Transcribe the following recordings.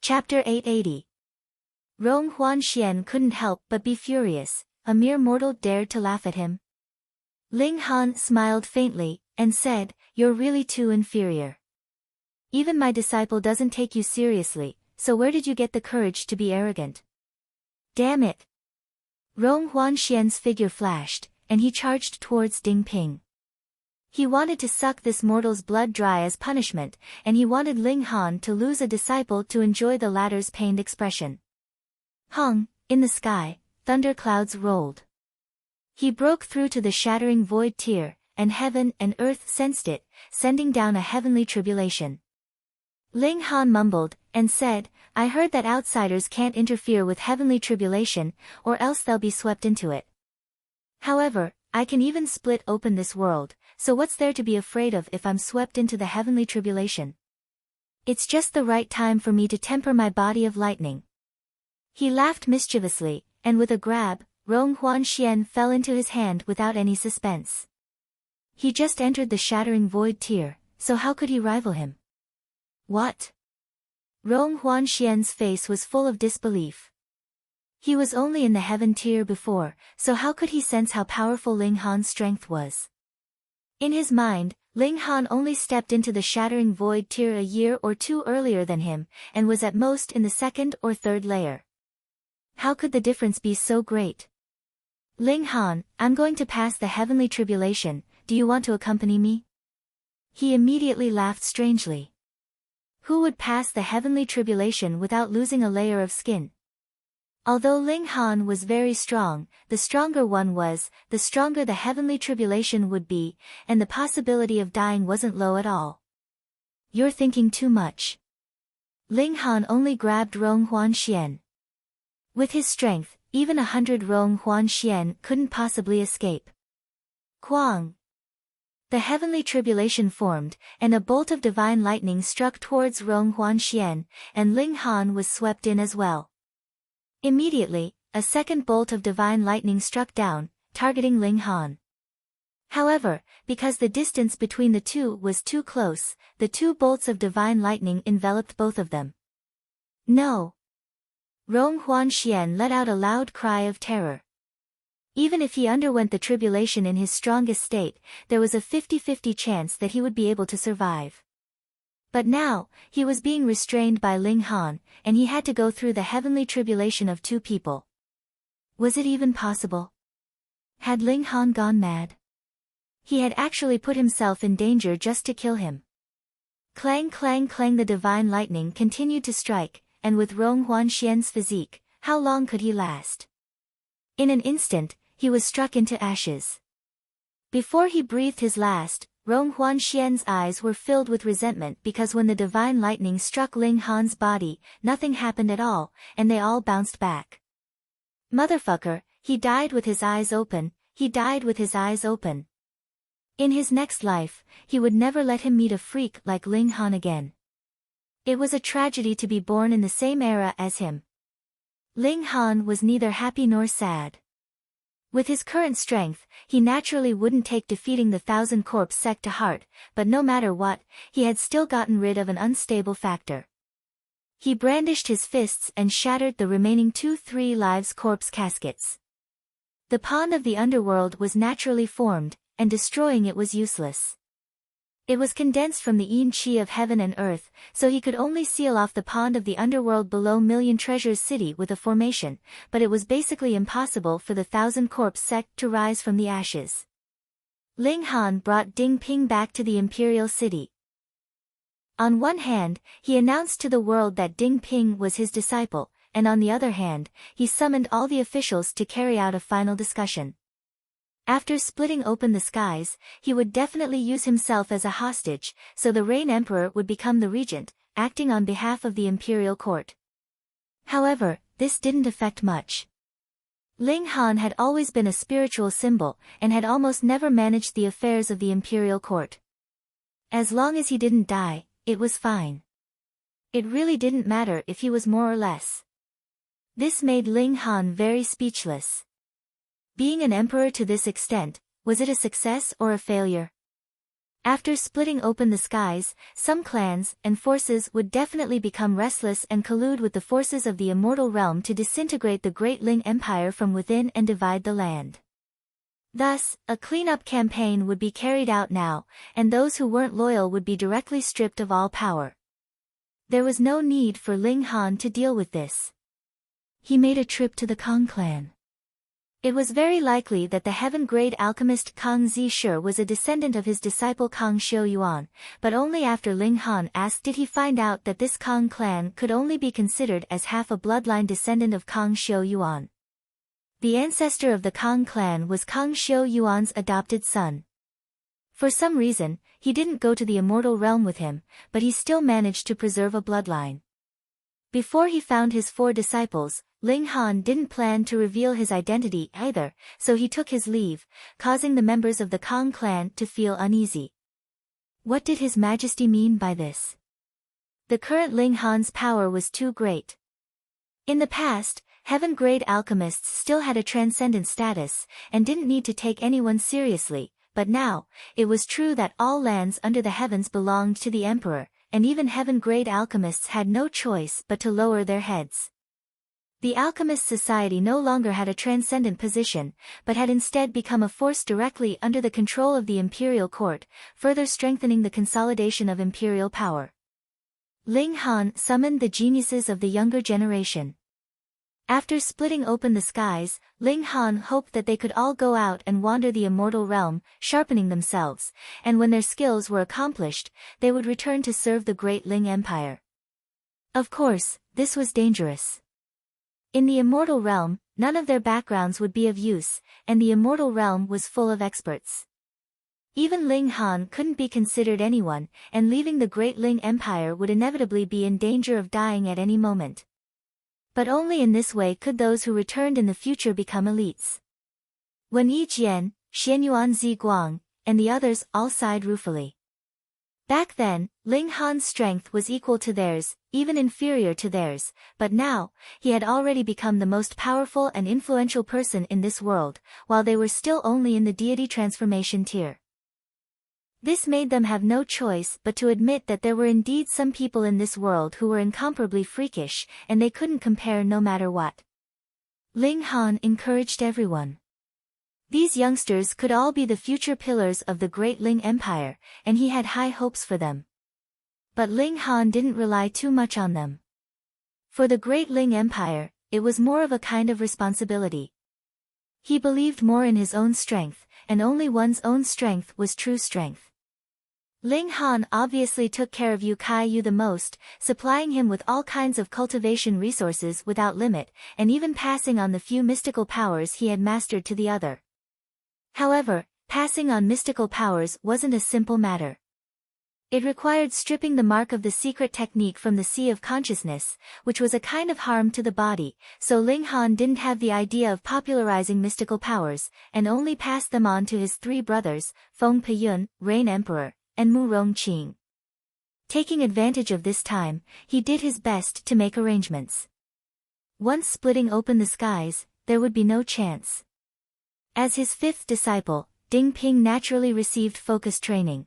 Chapter 880. Rong Huanxian couldn't help but be furious. A mere mortal dared to laugh at him. Ling Han smiled faintly, and said, "You're really too inferior. Even my disciple doesn't take you seriously, so where did you get the courage to be arrogant?" "Damn it!" Rong Huanxian's figure flashed, and he charged towards Ding Ping. He wanted to suck this mortal's blood dry as punishment, and he wanted Ling Han to lose a disciple to enjoy the latter's pained expression. Hung, in the sky, thunderclouds rolled. He broke through to the shattering void tier, and heaven and earth sensed it, sending down a heavenly tribulation. Ling Han mumbled, and said, "I heard that outsiders can't interfere with heavenly tribulation, or else they'll be swept into it. However, I can even split open this world, so what's there to be afraid of if I'm swept into the heavenly tribulation? It's just the right time for me to temper my body of lightning." He laughed mischievously, and with a grab, Rong Huanxian fell into his hand without any suspense. He just entered the shattering void tier, so how could he rival him? What? Rong Huanxian's face was full of disbelief. He was only in the heaven tier before, so how could he sense how powerful Ling Han's strength was? In his mind, Ling Han only stepped into the shattering void tier a year or two earlier than him, and was at most in the second or third layer. How could the difference be so great? "Ling Han, I'm going to pass the heavenly tribulation, do you want to accompany me?" He immediately laughed strangely. Who would pass the heavenly tribulation without losing a layer of skin? Although Ling Han was very strong, the stronger one was, the stronger the heavenly tribulation would be, and the possibility of dying wasn't low at all. "You're thinking too much." Ling Han only grabbed Rong Huanxian. With his strength, even 100 Rong Huanxian couldn't possibly escape. Quang! The heavenly tribulation formed, and a bolt of divine lightning struck towards Rong Huanxian, and Ling Han was swept in as well. Immediately, a second bolt of divine lightning struck down, targeting Ling Han. However, because the distance between the two was too close, the two bolts of divine lightning enveloped both of them. No! Rong Huanxian let out a loud cry of terror. Even if he underwent the tribulation in his strongest state, there was a 50-50 chance that he would be able to survive. But now, he was being restrained by Ling Han, and he had to go through the heavenly tribulation of two people. Was it even possible? Had Ling Han gone mad? He had actually put himself in danger just to kill him. Clang clang clang, the divine lightning continued to strike, and with Rong Huanxian's physique, how long could he last? In an instant, he was struck into ashes. Before he breathed his last, Rong Huanxian's eyes were filled with resentment because when the divine lightning struck Ling Han's body, nothing happened at all, and they all bounced back. Motherfucker, he died with his eyes open, he died with his eyes open. In his next life, he would never let him meet a freak like Ling Han again. It was a tragedy to be born in the same era as him. Ling Han was neither happy nor sad. With his current strength, he naturally wouldn't take defeating the 1,000-corpse sect to heart, but no matter what, he had still gotten rid of an unstable factor. He brandished his fists and shattered the remaining 2-3 lives corpse caskets. The pond of the underworld was naturally formed, and destroying it was useless. It was condensed from the yin qi of heaven and earth, so he could only seal off the pond of the underworld below Million Treasures City with a formation, but it was basically impossible for the 1,000-corpse sect to rise from the ashes. Ling Han brought Ding Ping back to the Imperial City. On one hand, he announced to the world that Ding Ping was his disciple, and on the other hand, he summoned all the officials to carry out a final discussion. After splitting open the skies, he would definitely use himself as a hostage, so the Rain Emperor would become the regent, acting on behalf of the imperial court. However, this didn't affect much. Ling Han had always been a spiritual symbol, and had almost never managed the affairs of the imperial court. As long as he didn't die, it was fine. It really didn't matter if he was more or less. This made Ling Han very speechless. Being an emperor to this extent, was it a success or a failure? After splitting open the skies, some clans and forces would definitely become restless and collude with the forces of the immortal realm to disintegrate the Great Ling Empire from within and divide the land. Thus, a cleanup campaign would be carried out now, and those who weren't loyal would be directly stripped of all power. There was no need for Ling Han to deal with this. He made a trip to the Kang clan. It was very likely that the heaven-grade alchemist Kang Zishe was a descendant of his disciple Kang Xiuyuan, but only after Ling Han asked did he find out that this Kang clan could only be considered as half a bloodline descendant of Kang Xiuyuan. The ancestor of the Kang clan was Kang Xiuyuan's adopted son. For some reason, he didn't go to the immortal realm with him, but he still managed to preserve a bloodline. Before he found his 4 disciples, Ling Han didn't plan to reveal his identity either, so he took his leave, causing the members of the Kang clan to feel uneasy. What did His Majesty mean by this? The current Ling Han's power was too great. In the past, heaven-grade alchemists still had a transcendent status, and didn't need to take anyone seriously, but now, it was true that all lands under the heavens belonged to the Emperor, and even heaven-grade alchemists had no choice but to lower their heads. The Alchemist Society no longer had a transcendent position, but had instead become a force directly under the control of the imperial court, further strengthening the consolidation of imperial power. Ling Han summoned the geniuses of the younger generation. After splitting open the skies, Ling Han hoped that they could all go out and wander the immortal realm, sharpening themselves, and when their skills were accomplished, they would return to serve the Great Ling Empire. Of course, this was dangerous. In the immortal realm, none of their backgrounds would be of use, and the immortal realm was full of experts. Even Ling Han couldn't be considered anyone, and leaving the Great Ling Empire would inevitably be in danger of dying at any moment. But only in this way could those who returned in the future become elites. When Yi Jian, Xianyuan Ziguang, and the others all sighed ruefully. Back then, Ling Han's strength was equal to theirs, even inferior to theirs, but now, he had already become the most powerful and influential person in this world, while they were still only in the deity transformation tier. This made them have no choice but to admit that there were indeed some people in this world who were incomparably freakish, and they couldn't compare no matter what. Ling Han encouraged everyone. These youngsters could all be the future pillars of the Great Ling Empire, and he had high hopes for them. But Ling Han didn't rely too much on them. For the Great Ling Empire, it was more of a kind of responsibility. He believed more in his own strength, and only one's own strength was true strength. Ling Han obviously took care of Yu Kai Yu the most, supplying him with all kinds of cultivation resources without limit, and even passing on the few mystical powers he had mastered to the other. However, passing on mystical powers wasn't a simple matter. It required stripping the mark of the secret technique from the sea of consciousness, which was a kind of harm to the body, so Ling Han didn't have the idea of popularizing mystical powers, and only passed them on to his 3 brothers, Feng Peyun, Rain Emperor, and Mu Rongqing. Taking advantage of this time, he did his best to make arrangements. Once splitting open the skies, there would be no chance. As his 5th disciple, Ding Ping naturally received focus training.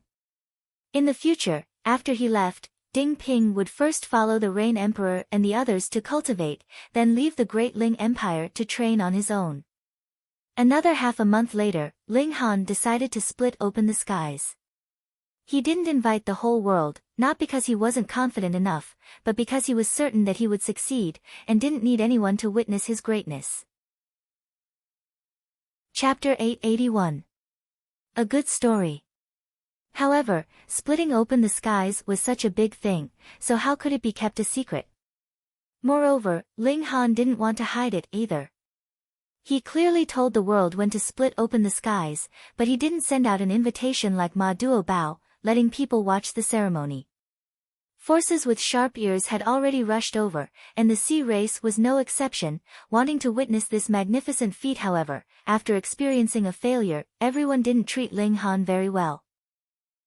In the future, after he left, Ding Ping would first follow the Rain Emperor and the others to cultivate, then leave the Great Ling Empire to train on his own. Another half a month later, Ling Han decided to split open the skies. He didn't invite the whole world, not because he wasn't confident enough, but because he was certain that he would succeed, and didn't need anyone to witness his greatness. Chapter 881. A good story. However, splitting open the skies was such a big thing, so how could it be kept a secret? Moreover, Ling Han didn't want to hide it either. He clearly told the world when to split open the skies, but he didn't send out an invitation like Ma Duo Bao, letting people watch the ceremony. Forces with sharp ears had already rushed over, and the sea race was no exception, wanting to witness this magnificent feat. However, after experiencing a failure, everyone didn't treat Ling Han very well.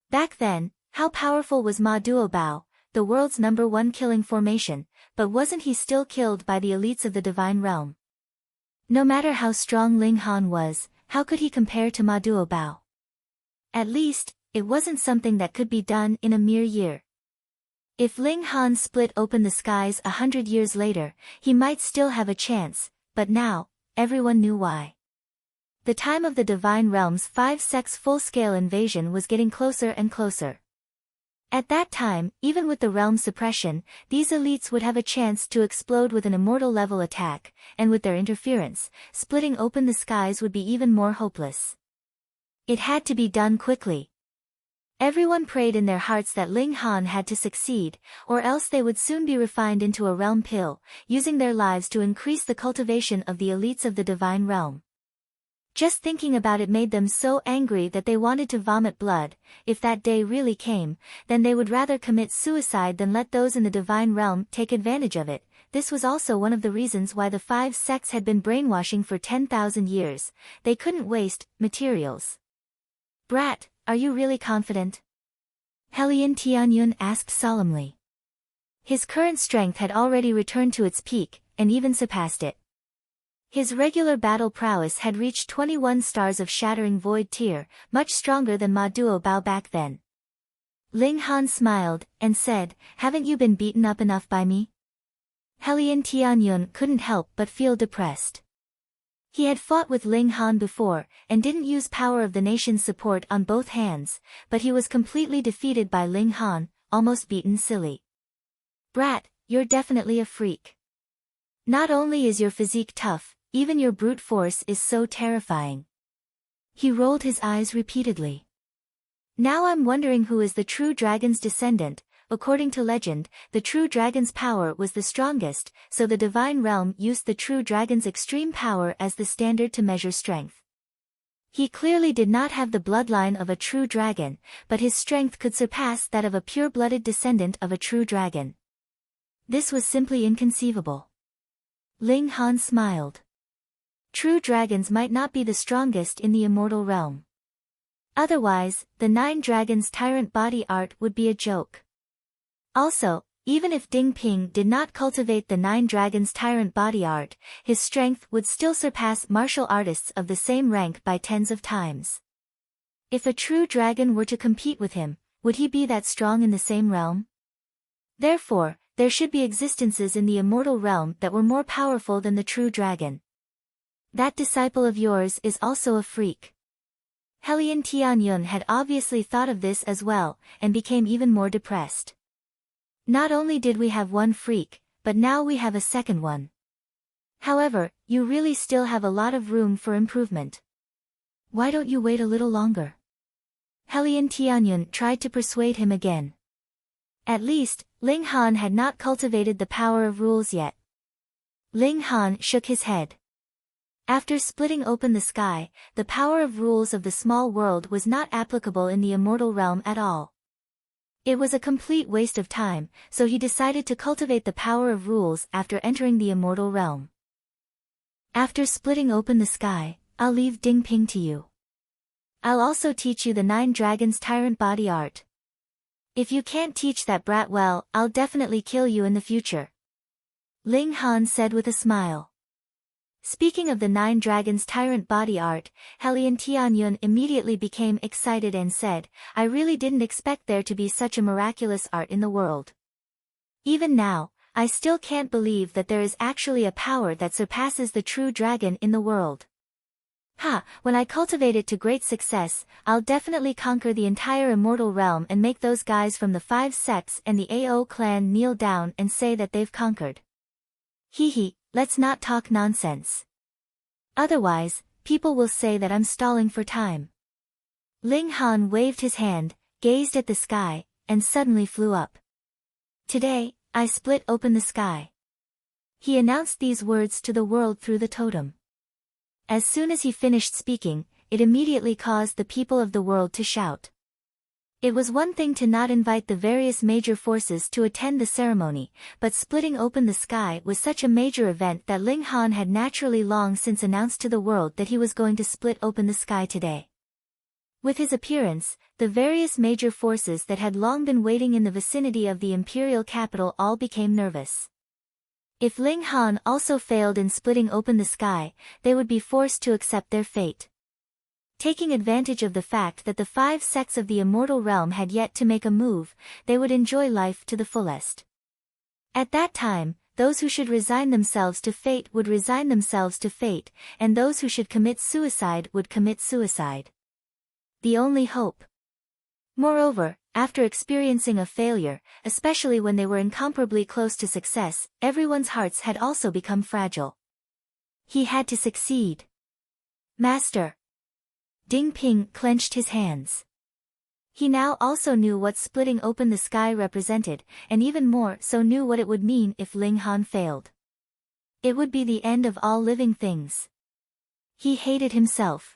Back then, how powerful was Ma Duo Bao, the world's #1 killing formation, but wasn't he still killed by the elites of the divine realm? No matter how strong Ling Han was, how could he compare to Ma Duo Bao? At least, it wasn't something that could be done in a mere year. If Ling Han split open the skies 100 years later, he might still have a chance, but now, everyone knew why. The time of the Divine Realm's 5 sects full-scale invasion was getting closer and closer. At that time, even with the realm suppression, these elites would have a chance to explode with an immortal-level attack, and with their interference, splitting open the skies would be even more hopeless. It had to be done quickly. Everyone prayed in their hearts that Ling Han had to succeed, or else they would soon be refined into a realm pill, using their lives to increase the cultivation of the elites of the Divine Realm. Just thinking about it made them so angry that they wanted to vomit blood. If that day really came, then they would rather commit suicide than let those in the Divine Realm take advantage of it. This was also one of the reasons why the 5 sects had been brainwashing for 10,000 years. They couldn't waste materials. Brat, are you really confident? Hellion Tianyun asked solemnly. His current strength had already returned to its peak, and even surpassed it. His regular battle prowess had reached 21 stars of shattering void tier, much stronger than Ma Duo Bao back then. Ling Han smiled, and said, haven't you been beaten up enough by me? Hellion Tianyun couldn't help but feel depressed. He had fought with Ling Han before, and didn't use power of the nation's support on both hands, but he was completely defeated by Ling Han, almost beaten silly. Brat, you're definitely a freak. Not only is your physique tough, even your brute force is so terrifying. He rolled his eyes repeatedly. Now I'm wondering who is the true dragon's descendant. According to legend, the true dragon's power was the strongest, so the Divine Realm used the true dragon's extreme power as the standard to measure strength. He clearly did not have the bloodline of a true dragon, but his strength could surpass that of a pure-blooded descendant of a true dragon. This was simply inconceivable. Ling Han smiled. True dragons might not be the strongest in the immortal realm. Otherwise, the 9 dragons' tyrant body art would be a joke. Also, even if Ding Ping did not cultivate the 9 dragons' tyrant body art, his strength would still surpass martial artists of the same rank by tens of times. If a true dragon were to compete with him, would he be that strong in the same realm? Therefore, there should be existences in the immortal realm that were more powerful than the true dragon. That disciple of yours is also a freak. Hellion Tianyun had obviously thought of this as well, and became even more depressed. Not only did we have one freak, but now we have a second one. However, you really still have a lot of room for improvement. Why don't you wait a little longer? Hellion Tianyun tried to persuade him again. At least, Ling Han had not cultivated the power of rules yet. Ling Han shook his head. After splitting open the sky, the power of rules of the small world was not applicable in the immortal realm at all. It was a complete waste of time, so he decided to cultivate the power of rules after entering the immortal realm. After splitting open the sky, I'll leave Ding Ping to you. I'll also teach you the 9 dragons' tyrant body art. If you can't teach that brat well, I'll definitely kill you in the future. Ling Han said with a smile. Speaking of the 9 dragons' tyrant body art, Hellion Tianyun immediately became excited and said, I really didn't expect there to be such a miraculous art in the world. Even now, I still can't believe that there is actually a power that surpasses the true dragon in the world. When I cultivate it to great success, I'll definitely conquer the entire immortal realm and make those guys from the 5 sects and the AO clan kneel down and say that they've conquered. Let's not talk nonsense. Otherwise, people will say that I'm stalling for time. Ling Han waved his hand, gazed at the sky, and suddenly flew up. Today, I split open the sky. He announced these words to the world through the totem. As soon as he finished speaking, it immediately caused the people of the world to shout. It was one thing to not invite the various major forces to attend the ceremony, but splitting open the sky was such a major event that Ling Han had naturally long since announced to the world that he was going to split open the sky today. With his appearance, the various major forces that had long been waiting in the vicinity of the imperial capital all became nervous. If Ling Han also failed in splitting open the sky, they would be forced to accept their fate. taking advantage of the fact that the 5 sects of the immortal realm had yet to make a move. They would enjoy life to the fullest. At that time, those who should resign themselves to fate would resign themselves to fate, and those who should commit suicide would commit suicide. The only hope. Moreover, after experiencing a failure, especially when they were incomparably close to success, everyone's hearts had also become fragile. He had to succeed. Master. Ding Ping clenched his hands. He now also knew what splitting open the sky represented, and even more so knew what it would mean if Ling Han failed. It would be the end of all living things. He hated himself.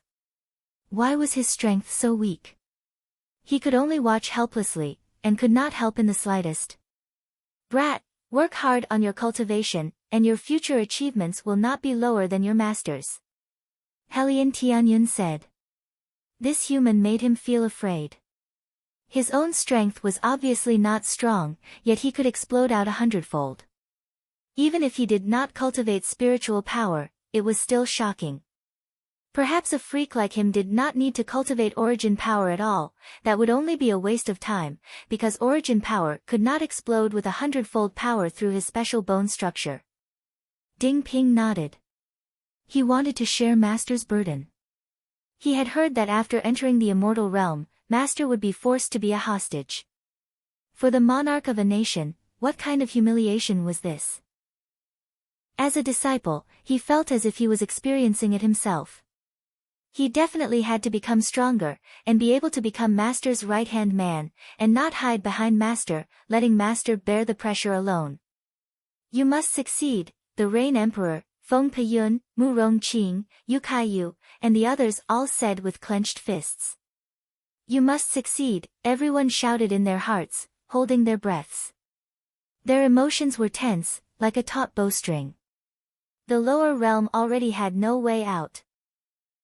Why was his strength so weak? He could only watch helplessly, and could not help in the slightest. Brat, work hard on your cultivation, and your future achievements will not be lower than your master's. Hellion Tianyun said. This human made him feel afraid. His own strength was obviously not strong, yet he could explode out 100-fold. Even if he did not cultivate spiritual power, it was still shocking. Perhaps a freak like him did not need to cultivate origin power at all. That would only be a waste of time, because origin power could not explode with 100-fold power through his special bone structure. Ding Ping nodded. He wanted to share Master's burden. He had heard that after entering the immortal realm, Master would be forced to be a hostage. For the monarch of a nation, what kind of humiliation was this? As a disciple, he felt as if he was experiencing it himself. He definitely had to become stronger, and be able to become Master's right-hand man, and not hide behind Master, letting Master bear the pressure alone. You must succeed, the Rain Emperor, Feng Peyun, Mu Rongqing, Yu Kaiyu, and the others all said with clenched fists. You must succeed, everyone shouted in their hearts, holding their breaths. Their emotions were tense, like a taut bowstring. The lower realm already had no way out.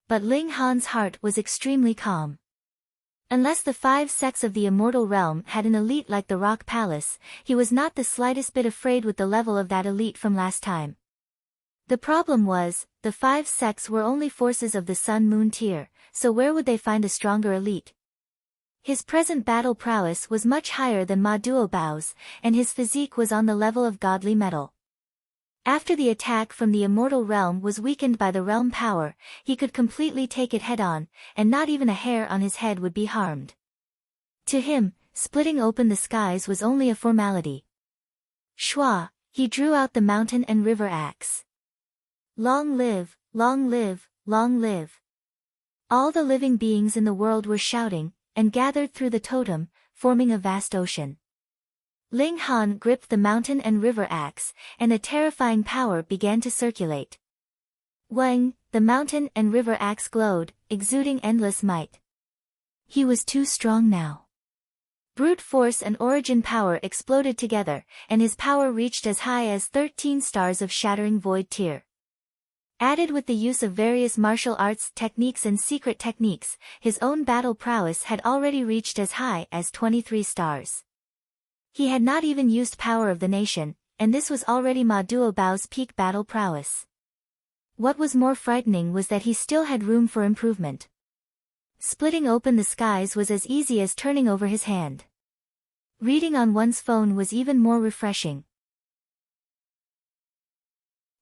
But Ling Han's heart was extremely calm. Unless the 5 sects of the immortal realm had an elite like the Rock Palace, he was not the slightest bit afraid with the level of that elite from last time. The problem was, the 5 sects were only forces of the Sun-Moon tier, so where would they find a stronger elite? His present battle prowess was much higher than Ma Duobao's, and his physique was on the level of godly metal. After the attack from the immortal realm was weakened by the realm power, he could completely take it head-on, and not even a hair on his head would be harmed. To him, splitting open the skies was only a formality. Shua, he drew out the mountain and river axe. Long live, long live, long live. All the living beings in the world were shouting, and gathered through the totem, forming a vast ocean. Ling Han gripped the mountain and river axe, and a terrifying power began to circulate. Wang, the mountain and river axe glowed, exuding endless might. He was too strong now. Brute force and origin power exploded together, and his power reached as high as 13 stars of shattering void tier. Added with the use of various martial arts techniques and secret techniques, his own battle prowess had already reached as high as 23 stars. He had not even used power of the nation, and this was already Ma Duobao's peak battle prowess. What was more frightening was that he still had room for improvement. Splitting open the skies was as easy as turning over his hand. Reading on one's phone was even more refreshing.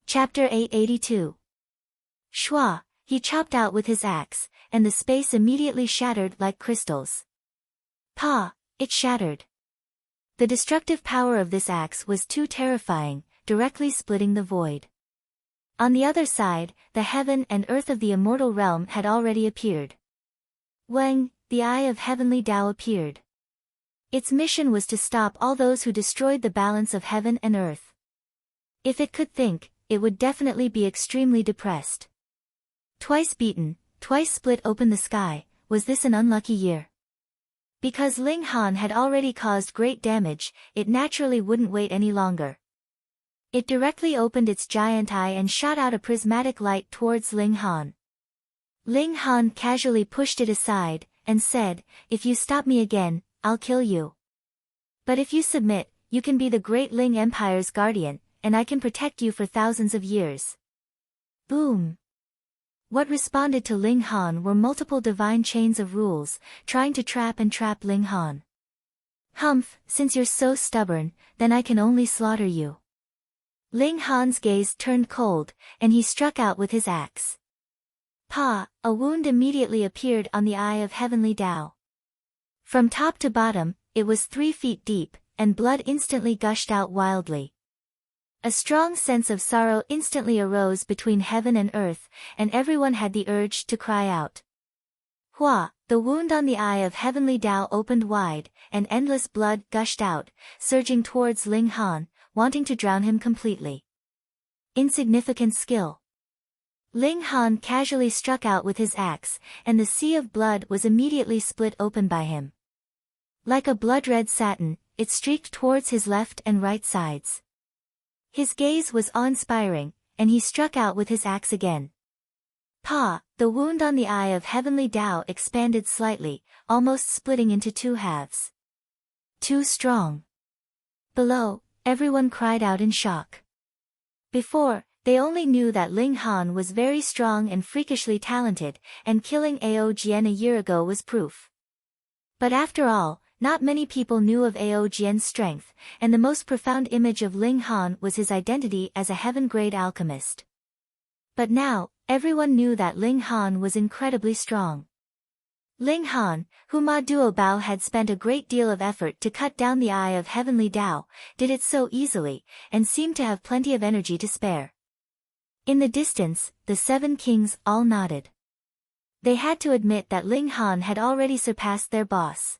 Chapter 882. Shua, he chopped out with his axe, and the space immediately shattered like crystals. Pa, it shattered. The destructive power of this axe was too terrifying, directly splitting the void. On the other side, the heaven and earth of the immortal realm had already appeared. Wang, the eye of heavenly Tao appeared. Its mission was to stop all those who destroyed the balance of heaven and earth. If it could think, it would definitely be extremely depressed. Twice beaten, twice split open the sky, was this an unlucky year? Because Ling Han had already caused great damage, it naturally wouldn't wait any longer. It directly opened its giant eye and shot out a prismatic light towards Ling Han. Ling Han casually pushed it aside, and said, "If you stop me again, I'll kill you. But if you submit, you can be the great Ling Empire's guardian, and I can protect you for thousands of years." Boom! What responded to Ling Han were multiple divine chains of rules, trying to trap and trap Ling Han. Humph, since you're so stubborn, then I can only slaughter you. Ling Han's gaze turned cold, and he struck out with his axe. Pa! A wound immediately appeared on the eye of Heavenly Tao. From top to bottom, it was 3 feet deep, and blood instantly gushed out wildly. A strong sense of sorrow instantly arose between heaven and earth, and everyone had the urge to cry out. Hua! The wound on the eye of Heavenly Tao opened wide, and endless blood gushed out, surging towards Ling Han, wanting to drown him completely. Insignificant skill. Ling Han casually struck out with his axe, and the sea of blood was immediately split open by him. Like a blood-red satin, it streaked towards his left and right sides. His gaze was awe-inspiring, and he struck out with his axe again. Pa! The wound on the eye of Heavenly Tao expanded slightly, almost splitting into 2 halves. Too strong. Below, everyone cried out in shock. Before, they only knew that Ling Han was very strong and freakishly talented, and killing Ao Jian a year ago was proof. But after all, not many people knew of Ao Jian's strength, and the most profound image of Ling Han was his identity as a heaven-grade alchemist. But now, everyone knew that Ling Han was incredibly strong. Ling Han, who Ma Duobao had spent a great deal of effort to cut down the eye of Heavenly Tao, did it so easily, and seemed to have plenty of energy to spare. In the distance, the 7 kings all nodded. They had to admit that Ling Han had already surpassed their boss.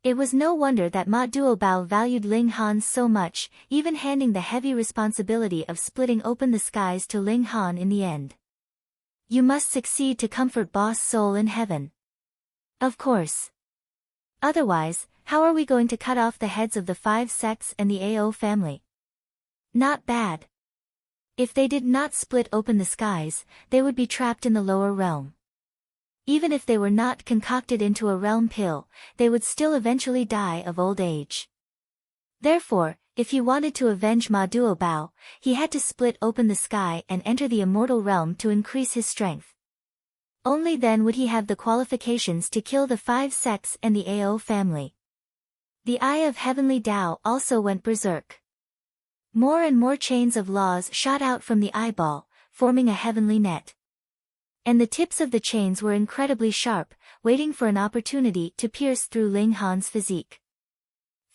It was no wonder that Ma Duobao valued Ling Han so much, even handing the heavy responsibility of splitting open the skies to Ling Han in the end. You must succeed to comfort Boss Soul in heaven. Of course. Otherwise, how are we going to cut off the heads of the 5 sects and the AO family? Not bad. If they did not split open the skies, they would be trapped in the lower realm. Even if they were not concocted into a realm pill, they would still eventually die of old age. Therefore, if he wanted to avenge Ma Duobao, he had to split open the sky and enter the immortal realm to increase his strength. Only then would he have the qualifications to kill the 5 sects and the AO family. The eye of Heavenly Tao also went berserk. More and more chains of laws shot out from the eyeball, forming a heavenly net. And the tips of the chains were incredibly sharp, waiting for an opportunity to pierce through Ling Han's physique.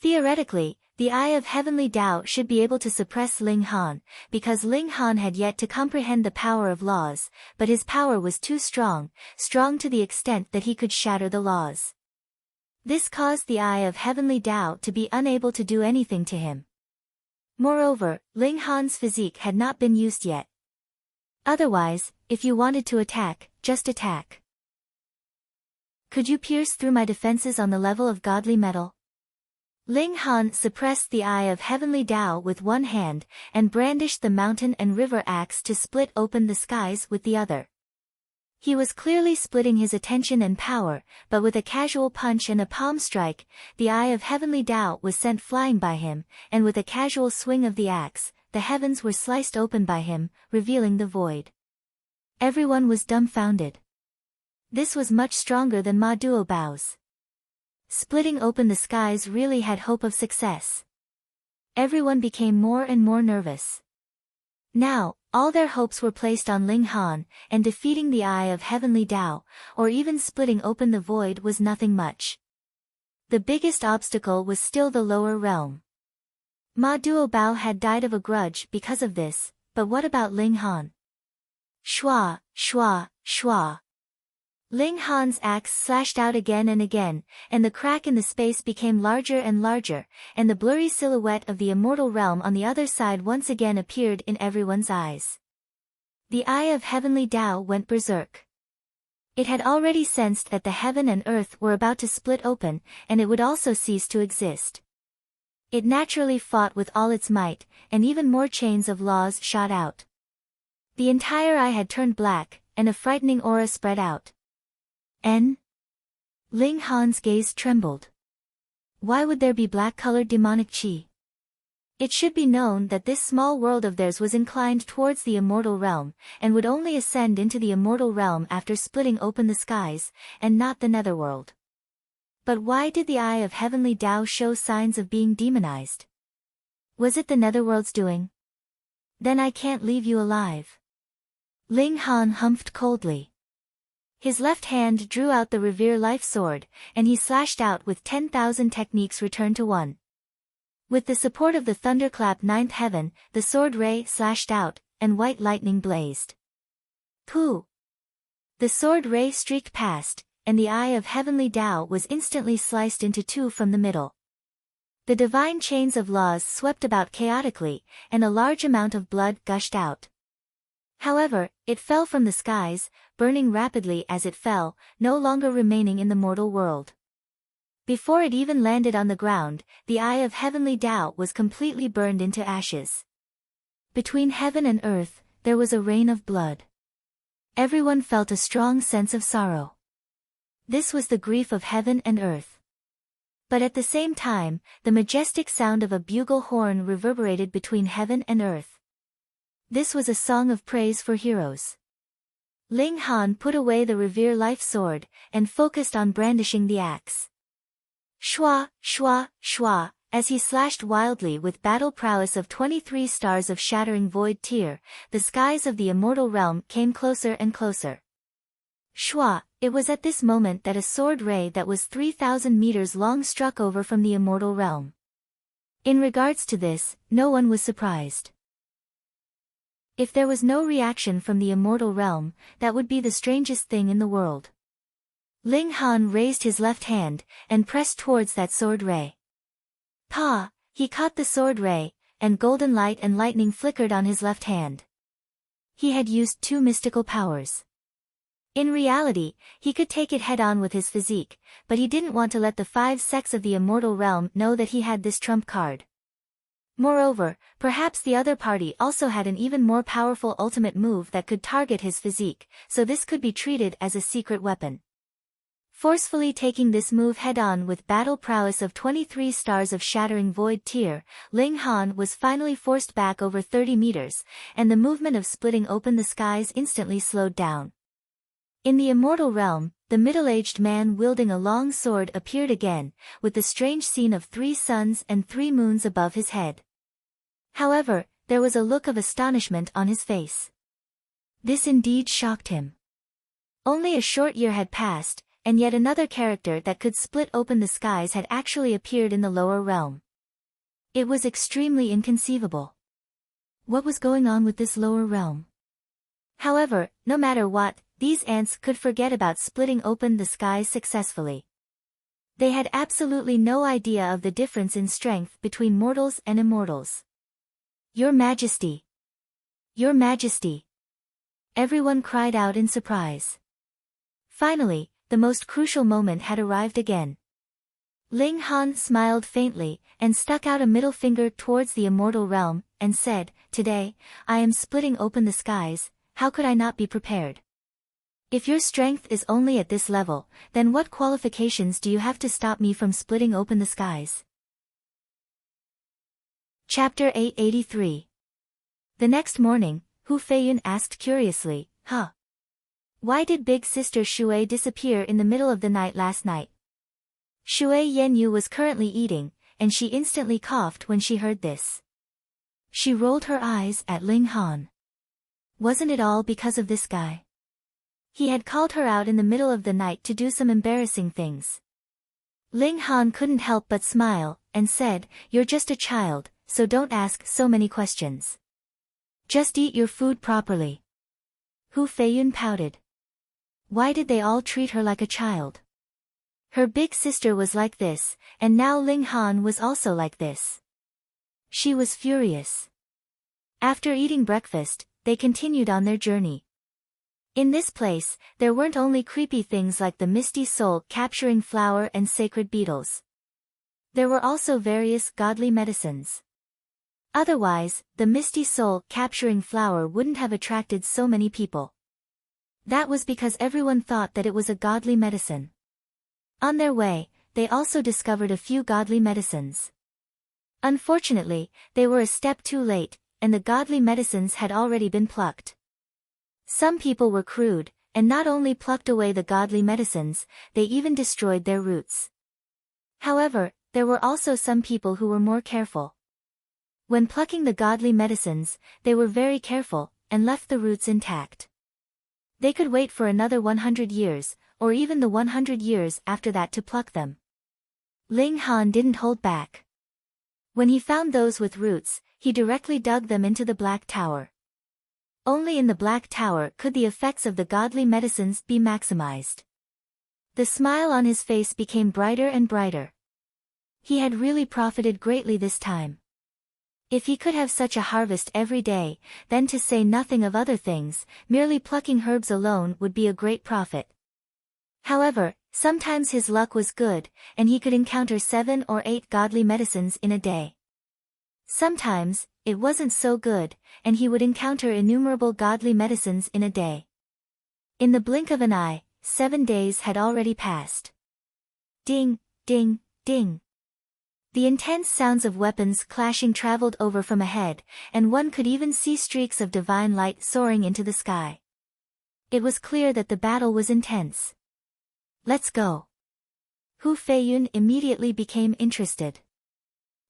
Theoretically, the eye of Heavenly Tao should be able to suppress Ling Han, because Ling Han had yet to comprehend the power of laws, but his power was too strong to the extent that he could shatter the laws. This caused the eye of Heavenly Tao to be unable to do anything to him. Moreover, Ling Han's physique had not been used yet. Otherwise, if you wanted to attack, just attack. Could you pierce through my defenses on the level of godly metal? Ling Han suppressed the eye of Heavenly Tao with one hand, and brandished the mountain and river axe to split open the skies with the other. He was clearly splitting his attention and power, but with a casual punch and a palm strike, the eye of Heavenly Tao was sent flying by him, and with a casual swing of the axe, the heavens were sliced open by him, revealing the void. Everyone was dumbfounded. This was much stronger than Ma Duobao's. Splitting open the skies really had hope of success. Everyone became more and more nervous. Now, all their hopes were placed on Ling Han, and defeating the eye of Heavenly Tao, or even splitting open the void was nothing much. The biggest obstacle was still the lower realm. Ma Duobao had died of a grudge because of this, but what about Ling Han? Shua, shua, shua. Ling Han's axe slashed out again and again, and the crack in the space became larger and larger, and the blurry silhouette of the immortal realm on the other side once again appeared in everyone's eyes. The eye of Heavenly Tao went berserk. It had already sensed that the heaven and earth were about to split open, and it would also cease to exist. It naturally fought with all its might, and even more chains of laws shot out. The entire eye had turned black, and a frightening aura spread out. Ling Han's gaze trembled. Why would there be black-colored demonic qi? It should be known that this small world of theirs was inclined towards the immortal realm, and would only ascend into the immortal realm after splitting open the skies, and not the netherworld. But why did the Eye of Heavenly Tao show signs of being demonized? Was it the netherworld's doing? Then I can't leave you alive. Ling Han humphed coldly. His left hand drew out the Revere Life Sword, and he slashed out with 10,000 techniques returned to one. With the support of the thunderclap ninth heaven, the sword ray slashed out, and white lightning blazed. Pooh! The sword ray streaked past, and the Eye of Heavenly Tao was instantly sliced into two from the middle. The divine chains of laws swept about chaotically, and a large amount of blood gushed out. However, it fell from the skies, burning rapidly as it fell, no longer remaining in the mortal world. Before it even landed on the ground, the Eye of Heavenly Tao was completely burned into ashes. Between heaven and earth, there was a rain of blood. Everyone felt a strong sense of sorrow. This was the grief of heaven and earth. But at the same time, the majestic sound of a bugle horn reverberated between heaven and earth. This was a song of praise for heroes. Ling Han put away the Revere Life Sword, and focused on brandishing the axe. Shwa, shwa, shwa, as he slashed wildly with battle prowess of 23 stars of shattering void tear, the skies of the immortal realm came closer and closer. Shwa, it was at this moment that a sword ray that was 3,000 meters long struck over from the immortal realm. In regards to this, no one was surprised. If there was no reaction from the immortal realm, that would be the strangest thing in the world. Ling Han raised his left hand, and pressed towards that sword ray. Pa! He caught the sword ray, and golden light and lightning flickered on his left hand. He had used two mystical powers. In reality, he could take it head-on with his physique, but he didn't want to let the 5 sects of the immortal realm know that he had this trump card. Moreover, perhaps the other party also had an even more powerful ultimate move that could target his physique, so this could be treated as a secret weapon. Forcefully taking this move head-on with battle prowess of 23 stars of shattering void tear, Ling Han was finally forced back over 30 meters, and the movement of splitting open the skies instantly slowed down. In the immortal realm, the middle-aged man wielding a long sword appeared again, with the strange scene of 3 suns and 3 moons above his head. However, there was a look of astonishment on his face. This indeed shocked him. Only a short year had passed, and yet another character that could split open the skies had actually appeared in the lower realm. It was extremely inconceivable. What was going on with this lower realm? However, no matter what, these ants could forget about splitting open the skies successfully. They had absolutely no idea of the difference in strength between mortals and immortals. Your Majesty! Your Majesty! Everyone cried out in surprise. Finally, the most crucial moment had arrived again. Ling Han smiled faintly, and stuck out a middle finger towards the immortal realm, and said, "Today, I am splitting open the skies, how could I not be prepared? If your strength is only at this level, then what qualifications do you have to stop me from splitting open the skies?" Chapter 883. The next morning, Hu Feiyun asked curiously, Why did big sister Shui disappear in the middle of the night last night? Shui Yenyu was currently eating, and she instantly coughed when she heard this. She rolled her eyes at Ling Han. Wasn't it all because of this guy? He had called her out in the middle of the night to do some embarrassing things. Ling Han couldn't help but smile, and said, "You're just a child, so don't ask so many questions. Just eat your food properly." Hu Feiyun pouted. Why did they all treat her like a child? Her big sister was like this, and now Ling Han was also like this. She was furious. After eating breakfast, they continued on their journey. In this place, there weren't only creepy things like the misty soul capturing flower and sacred beetles. There were also various godly medicines. Otherwise, the misty soul capturing flower wouldn't have attracted so many people. That was because everyone thought that it was a godly medicine. On their way, they also discovered a few godly medicines. Unfortunately, they were a step too late, and the godly medicines had already been plucked. Some people were crude, and not only plucked away the godly medicines, they even destroyed their roots. However, there were also some people who were more careful. When plucking the godly medicines, they were very careful, and left the roots intact. They could wait for another 100 years, or even the 100 years after that to pluck them. Ling Han didn't hold back. When he found those with roots, he directly dug them into the Black Tower. Only in the Black Tower could the effects of the godly medicines be maximized. The smile on his face became brighter and brighter. He had really profited greatly this time. If he could have such a harvest every day, then to say nothing of other things, merely plucking herbs alone would be a great profit. However, sometimes his luck was good, and he could encounter 7 or 8 godly medicines in a day. Sometimes, it wasn't so good, and he would encounter innumerable godly medicines in a day. In the blink of an eye, 7 days had already passed. Ding, ding, ding. The intense sounds of weapons clashing traveled over from ahead, and one could even see streaks of divine light soaring into the sky. It was clear that the battle was intense. Let's go. Hu Feiyun immediately became interested.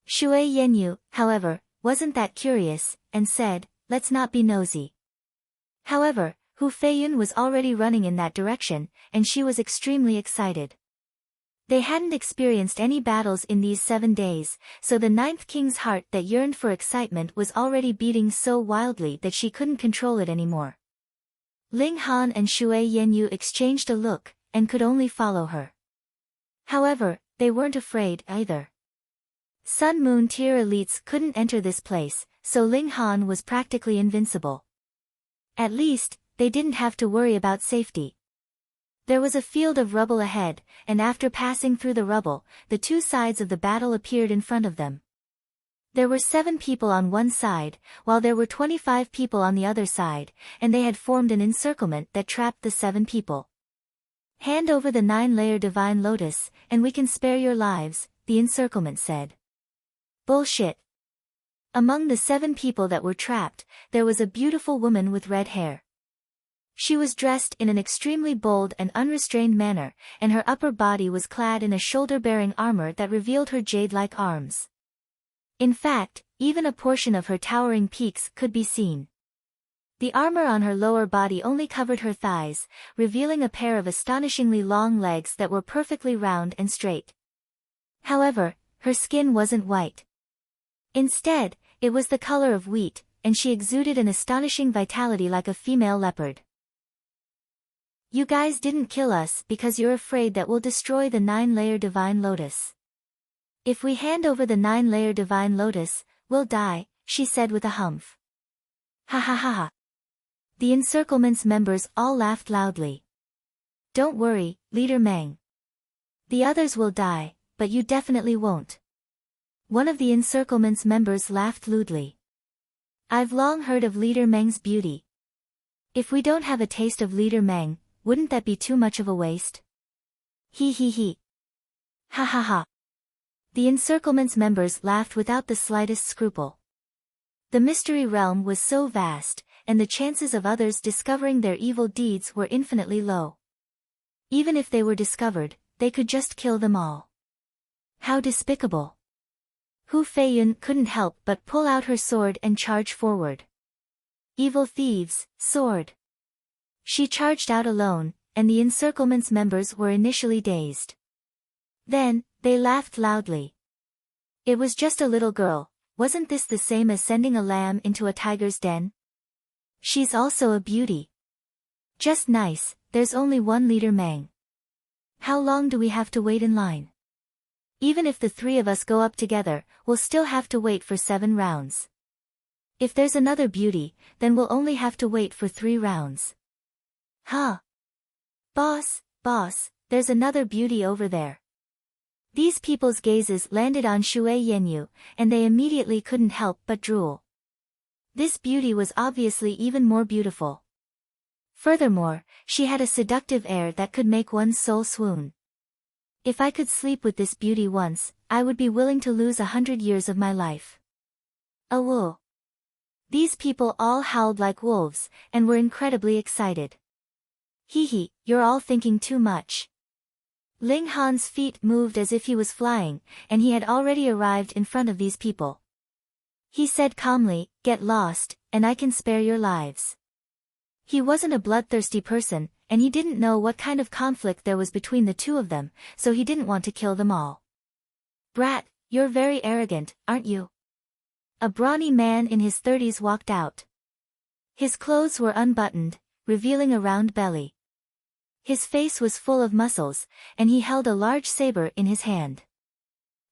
Shui Yenyu, however, wasn't that curious, and said, let's not be nosy. However, Hu Feiyun was already running in that direction, and she was extremely excited. They hadn't experienced any battles in these 7 days, so the 9th king's heart that yearned for excitement was already beating so wildly that she couldn't control it anymore. Ling Han and Shui Yenyu exchanged a look, and could only follow her. However, they weren't afraid either. Sun Moon tier elites couldn't enter this place, so Ling Han was practically invincible. At least, they didn't have to worry about safety. There was a field of rubble ahead, and after passing through the rubble, the 2 sides of the battle appeared in front of them. There were 7 people on one side, while there were 25 people on the other side, and they had formed an encirclement that trapped the 7 people. Hand over the 9-layer divine lotus, and we can spare your lives, the encirclement said. Bullshit. Among the 7 people that were trapped, there was a beautiful woman with red hair. She was dressed in an extremely bold and unrestrained manner, and her upper body was clad in a shoulder-bearing armor that revealed her jade-like arms. In fact, even a portion of her towering peaks could be seen. The armor on her lower body only covered her thighs, revealing a pair of astonishingly long legs that were perfectly round and straight. However, her skin wasn't white. Instead, it was the color of wheat, and she exuded an astonishing vitality like a female leopard. You guys didn't kill us because you're afraid that we'll destroy the 9-layer divine lotus. If we hand over the 9-layer divine lotus, we'll die, she said with a humph. Ha ha ha ha. The encirclement's members all laughed loudly. Don't worry, Leader Meng. The others will die, but you definitely won't. One of the encirclement's members laughed lewdly. I've long heard of Leader Meng's beauty. If we don't have a taste of Leader Meng, wouldn't that be too much of a waste? He. Ha ha ha. The encirclement's members laughed without the slightest scruple. The mystery realm was so vast, and the chances of others discovering their evil deeds were infinitely low. Even if they were discovered, they could just kill them all. How despicable. Hu Feiyun couldn't help but pull out her sword and charge forward. Evil thieves, sword. She charged out alone, and the encirclement's members were initially dazed. Then, they laughed loudly. It was just a little girl, wasn't this the same as sending a lamb into a tiger's den? She's also a beauty. Just nice, there's only one Leader Meng. How long do we have to wait in line? Even if the 3 of us go up together, we'll still have to wait for 7 rounds. If there's another beauty, then we'll only have to wait for 3 rounds. Huh? Boss, there's another beauty over there. These people's gazes landed on Shui Yenyu, and they immediately couldn't help but drool. This beauty was obviously even more beautiful. Furthermore, she had a seductive air that could make one's soul swoon. If I could sleep with this beauty once, I would be willing to lose 100 years of my life. A wool. These people all howled like wolves, and were incredibly excited. Hee hee, you're all thinking too much. Ling Han's feet moved as if he was flying, and he had already arrived in front of these people. He said calmly, get lost, and I can spare your lives. He wasn't a bloodthirsty person, and he didn't know what kind of conflict there was between the two of them, so he didn't want to kill them all. Brat, you're very arrogant, aren't you? A brawny man in his 30s walked out. His clothes were unbuttoned, revealing a round belly. His face was full of muscles, and he held a large saber in his hand.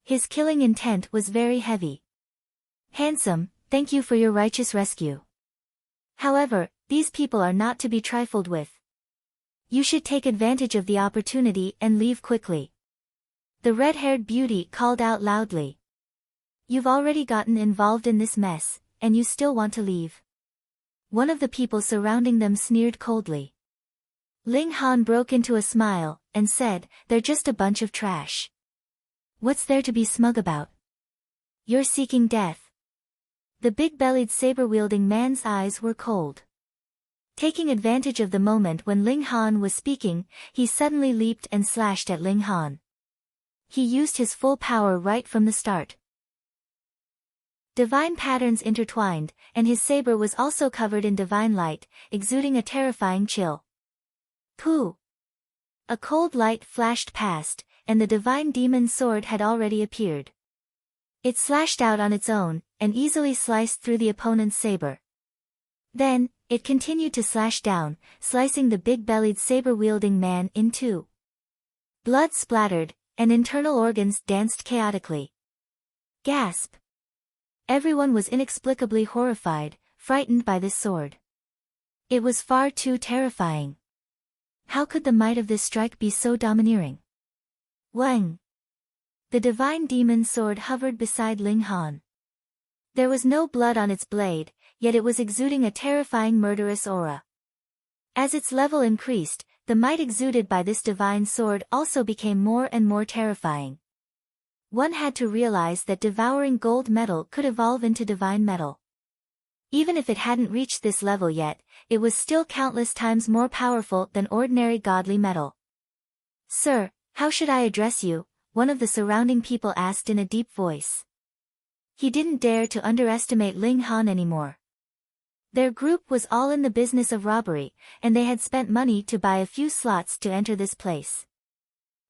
His killing intent was very heavy. Handsome, thank you for your righteous rescue. However, these people are not to be trifled with. You should take advantage of the opportunity and leave quickly. The red-haired beauty called out loudly. You've already gotten involved in this mess, and you still want to leave. One of the people surrounding them sneered coldly. Ling Han broke into a smile, and said, they're just a bunch of trash. What's there to be smug about? You're seeking death. The big-bellied saber-wielding man's eyes were cold. Taking advantage of the moment when Ling Han was speaking, he suddenly leaped and slashed at Ling Han. He used his full power right from the start. Divine patterns intertwined, and his saber was also covered in divine light, exuding a terrifying chill. Pooh! A cold light flashed past, and the divine demon's sword had already appeared. It slashed out on its own, and easily sliced through the opponent's saber. Then, it continued to slash down, slicing the big-bellied saber-wielding man in two. Blood splattered, and internal organs danced chaotically. Gasp! Everyone was inexplicably horrified, frightened by this sword. It was far too terrifying. How could the might of this strike be so domineering? Wang! The divine demon's sword hovered beside Ling Han. There was no blood on its blade, yet it was exuding a terrifying murderous aura. As its level increased, the might exuded by this divine sword also became more and more terrifying. One had to realize that devouring gold metal could evolve into divine metal. Even if it hadn't reached this level yet, it was still countless times more powerful than ordinary godly metal. Sir, how should I address you? One of the surrounding people asked in a deep voice. He didn't dare to underestimate Ling Han anymore. Their group was all in the business of robbery, and they had spent money to buy a few slots to enter this place.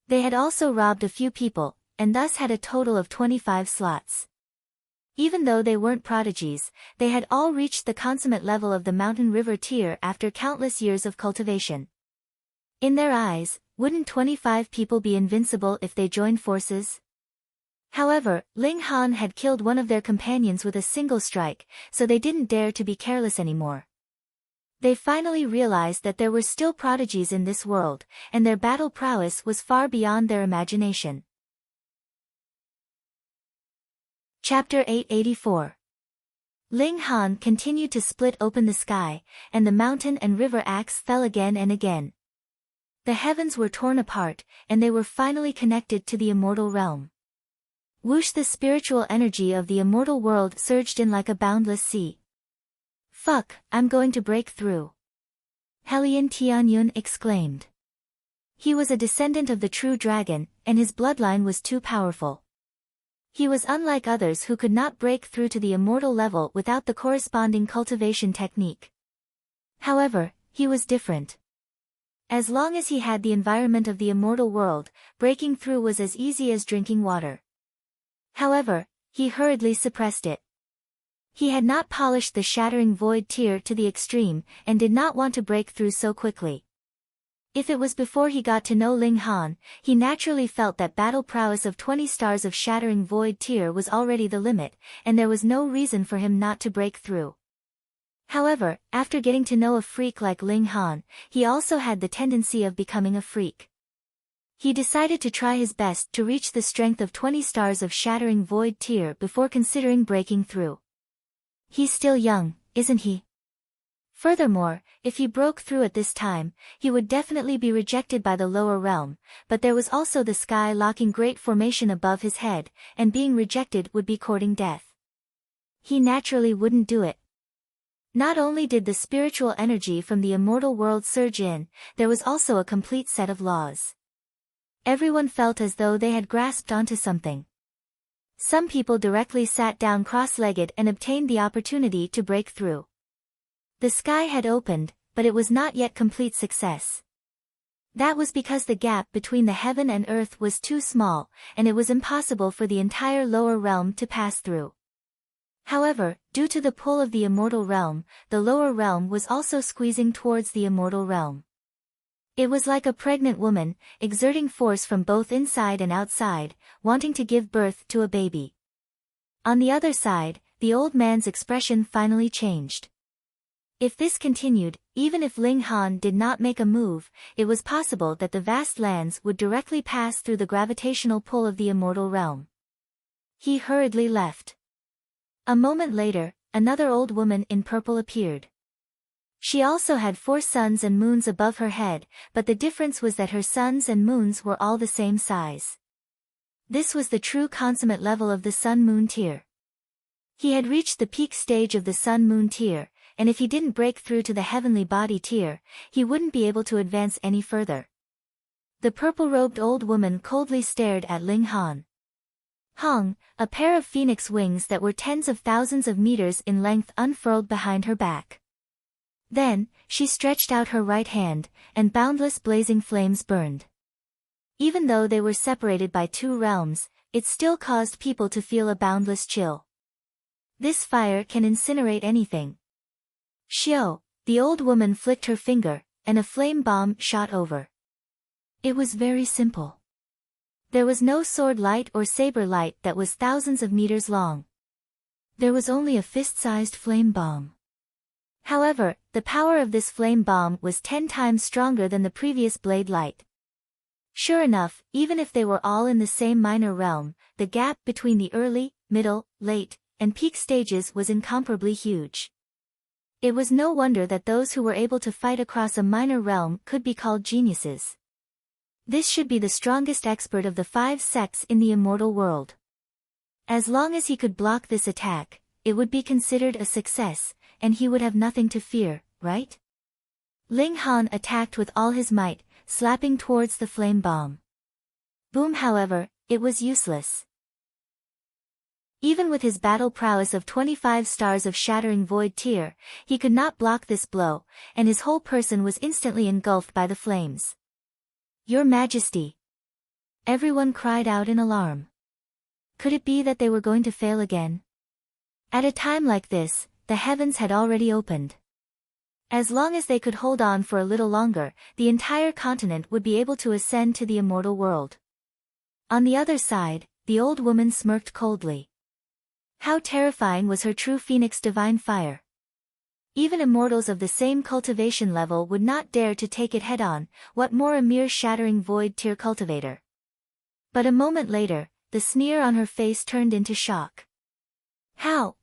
They had also robbed a few people, and thus had a total of 25 slots. Even though they weren't prodigies, they had all reached the consummate level of the mountain river tier after countless years of cultivation. In their eyes, wouldn't 25 people be invincible if they joined forces? However, Ling Han had killed one of their companions with a single strike, so they didn't dare to be careless anymore. They finally realized that there were still prodigies in this world, and their battle prowess was far beyond their imagination. Chapter 884. Ling Han continued to split open the sky, and the mountain and river axe fell again and again. The heavens were torn apart, and they were finally connected to the immortal realm. Whoosh! The spiritual energy of the immortal world surged in like a boundless sea. Fuck, I'm going to break through. Helian Tianyun exclaimed. He was a descendant of the true dragon, and his bloodline was too powerful. He was unlike others who could not break through to the immortal level without the corresponding cultivation technique. However, he was different. As long as he had the environment of the immortal world, breaking through was as easy as drinking water. However, he hurriedly suppressed it. He had not polished the shattering void tier to the extreme, and did not want to break through so quickly. If it was before he got to know Ling Han, he naturally felt that battle prowess of 20 stars of shattering void tier was already the limit, and there was no reason for him not to break through. However, after getting to know a freak like Ling Han, he also had the tendency of becoming a freak. He decided to try his best to reach the strength of 20 stars of shattering void tier before considering breaking through. He's still young, isn't he? Furthermore, if he broke through at this time, he would definitely be rejected by the lower realm, but there was also the sky locking great formation above his head, and being rejected would be courting death. He naturally wouldn't do it. Not only did the spiritual energy from the immortal world surge in, there was also a complete set of laws. Everyone felt as though they had grasped onto something. Some people directly sat down cross-legged and obtained the opportunity to break through. The sky had opened, but it was not yet complete success. That was because the gap between the heaven and earth was too small, and it was impossible for the entire lower realm to pass through. However, due to the pull of the immortal realm, the lower realm was also squeezing towards the immortal realm. It was like a pregnant woman, exerting force from both inside and outside, wanting to give birth to a baby. On the other side, the old man's expression finally changed. If this continued, even if Ling Han did not make a move, it was possible that the vast lands would directly pass through the gravitational pull of the immortal realm. He hurriedly left. A moment later, another old woman in purple appeared. She also had 4 suns and moons above her head, but the difference was that her suns and moons were all the same size. This was the true consummate level of the sun-moon tier. He had reached the peak stage of the sun-moon tier, and if he didn't break through to the heavenly body tier, he wouldn't be able to advance any further. The purple-robed old woman coldly stared at Ling Han. Hong, a pair of phoenix wings that were tens of thousands of meters in length unfurled behind her back. Then, she stretched out her right hand, and boundless blazing flames burned. Even though they were separated by 2 realms, it still caused people to feel a boundless chill. This fire can incinerate anything. Xiao, the old woman flicked her finger, and a flame bomb shot over. It was very simple. There was no sword light or saber light that was thousands of meters long. There was only a fist-sized flame bomb. However, the power of this flame bomb was 10 times stronger than the previous blade light. Sure enough, even if they were all in the same minor realm, the gap between the early, middle, late, and peak stages was incomparably huge. It was no wonder that those who were able to fight across a minor realm could be called geniuses. This should be the strongest expert of the 5 sects in the immortal world. As long as he could block this attack, it would be considered a success, and he would have nothing to fear, right? Ling Han attacked with all his might, slapping towards the flame bomb. Boom! However, it was useless. Even with his battle prowess of 25 stars of shattering void tier, he could not block this blow, and his whole person was instantly engulfed by the flames. Your Majesty! Everyone cried out in alarm. Could it be that they were going to fail again? At a time like this, the heavens had already opened. As long as they could hold on for a little longer, the entire continent would be able to ascend to the immortal world. On the other side, the old woman smirked coldly. How terrifying was her true phoenix divine fire. Even immortals of the same cultivation level would not dare to take it head-on, what more a mere shattering void tier cultivator. But a moment later, the sneer on her face turned into shock. How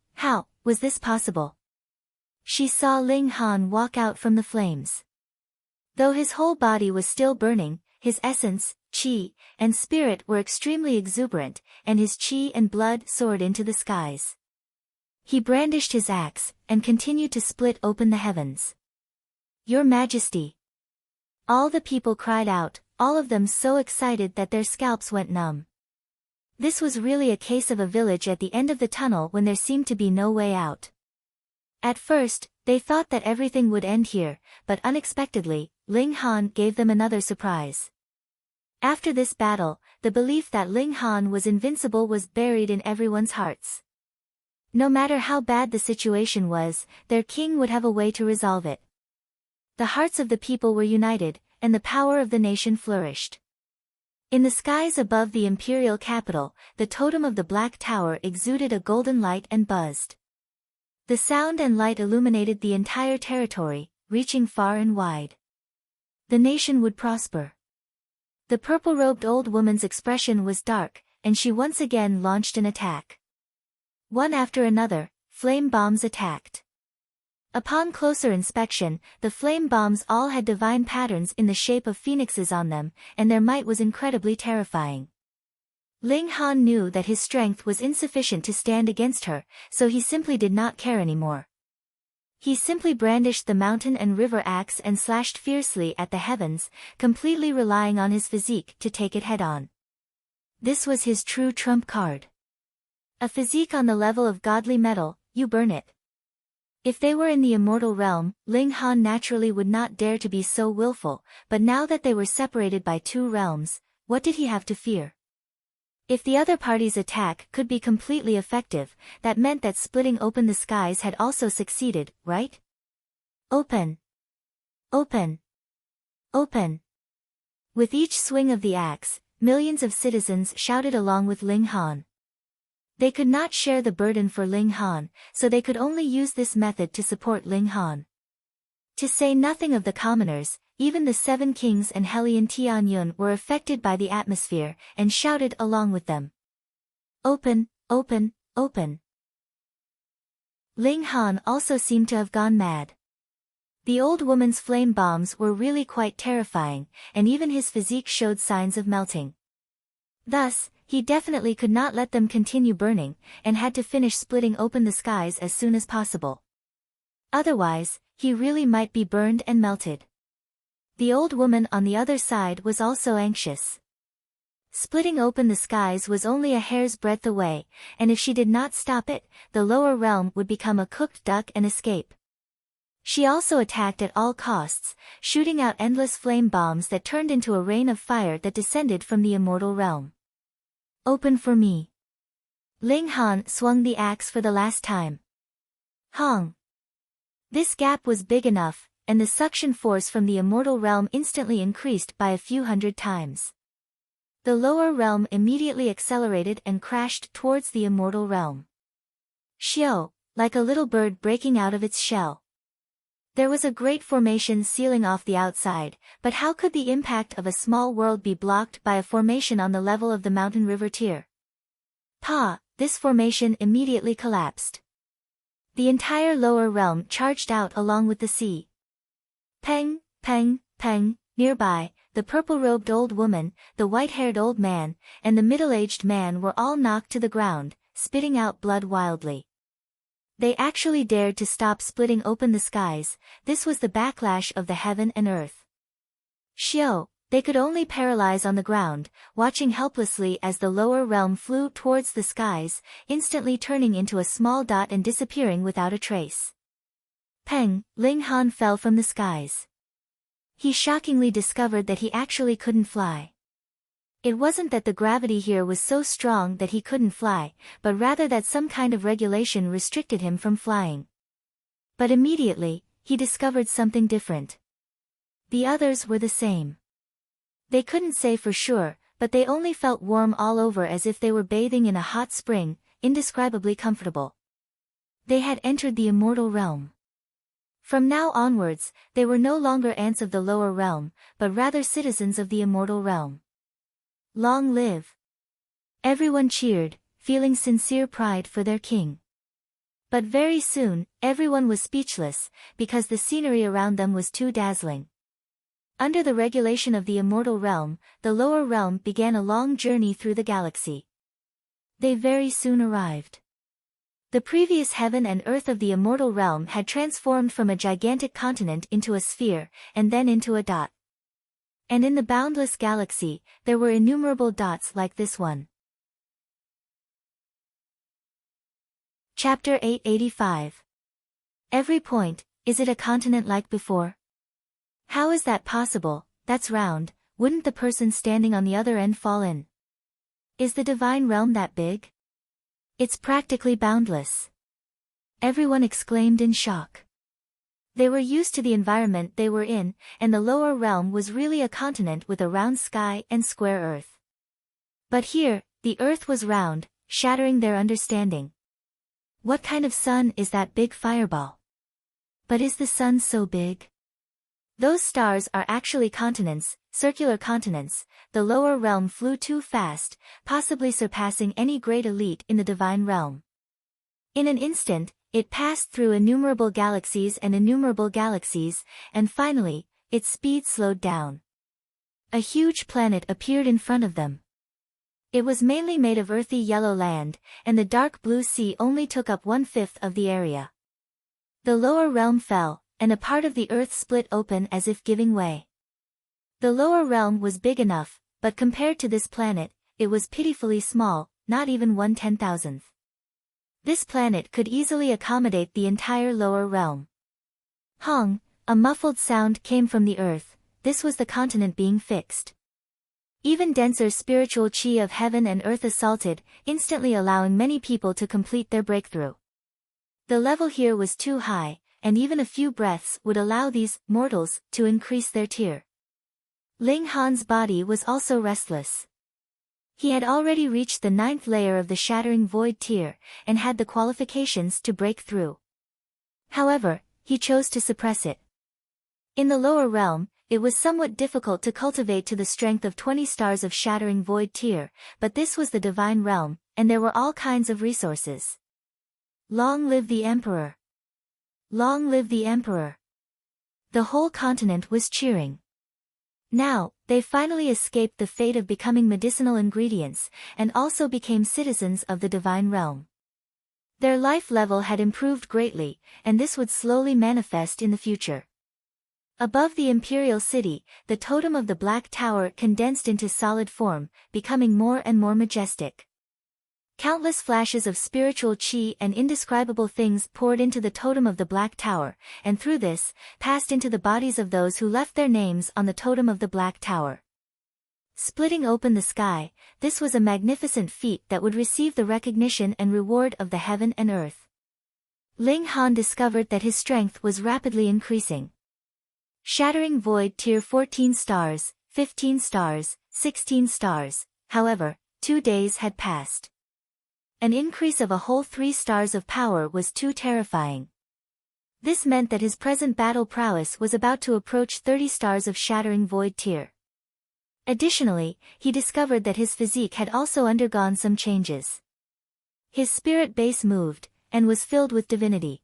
was this possible? She saw Ling Han walk out from the flames. Though his whole body was still burning, his essence, qi, and spirit were extremely exuberant, and his qi and blood soared into the skies. He brandished his axe, and continued to split open the heavens. Your Majesty! All the people cried out, all of them so excited that their scalps went numb. This was really a case of a village at the end of the tunnel when there seemed to be no way out. At first, they thought that everything would end here, but unexpectedly, Ling Han gave them another surprise. After this battle, the belief that Ling Han was invincible was buried in everyone's hearts. No matter how bad the situation was, their king would have a way to resolve it. The hearts of the people were united, and the power of the nation flourished. In the skies above the imperial capital, the totem of the Black Tower exuded a golden light and buzzed. The sound and light illuminated the entire territory, reaching far and wide. The nation would prosper. The purple-robed old woman's expression was dark, and she once again launched an attack. One after another, flame bombs attacked. Upon closer inspection, the flame bombs all had divine patterns in the shape of phoenixes on them, and their might was incredibly terrifying. Ling Han knew that his strength was insufficient to stand against her, so he simply did not care anymore. He simply brandished the mountain and river axe and slashed fiercely at the heavens, completely relying on his physique to take it head-on. This was his true trump card. A physique on the level of godly metal, you burn it. If they were in the immortal realm, Ling Han naturally would not dare to be so willful, but now that they were separated by two realms, what did he have to fear? If the other party's attack could be completely effective, that meant that splitting open the skies had also succeeded, right? Open! Open! Open! With each swing of the axe, millions of citizens shouted along with Ling Han. They could not share the burden for Ling Han, so they could only use this method to support Ling Han. To say nothing of the commoners, even the seven kings and Hellion Tianyun were affected by the atmosphere, and shouted along with them. Open, open, open. Ling Han also seemed to have gone mad. The old woman's flame bombs were really quite terrifying, and even his physique showed signs of melting. Thus, he definitely could not let them continue burning, and had to finish splitting open the skies as soon as possible. Otherwise, he really might be burned and melted. The old woman on the other side was also anxious. Splitting open the skies was only a hair's breadth away, and if she did not stop it, the lower realm would become a cooked duck and escape. She also attacked at all costs, shooting out endless flame bombs that turned into a rain of fire that descended from the immortal realm. Open for me. Ling Han swung the axe for the last time. Hong! This gap was big enough, and the suction force from the immortal realm instantly increased by a few hundred times. The lower realm immediately accelerated and crashed towards the immortal realm. Xiao, like a little bird breaking out of its shell. There was a great formation sealing off the outside, but how could the impact of a small world be blocked by a formation on the level of the mountain river tier? Pa, this formation immediately collapsed. The entire lower realm charged out along with the sea. Peng, peng, peng, nearby, the purple-robed old woman, the white-haired old man, and the middle-aged man were all knocked to the ground, spitting out blood wildly. They actually dared to stop splitting open the skies. This was the backlash of the heaven and earth. Xiao, they could only paralyze on the ground, watching helplessly as the lower realm flew towards the skies, instantly turning into a small dot and disappearing without a trace. Peng, Ling Han fell from the skies. He shockingly discovered that he actually couldn't fly. It wasn't that the gravity here was so strong that he couldn't fly, but rather that some kind of regulation restricted him from flying. But immediately, he discovered something different. The others were the same. They couldn't say for sure, but they only felt warm all over as if they were bathing in a hot spring, indescribably comfortable. They had entered the immortal realm. From now onwards, they were no longer ants of the lower realm, but rather citizens of the immortal realm. Long live! Everyone cheered, feeling sincere pride for their king. But very soon, everyone was speechless, because the scenery around them was too dazzling. Under the regulation of the immortal realm, the lower realm began a long journey through the galaxy. They very soon arrived. The previous heaven and earth of the immortal realm had transformed from a gigantic continent into a sphere, and then into a dot. And in the boundless galaxy, there were innumerable dots like this one. Chapter 885. Every point, is it a continent like before? How is that possible? That's round, wouldn't the person standing on the other end fall in? Is the divine realm that big? It's practically boundless. Everyone exclaimed in shock. They were used to the environment they were in, and the lower realm was really a continent with a round sky and square earth. But here, the earth was round, shattering their understanding. What kind of sun is that big fireball? But is the sun so big? Those stars are actually continents, circular continents. The lower realm flew too fast, possibly surpassing any great elite in the divine realm. In an instant, it passed through innumerable galaxies, and finally, its speed slowed down. A huge planet appeared in front of them. It was mainly made of earthy yellow land, and the dark blue sea only took up 1/5 of the area. The lower realm fell, and a part of the earth split open as if giving way. The lower realm was big enough, but compared to this planet, it was pitifully small, not even 1/10,000th. This planet could easily accommodate the entire lower realm. Hong, a muffled sound came from the earth. This was the continent being fixed. Even denser spiritual chi of heaven and earth assaulted, instantly allowing many people to complete their breakthrough. The level here was too high, and even a few breaths would allow these mortals to increase their tier. Ling Han's body was also restless. He had already reached the 9th layer of the Shattering Void tier, and had the qualifications to break through. However, he chose to suppress it. In the lower realm, it was somewhat difficult to cultivate to the strength of 20 stars of Shattering Void tier, but this was the divine realm, and there were all kinds of resources. Long live the Emperor! Long live the Emperor! The whole continent was cheering. Now, they finally escaped the fate of becoming medicinal ingredients, and also became citizens of the divine realm. Their life level had improved greatly, and this would slowly manifest in the future. Above the imperial city, the totem of the Black Tower condensed into solid form, becoming more and more majestic. Countless flashes of spiritual chi and indescribable things poured into the totem of the Black Tower, and through this, passed into the bodies of those who left their names on the totem of the Black Tower. Splitting open the sky, this was a magnificent feat that would receive the recognition and reward of the heaven and earth. Ling Han discovered that his strength was rapidly increasing. Shattering Void tier 14 stars, 15 stars, 16 stars, however, 2 days had passed. An increase of a whole 3 stars of power was too terrifying. This meant that his present battle prowess was about to approach 30 stars of Shattering Void tier. Additionally, he discovered that his physique had also undergone some changes. His spirit base moved, and was filled with divinity.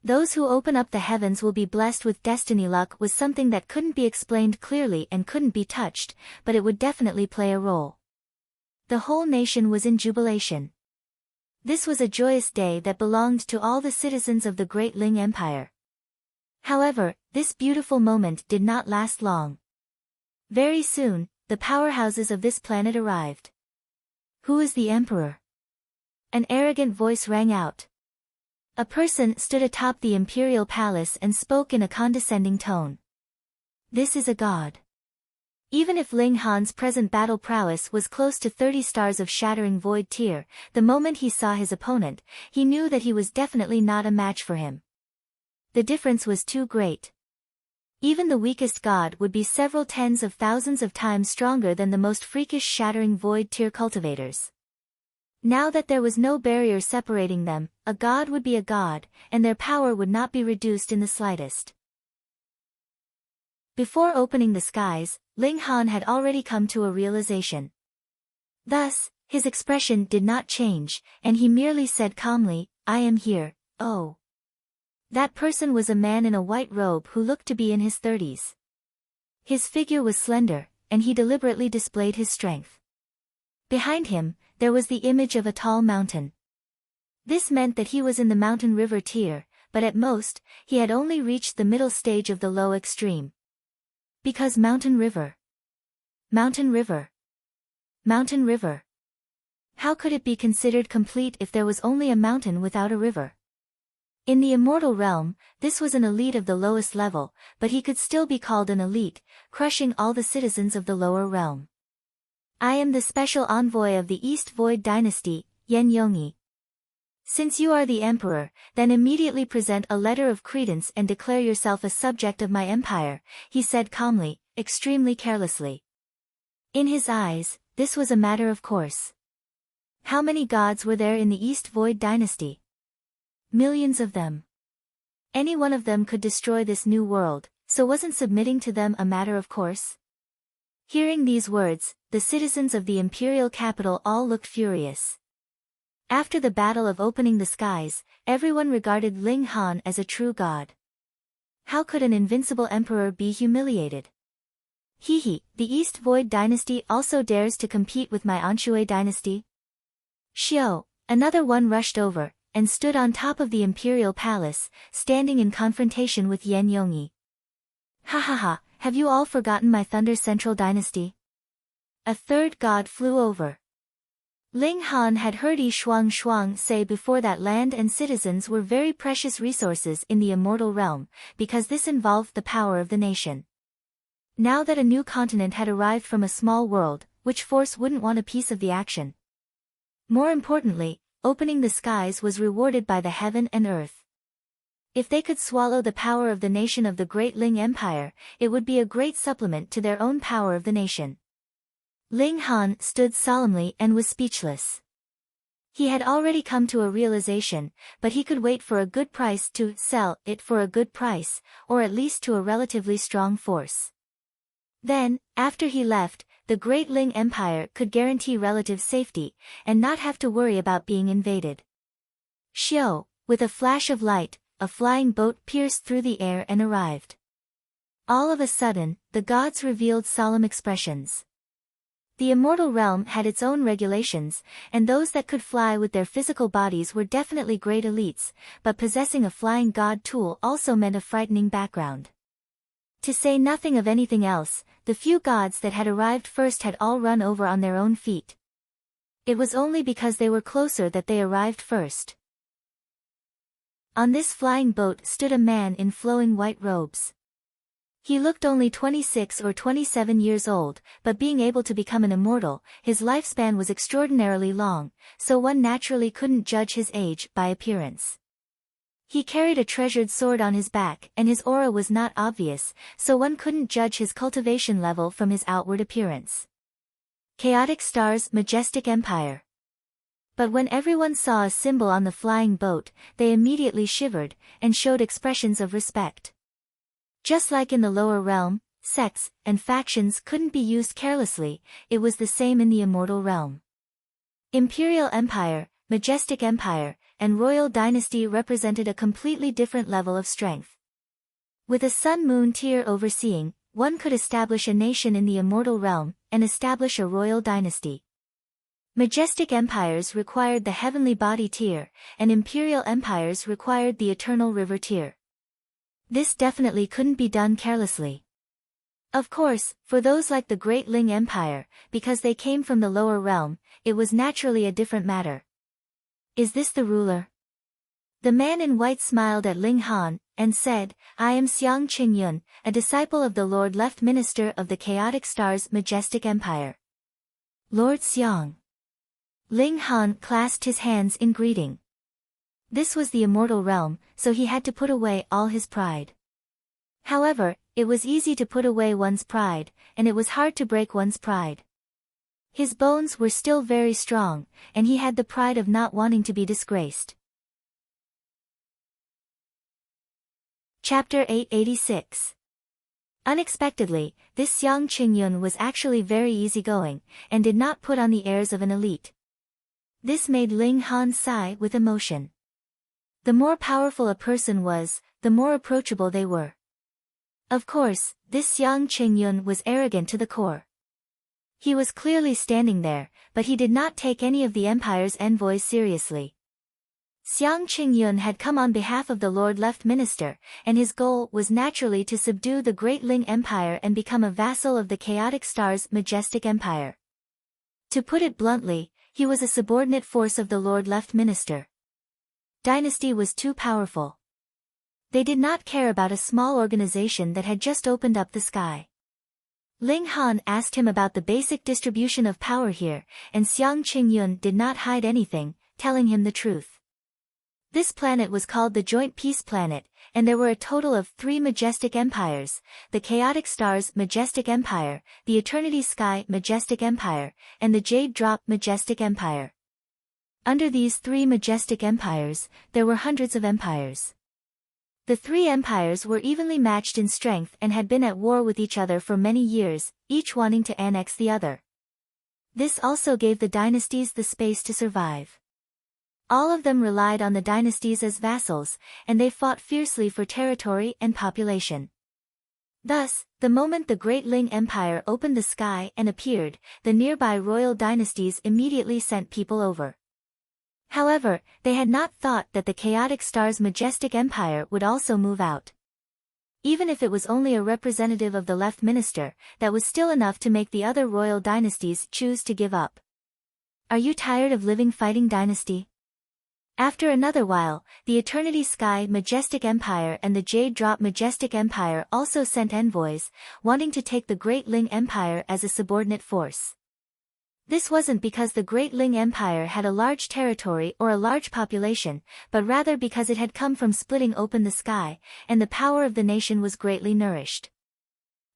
Those who open up the heavens will be blessed with destiny. Luck was something that couldn't be explained clearly and couldn't be touched, but it would definitely play a role. The whole nation was in jubilation. This was a joyous day that belonged to all the citizens of the Great Ling Empire. However, this beautiful moment did not last long. Very soon, the powerhouses of this planet arrived. Who is the Emperor? An arrogant voice rang out. A person stood atop the imperial palace and spoke in a condescending tone. This is a god. Even if Ling Han's present battle prowess was close to 30 stars of Shattering Void tier, the moment he saw his opponent, he knew that he was definitely not a match for him. The difference was too great. Even the weakest god would be several tens of thousands of times stronger than the most freakish Shattering Void tier cultivators. Now that there was no barrier separating them, a god would be a god, and their power would not be reduced in the slightest. Before opening the skies, Ling Han had already come to a realization. Thus, his expression did not change, and he merely said calmly, "I am here, oh." That person was a man in a white robe who looked to be in his 30s. His figure was slender, and he deliberately displayed his strength. Behind him, there was the image of a tall mountain. This meant that he was in the mountain river tier, but at most, he had only reached the middle stage of the low extreme. Because mountain river. Mountain river. Mountain river. How could it be considered complete if there was only a mountain without a river? In the immortal realm, this was an elite of the lowest level, but he could still be called an elite, crushing all the citizens of the lower realm. I am the special envoy of the East Void dynasty, Yen Yongyi. Since you are the emperor, then immediately present a letter of credence and declare yourself a subject of my empire, he said calmly, extremely carelessly. In his eyes, this was a matter of course. How many gods were there in the East Void dynasty? Millions of them. Any one of them could destroy this new world, so wasn't submitting to them a matter of course? Hearing these words, the citizens of the imperial capital all looked furious. After the battle of opening the skies, everyone regarded Ling Han as a true god. How could an invincible emperor be humiliated? Hehe, the East Void dynasty also dares to compete with my Anshui dynasty? Xiao, another one rushed over, and stood on top of the imperial palace, standing in confrontation with Yan Yongyi. Ha ha ha, have you all forgotten my Thunder Central dynasty? A third god flew over. Ling Han had heard Yi Shuang say before that land and citizens were very precious resources in the immortal realm, because this involved the power of the nation. Now that a new continent had arrived from a small world, which force wouldn't want a piece of the action? More importantly, opening the skies was rewarded by the heaven and earth. If they could swallow the power of the nation of the Great Ling Empire, it would be a great supplement to their own power of the nation. Ling Han stood solemnly and was speechless. He had already come to a realization, but he could wait for a good price to sell it for a good price, or at least to a relatively strong force. Then, after he left, the Great Ling Empire could guarantee relative safety, and not have to worry about being invaded. Xiao, with a flash of light, a flying boat pierced through the air and arrived. All of a sudden, the gods revealed solemn expressions. The immortal realm had its own regulations, and those that could fly with their physical bodies were definitely great elites, but possessing a flying god tool also meant a frightening background. To say nothing of anything else, the few gods that had arrived first had all run over on their own feet. It was only because they were closer that they arrived first. On this flying boat stood a man in flowing white robes. He looked only 26 or 27 years old, but being able to become an immortal, his lifespan was extraordinarily long, so one naturally couldn't judge his age by appearance. He carried a treasured sword on his back and his aura was not obvious, so one couldn't judge his cultivation level from his outward appearance. Chaotic Star's Majestic Empire. But when everyone saw a symbol on the flying boat, they immediately shivered, and showed expressions of respect. Just like in the lower realm, sects and factions couldn't be used carelessly, it was the same in the immortal realm. Imperial Empire, Majestic Empire, and Royal Dynasty represented a completely different level of strength. With a sun-moon tier overseeing, one could establish a nation in the immortal realm, and establish a royal dynasty. Majestic empires required the heavenly body tier, and imperial empires required the eternal river tier. This definitely couldn't be done carelessly. Of course, for those like the Great Ling Empire, because they came from the lower realm, it was naturally a different matter. Is this the ruler? The man in white smiled at Ling Han, and said, I am Xiang Qingyun, a disciple of the Lord Left Minister of the Chaotic Star's Majestic Empire. Lord Xiang. Ling Han clasped his hands in greeting. This was the immortal realm, so he had to put away all his pride. However, it was easy to put away one's pride, and it was hard to break one's pride. His bones were still very strong, and he had the pride of not wanting to be disgraced. Chapter 886. Unexpectedly, this Xiang Qingyun was actually very easygoing, and did not put on the airs of an elite. This made Ling Han sigh with emotion. The more powerful a person was, the more approachable they were. Of course, this Xiang Qingyun was arrogant to the core. He was clearly standing there, but he did not take any of the empire's envoys seriously. Xiang Qingyun had come on behalf of the Lord Left Minister, and his goal was naturally to subdue the Great Ling Empire and become a vassal of the Chaotic Star's Majestic Empire. To put it bluntly, he was a subordinate force of the Lord Left Minister. Dynasty was too powerful. They did not care about a small organization that had just opened up the sky. Ling Han asked him about the basic distribution of power here, and Xiang Qingyun did not hide anything, telling him the truth. This planet was called the Joint Peace Planet, and there were a total of 3 majestic empires, the Chaotic Star's Majestic Empire, the Eternity Sky Majestic Empire, and the Jade Drop Majestic Empire. Under these 3 majestic empires, there were hundreds of empires. The 3 empires were evenly matched in strength and had been at war with each other for many years, each wanting to annex the other. This also gave the dynasties the space to survive. All of them relied on the dynasties as vassals, and they fought fiercely for territory and population. Thus, the moment the Great Ling Empire opened the sky and appeared, the nearby royal dynasties immediately sent people over. However, they had not thought that the chaotic star's majestic empire would also move out. Even if it was only a representative of the left minister, that was still enough to make the other royal dynasties choose to give up. Are you tired of living fighting dynasty? After another while, the Eternity Sky Majestic Empire and the Jade Drop Majestic Empire also sent envoys, wanting to take the Great Ling Empire as a subordinate force. This wasn't because the Great Ling Empire had a large territory or a large population, but rather because it had come from splitting open the sky, and the power of the nation was greatly nourished.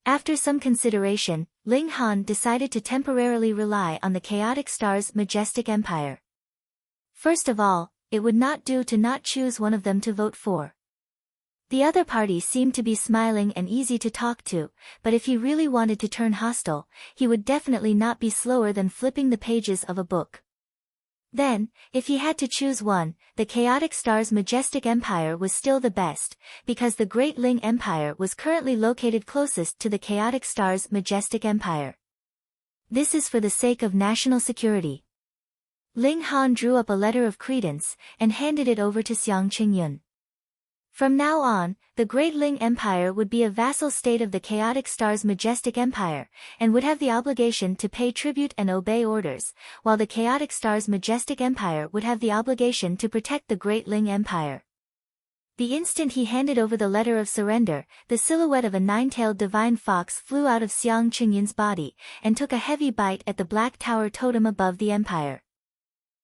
After some consideration, Ling Han decided to temporarily rely on the chaotic star's majestic empire. First of all, it would not do to not choose one of them to vote for. The other party seemed to be smiling and easy to talk to, but if he really wanted to turn hostile, he would definitely not be slower than flipping the pages of a book. Then, if he had to choose one, the chaotic star's majestic empire was still the best, because the Great Ling Empire was currently located closest to the chaotic star's majestic empire. This is for the sake of national security. Ling Han drew up a letter of credence, and handed it over to Xiang Qingyun. From now on, the Great Ling Empire would be a vassal state of the chaotic star's majestic empire, and would have the obligation to pay tribute and obey orders, while the chaotic star's majestic empire would have the obligation to protect the Great Ling Empire. The instant he handed over the letter of surrender, the silhouette of a nine-tailed divine fox flew out of Xiang Qingyun's body, and took a heavy bite at the Black Tower totem above the empire.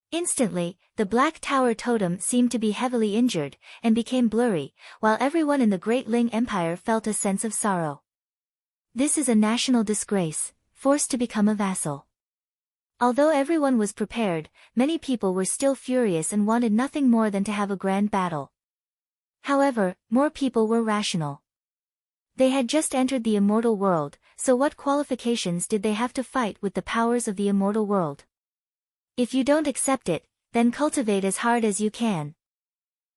Instantly, the Black Tower totem seemed to be heavily injured, and became blurry, while everyone in the Great Ling Empire felt a sense of sorrow. This is a national disgrace, forced to become a vassal. Although everyone was prepared, many people were still furious and wanted nothing more than to have a grand battle. However, more people were rational. They had just entered the immortal world, so what qualifications did they have to fight with the powers of the immortal world? If you don't accept it, then cultivate as hard as you can.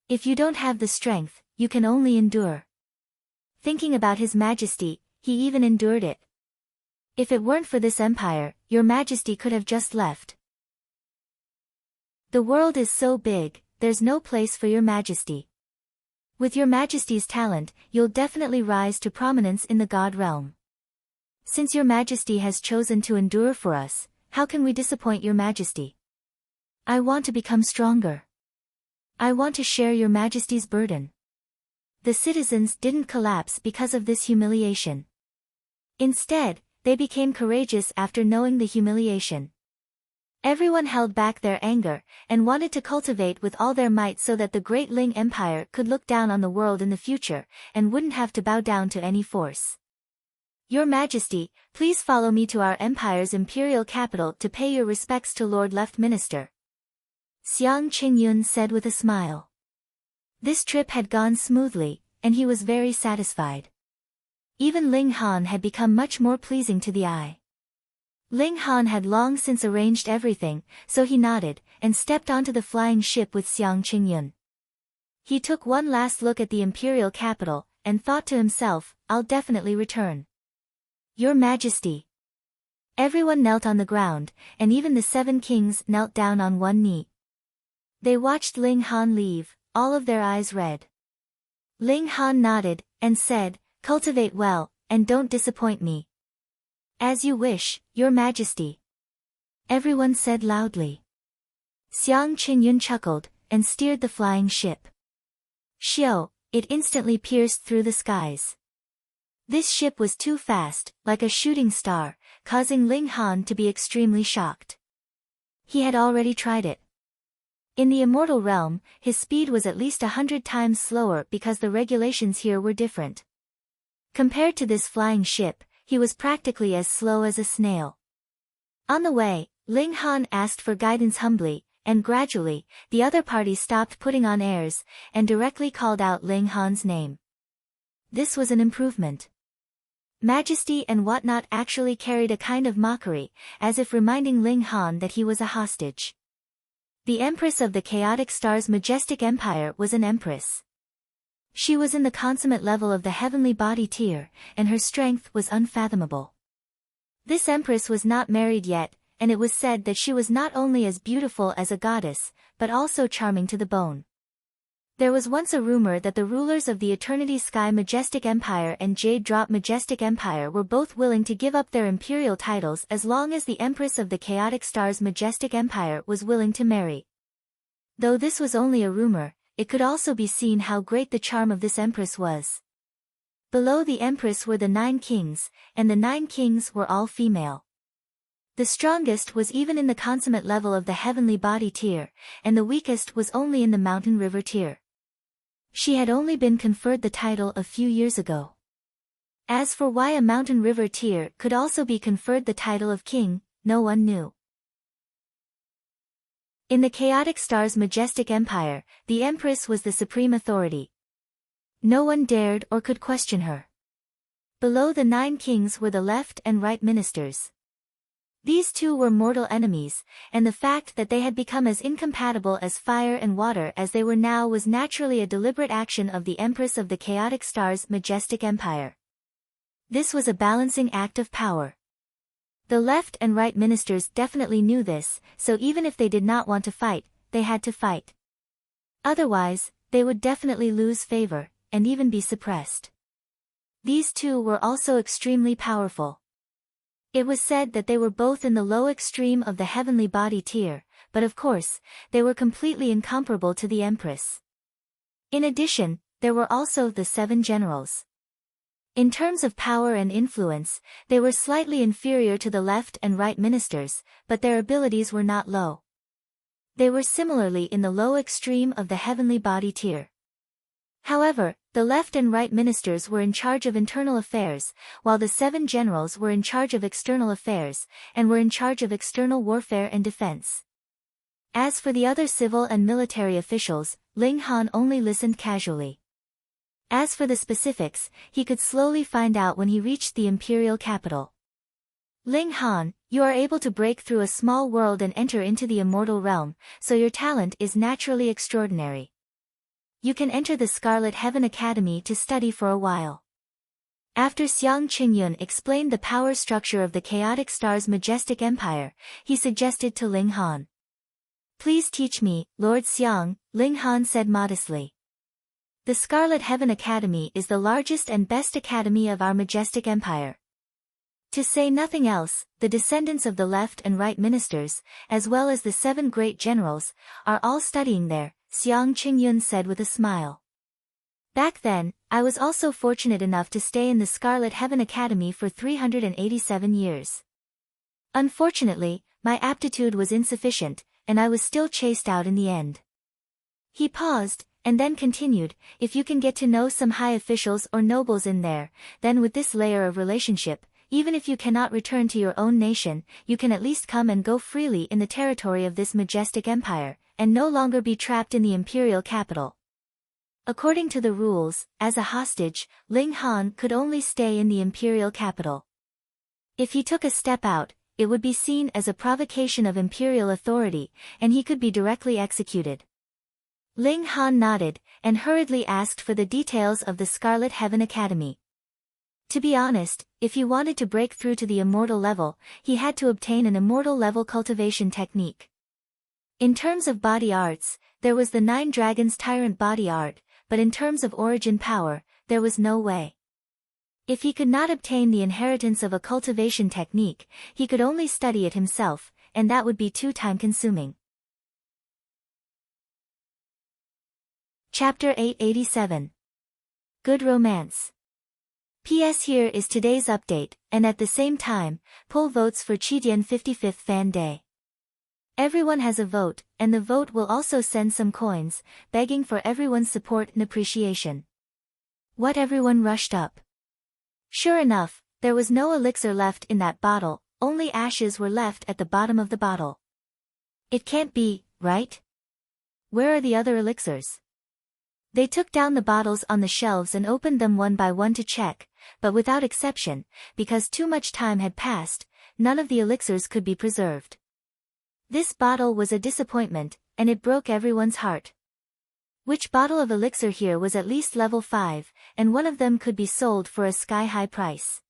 If you don't have the strength, you can only endure. Thinking about His Majesty, he even endured it. If it weren't for this empire, Your Majesty could have just left. The world is so big, there's no place for Your Majesty. With Your Majesty's talent, you'll definitely rise to prominence in the God realm. Since Your Majesty has chosen to endure for us, how can we disappoint Your Majesty? I want to become stronger. I want to share Your Majesty's burden. The citizens didn't collapse because of this humiliation. Instead, they became courageous after knowing the humiliation. Everyone held back their anger, and wanted to cultivate with all their might so that the Great Ling Empire could look down on the world in the future, and wouldn't have to bow down to any force. Your Majesty, please follow me to our empire's imperial capital to pay your respects to Lord Left Minister. Xiang Qingyun said with a smile. This trip had gone smoothly, and he was very satisfied. Even Ling Han had become much more pleasing to the eye. Ling Han had long since arranged everything, so he nodded, and stepped onto the flying ship with Xiang Qingyun. He took one last look at the imperial capital, and thought to himself, I'll definitely return. Your Majesty. Everyone knelt on the ground, and even the 7 kings knelt down on one knee. They watched Ling Han leave, all of their eyes red. Ling Han nodded, and said, cultivate well, and don't disappoint me. As you wish, Your Majesty. Everyone said loudly. Xiang Qingyun chuckled, and steered the flying ship. Xiao, it instantly pierced through the skies. This ship was too fast, like a shooting star, causing Ling Han to be extremely shocked. He had already tried it. In the immortal realm, his speed was at least 100 times slower because the regulations here were different. Compared to this flying ship, he was practically as slow as a snail. On the way, Ling Han asked for guidance humbly, and gradually, the other party stopped putting on airs, and directly called out Ling Han's name. This was an improvement. Majesty and whatnot actually carried a kind of mockery, as if reminding Ling Han that he was a hostage. The Empress of the Chaotic Star's majestic empire was an empress. She was in the consummate level of the heavenly body tier, and her strength was unfathomable. This empress was not married yet, and it was said that she was not only as beautiful as a goddess, but also charming to the bone. There was once a rumor that the rulers of the Eternity Sky Majestic Empire and Jade Drop Majestic Empire were both willing to give up their imperial titles as long as the Empress of the Chaotic Star's Majestic Empire was willing to marry. Though this was only a rumor, it could also be seen how great the charm of this empress was. Below the empress were the 9 kings, and the 9 kings were all female. The strongest was even in the consummate level of the heavenly body tier, and the weakest was only in the mountain river tier. She had only been conferred the title a few years ago. As for why a mountain river tier could also be conferred the title of king, no one knew. In the Chaotic Star's majestic empire, the Empress was the supreme authority. No one dared or could question her. Below the 9 kings were the left and right ministers. These two were mortal enemies, and the fact that they had become as incompatible as fire and water as they were now was naturally a deliberate action of the Empress of the Chaotic Star's majestic empire. This was a balancing act of power. The left and right ministers definitely knew this, so even if they did not want to fight, they had to fight. Otherwise, they would definitely lose favor, and even be suppressed. These two were also extremely powerful. It was said that they were both in the low extreme of the heavenly body tier, but of course, they were completely incomparable to the Empress. In addition, there were also the 7 generals. In terms of power and influence, they were slightly inferior to the left and right ministers, but their abilities were not low. They were similarly in the low extreme of the heavenly body tier. However, the left and right ministers were in charge of internal affairs, while the 7 generals were in charge of external affairs, and were in charge of external warfare and defense. As for the other civil and military officials, Ling Han only listened casually. As for the specifics, he could slowly find out when he reached the imperial capital. Ling Han, you are able to break through a small world and enter into the immortal realm, so your talent is naturally extraordinary. You can enter the Scarlet Heaven Academy to study for a while. After Xiang Qingyun explained the power structure of the Chaotic Star's majestic empire, he suggested to Ling Han. Please teach me, Lord Xiang, Ling Han said modestly. The Scarlet Heaven Academy is the largest and best academy of our majestic empire. To say nothing else, the descendants of the left and right ministers, as well as the 7 great generals, are all studying there, Xiang Qingyun said with a smile. Back then, I was also fortunate enough to stay in the Scarlet Heaven Academy for 387 years. Unfortunately, my aptitude was insufficient, and I was still chased out in the end. He paused, and then continued, if you can get to know some high officials or nobles in there, then with this layer of relationship, even if you cannot return to your own nation, you can at least come and go freely in the territory of this majestic empire, and no longer be trapped in the imperial capital. According to the rules, as a hostage, Ling Han could only stay in the imperial capital. If he took a step out, it would be seen as a provocation of imperial authority, and he could be directly executed. Ling Han nodded, and hurriedly asked for the details of the Scarlet Heaven Academy. To be honest, if he wanted to break through to the immortal level, he had to obtain an immortal level cultivation technique. In terms of body arts, there was the 9 Dragons Tyrant body art, but in terms of origin power, there was no way. If he could not obtain the inheritance of a cultivation technique, he could only study it himself, and that would be too time-consuming. Chapter 887. Good Romance. P.S. Here is today's update, and at the same time, poll votes for Qidian 55th Fan Day. Everyone has a vote, and the vote will also send some coins, begging for everyone's support and appreciation. What everyone rushed up. Sure enough, there was no elixir left in that bottle, only ashes were left at the bottom of the bottle. It can't be, right? Where are the other elixirs? They took down the bottles on the shelves and opened them one by one to check, but without exception, because too much time had passed, none of the elixirs could be preserved. This bottle was a disappointment, and it broke everyone's heart. Which bottle of elixir here was at least level 5, and one of them could be sold for a sky-high price.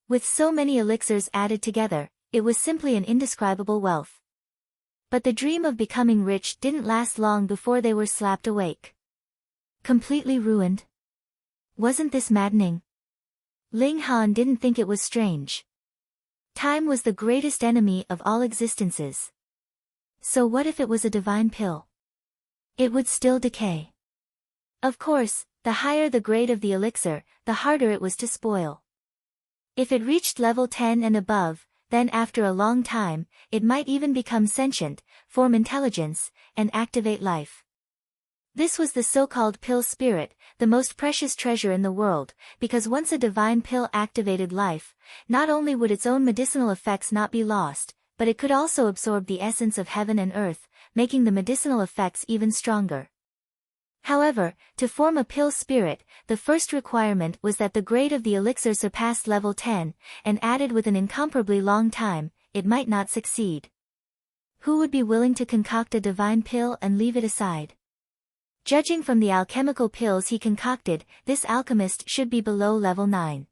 With so many elixirs added together, it was simply an indescribable wealth. But the dream of becoming rich didn't last long before they were slapped awake. Completely ruined. Wasn't this maddening? Ling Han didn't think it was strange. Time was the greatest enemy of all existences. So what if it was a divine pill? It would still decay. Of course, the higher the grade of the elixir, the harder it was to spoil. If it reached level 10 and above, then after a long time, it might even become sentient, form intelligence, and activate life. This was the so-called pill spirit, the most precious treasure in the world, because once a divine pill activated life, not only would its own medicinal effects not be lost, but it could also absorb the essence of heaven and earth, making the medicinal effects even stronger. However, to form a pill spirit, the first requirement was that the grade of the elixir surpassed level 10, and added with an incomparably long time, it might not succeed. Who would be willing to concoct a divine pill and leave it aside? Judging from the alchemical pills he concocted, this alchemist should be below level 9.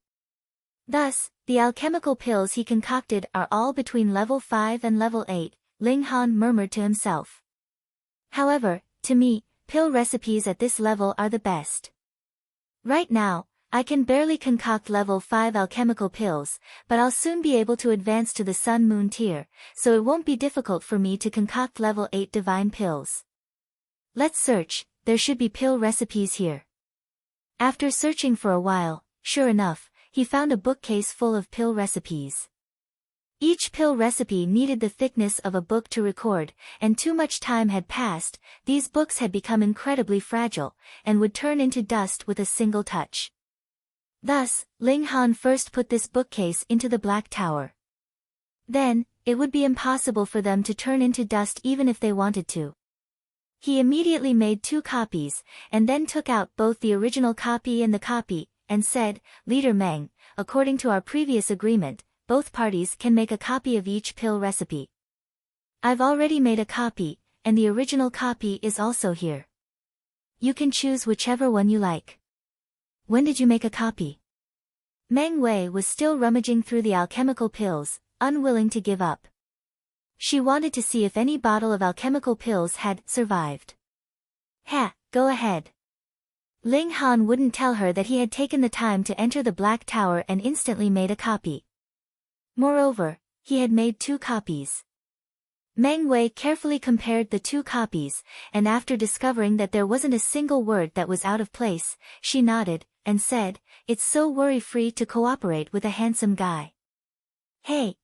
Thus, the alchemical pills he concocted are all between level 5 and level 8, Ling Han murmured to himself. However, to me, pill recipes at this level are the best. Right now, I can barely concoct level 5 alchemical pills, but I'll soon be able to advance to the Sun-Moon tier, so it won't be difficult for me to concoct level 8 divine pills. Let's search, there should be pill recipes here. After searching for a while, sure enough, he found a bookcase full of pill recipes. Each pill recipe needed the thickness of a book to record, and too much time had passed, these books had become incredibly fragile, and would turn into dust with a single touch. Thus, Ling Han first put this bookcase into the Black Tower. Then, it would be impossible for them to turn into dust even if they wanted to. He immediately made 2 copies, and then took out both the original copy and the copy, and said, Leader Meng, according to our previous agreement, both parties can make a copy of each pill recipe. I've already made a copy, and the original copy is also here. You can choose whichever one you like. When did you make a copy? Meng Wei was still rummaging through the alchemical pills, unwilling to give up. She wanted to see if any bottle of alchemical pills had survived. Go ahead. Ling Han wouldn't tell her that he had taken the time to enter the Black Tower and instantly made a copy. Moreover, he had made 2 copies. Meng Wei carefully compared the 2 copies, and after discovering that there wasn't a single word that was out of place, she nodded, and said, It's so worry-free to cooperate with a handsome guy. Hey.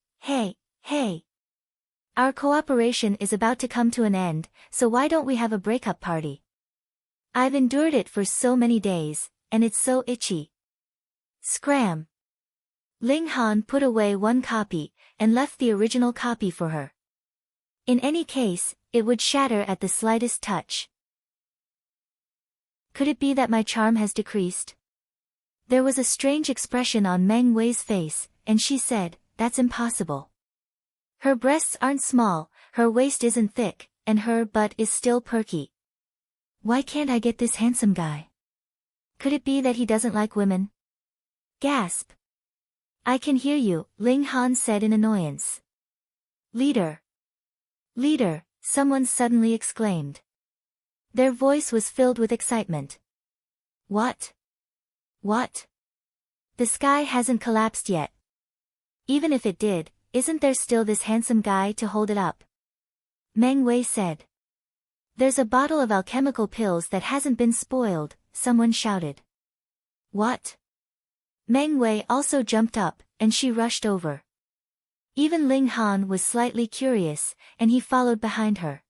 Our cooperation is about to come to an end, so why don't we have a breakup party? I've endured it for so many days, and it's so itchy. Scram. Ling Han put away 1 copy, and left the original copy for her. In any case, it would shatter at the slightest touch. Could it be that my charm has decreased? There was a strange expression on Meng Wei's face, and she said, That's impossible. Her breasts aren't small, her waist isn't thick, and her butt is still perky. Why can't I get this handsome guy? Could it be that he doesn't like women? Gasp. I can hear you, Ling Han said in annoyance. Leader, someone suddenly exclaimed. Their voice was filled with excitement. What? The sky hasn't collapsed yet. Even if it did, isn't there still this handsome guy to hold it up? Meng Wei said. There's a bottle of alchemical pills that hasn't been spoiled, someone shouted. What? Meng Wei also jumped up, and she rushed over. Even Ling Han was slightly curious, and he followed behind her.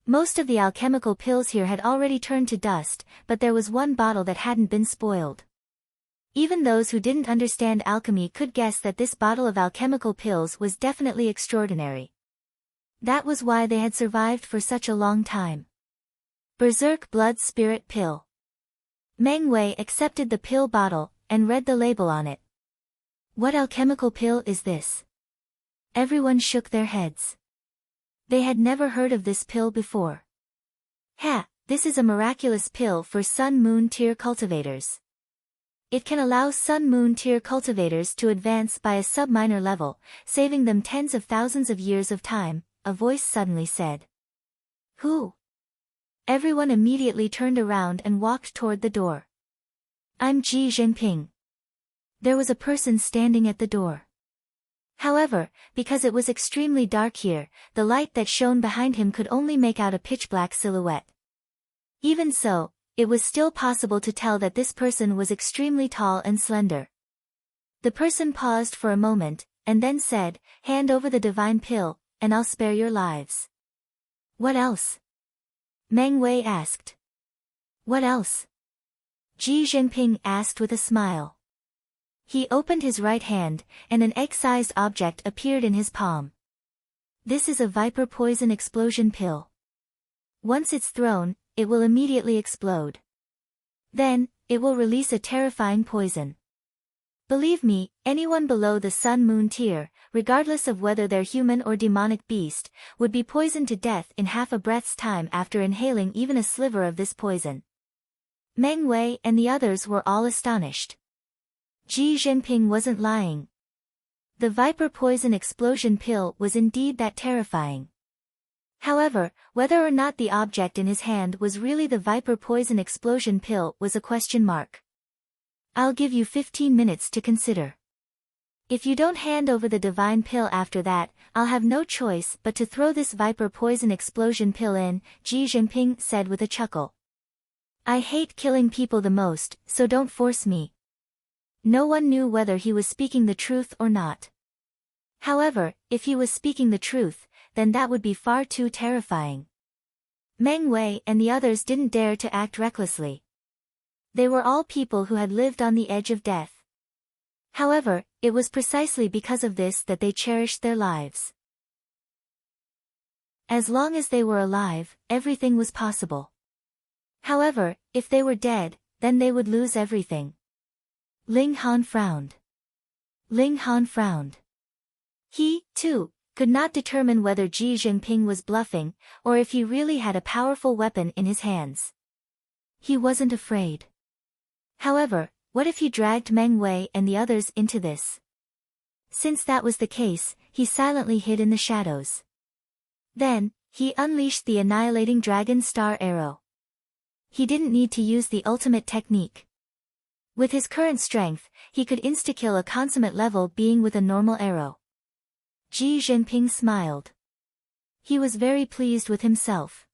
Most of the alchemical pills here had already turned to dust, but there was 1 bottle that hadn't been spoiled. Even those who didn't understand alchemy could guess that this bottle of alchemical pills was definitely extraordinary. That was why they had survived for such a long time. Berserk Blood Spirit Pill. Meng Wei accepted the pill bottle, and read the label on it. What alchemical pill is this? Everyone shook their heads. They had never heard of this pill before. Ha! This is a miraculous pill for Sun-Moon tier cultivators. It can allow Sun-Moon tier cultivators to advance by a sub-minor level, saving them tens of thousands of years of time, a voice suddenly said. Who? Everyone immediately turned around and walked toward the door. I'm Xi Jinping. There was a person standing at the door. However, because it was extremely dark here, the light that shone behind him could only make out a pitch-black silhouette. Even so, it was still possible to tell that this person was extremely tall and slender. The person paused for a moment, and then said, "Hand over the divine pill, and I'll spare your lives." What else? Meng Wei asked. What else? Xi Jinping asked with a smile. He opened his right hand, and an egg-sized object appeared in his palm. This is a viper poison explosion pill. Once it's thrown, it will immediately explode. Then, it will release a terrifying poison. Believe me, anyone below the Sun-Moon tier, regardless of whether they're human or demonic beast, would be poisoned to death in half a breath's time after inhaling even a sliver of this poison. Meng Wei and the others were all astonished. Xi Jinping wasn't lying. The viper poison explosion pill was indeed that terrifying. However, whether or not the object in his hand was really the viper poison explosion pill was a question mark. I'll give you 15 minutes to consider. If you don't hand over the divine pill after that, I'll have no choice but to throw this viper poison explosion pill in, Xi Jinping said with a chuckle. I hate killing people the most, so don't force me. No one knew whether he was speaking the truth or not. However, if he was speaking the truth, then that would be far too terrifying. Meng Wei and the others didn't dare to act recklessly. They were all people who had lived on the edge of death. However, it was precisely because of this that they cherished their lives. As long as they were alive, everything was possible. However, if they were dead, then they would lose everything. Ling Han frowned. Ling Han frowned. He, too, could not determine whether Xi Jinping was bluffing, or if he really had a powerful weapon in his hands. He wasn't afraid. However, what if he dragged Meng Wei and the others into this? Since that was the case, he silently hid in the shadows. Then, he unleashed the annihilating dragon star arrow. He didn't need to use the ultimate technique. With his current strength, he could insta-kill a consummate level being with a normal arrow. Xi Jinping smiled. He was very pleased with himself.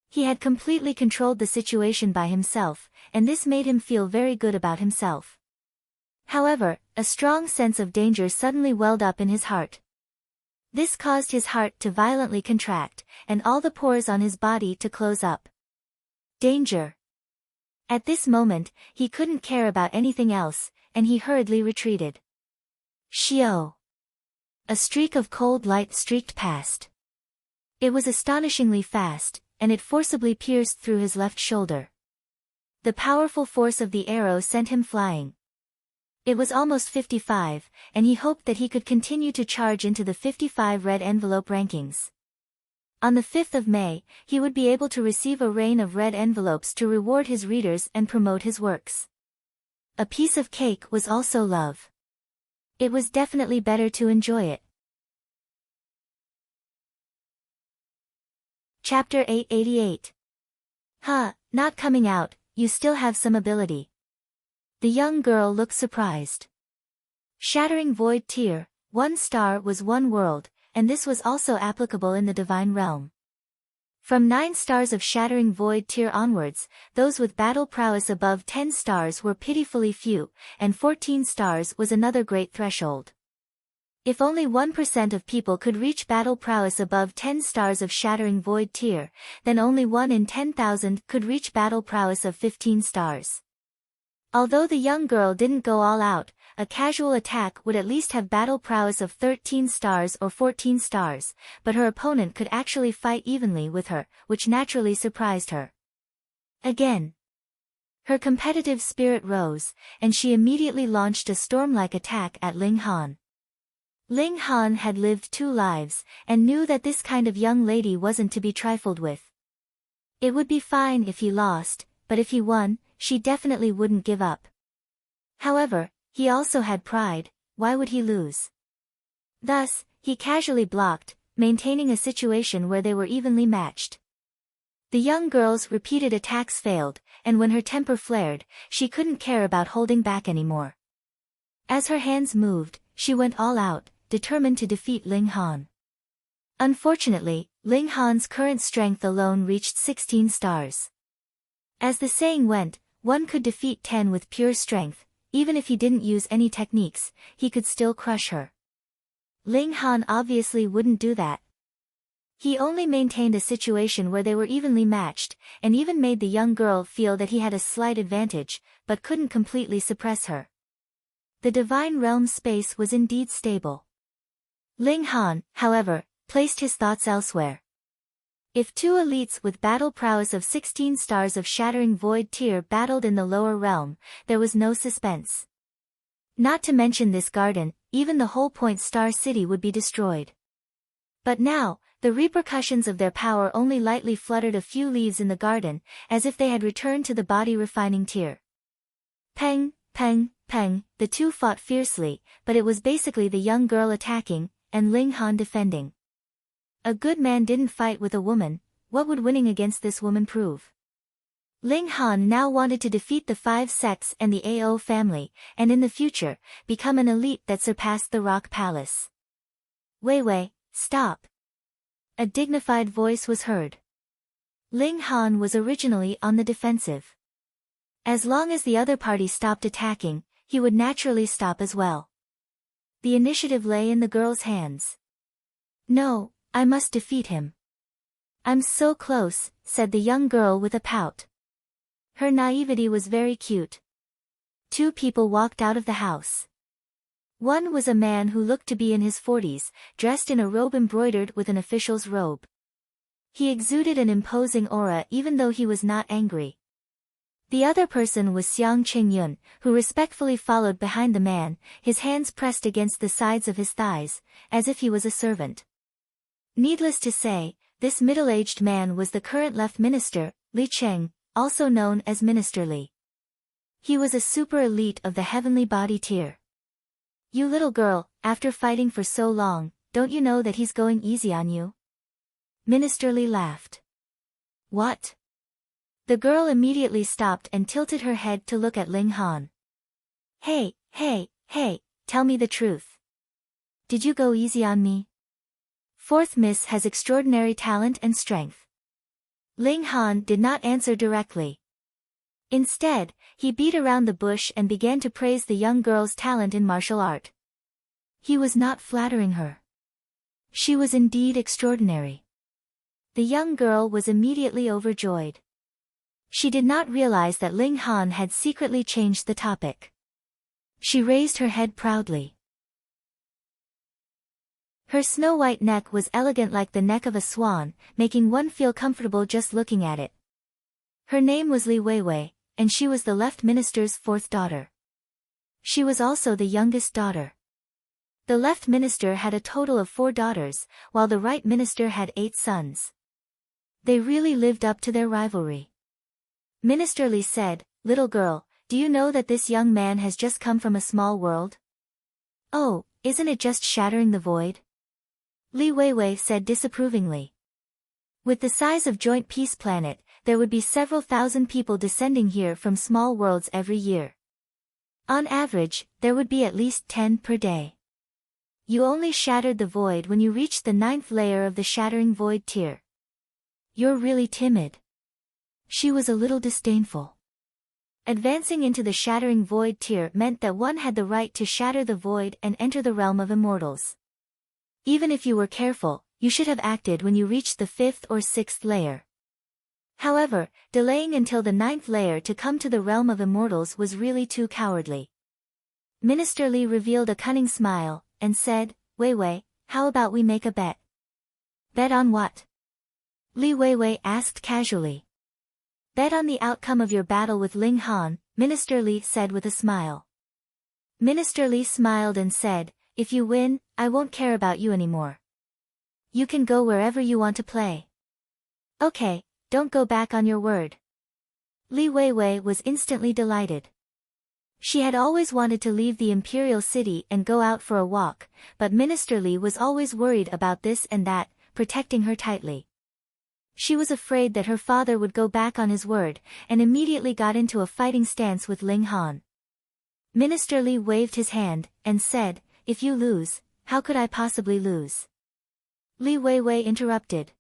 He had completely controlled the situation by himself, and this made him feel very good about himself. However, a strong sense of danger suddenly welled up in his heart. This caused his heart to violently contract, and all the pores on his body to close up. Danger. At this moment, he couldn't care about anything else, and he hurriedly retreated. Xiao. A streak of cold light streaked past. It was astonishingly fast, and it forcibly pierced through his left shoulder. The powerful force of the arrow sent him flying. It was almost 55, and he hoped that he could continue to charge into the 55 red envelope rankings. On the 5th of May, he would be able to receive a rain of red envelopes to reward his readers and promote his works. A piece of cake was also love. It was definitely better to enjoy it. Chapter 888. Not coming out, you still have some ability. The young girl looked surprised. Shattering Void Tier, 1 star was 1 world, and this was also applicable in the Divine Realm. From 9 stars of Shattering Void Tier onwards, those with battle prowess above 10 stars were pitifully few, and 14 stars was another great threshold. If only 1% of people could reach battle prowess above 10 stars of Shattering Void Tier, then only 1 in 10,000 could reach battle prowess of 15 stars. Although the young girl didn't go all out, a casual attack would at least have battle prowess of 13 stars or 14 stars, but her opponent could actually fight evenly with her, which naturally surprised her. Again. Her competitive spirit rose, and she immediately launched a storm-like attack at Ling Han. Ling Han had lived 2 lives, and knew that this kind of young lady wasn't to be trifled with. It would be fine if he lost, but if he won, she definitely wouldn't give up. However, he also had pride, why would he lose? Thus, he casually blocked, maintaining a situation where they were evenly matched. The young girl's repeated attacks failed, and when her temper flared, she couldn't care about holding back anymore. As her hands moved, she went all out, determined to defeat Ling Han. Unfortunately, Ling Han's current strength alone reached 16 stars. As the saying went, one could defeat 10 with pure strength, even if he didn't use any techniques, he could still crush her. Ling Han obviously wouldn't do that. He only maintained a situation where they were evenly matched, and even made the young girl feel that he had a slight advantage, but couldn't completely suppress her. The Divine Realm space was indeed stable. Ling Han, however, placed his thoughts elsewhere. If 2 elites with battle prowess of 16 stars of Shattering Void tier battled in the lower realm, there was no suspense. Not to mention this garden, even the whole Point Star City would be destroyed. But now, the repercussions of their power only lightly fluttered a few leaves in the garden, as if they had returned to the body refining tier. Peng, peng, peng, the 2 fought fiercely, but it was basically the young girl attacking, and Ling Han defending. A good man didn't fight with a woman, what would winning against this woman prove? Ling Han now wanted to defeat the 5 sects and the AO family, and in the future, become an elite that surpassed the Rock Palace. Wei Wei, stop! A dignified voice was heard. Ling Han was originally on the defensive. As long as the other party stopped attacking, he would naturally stop as well. The initiative lay in the girl's hands. No, I must defeat him. I'm so close, said the young girl with a pout. Her naivety was very cute. 2 people walked out of the house. One was a man who looked to be in his 40s, dressed in a robe embroidered with an official's robe. He exuded an imposing aura even though he was not angry. The other person was Xiang Qingyun, who respectfully followed behind the man, his hands pressed against the sides of his thighs, as if he was a servant. Needless to say, this middle-aged man was the current left minister, Li Cheng, also known as Minister Li. He was a super elite of the heavenly body tier. You little girl, after fighting for so long, don't you know that he's going easy on you? Minister Li laughed. What? The girl immediately stopped and tilted her head to look at Ling Han. Hey, tell me the truth. Did you go easy on me? 4th Miss has extraordinary talent and strength. Ling Han did not answer directly. Instead, he beat around the bush and began to praise the young girl's talent in martial art. He was not flattering her. She was indeed extraordinary. The young girl was immediately overjoyed. She did not realize that Ling Han had secretly changed the topic. She raised her head proudly. Her snow-white neck was elegant like the neck of a swan, making one feel comfortable just looking at it. Her name was Li Weiwei, and she was the left minister's 4th daughter. She was also the youngest daughter. The left minister had a total of 4 daughters, while the right minister had 8 sons. They really lived up to their rivalry. Minister Li said, "Little girl, do you know that this young man has just come from a small world?" "Oh, isn't it just shattering the void?" Li Weiwei said disapprovingly. With the size of Joint Peace Planet, there would be several thousand people descending here from small worlds every year. On average, there would be at least 10 per day. You only shattered the void when you reached the 9th layer of the Shattering Void tier. You're really timid. She was a little disdainful. Advancing into the Shattering Void tier meant that one had the right to shatter the void and enter the realm of immortals. Even if you were careful, you should have acted when you reached the 5th or 6th layer. However, delaying until the 9th layer to come to the realm of immortals was really too cowardly. Minister Li revealed a cunning smile, and said, "Weiwei, how about we make a bet?" "Bet on what?" Li Weiwei asked casually. "Bet on the outcome of your battle with Ling Han," Minister Li said with a smile. Minister Li smiled and said, if you win, I won't care about you anymore. You can go wherever you want to play. Okay, don't go back on your word. Li Weiwei was instantly delighted. She had always wanted to leave the imperial city and go out for a walk, but Minister Li was always worried about this and that, protecting her tightly. She was afraid that her father would go back on his word, and immediately got into a fighting stance with Ling Han. Minister Li waved his hand, and said, "If you lose, how could I possibly lose?" Li Weiwei interrupted.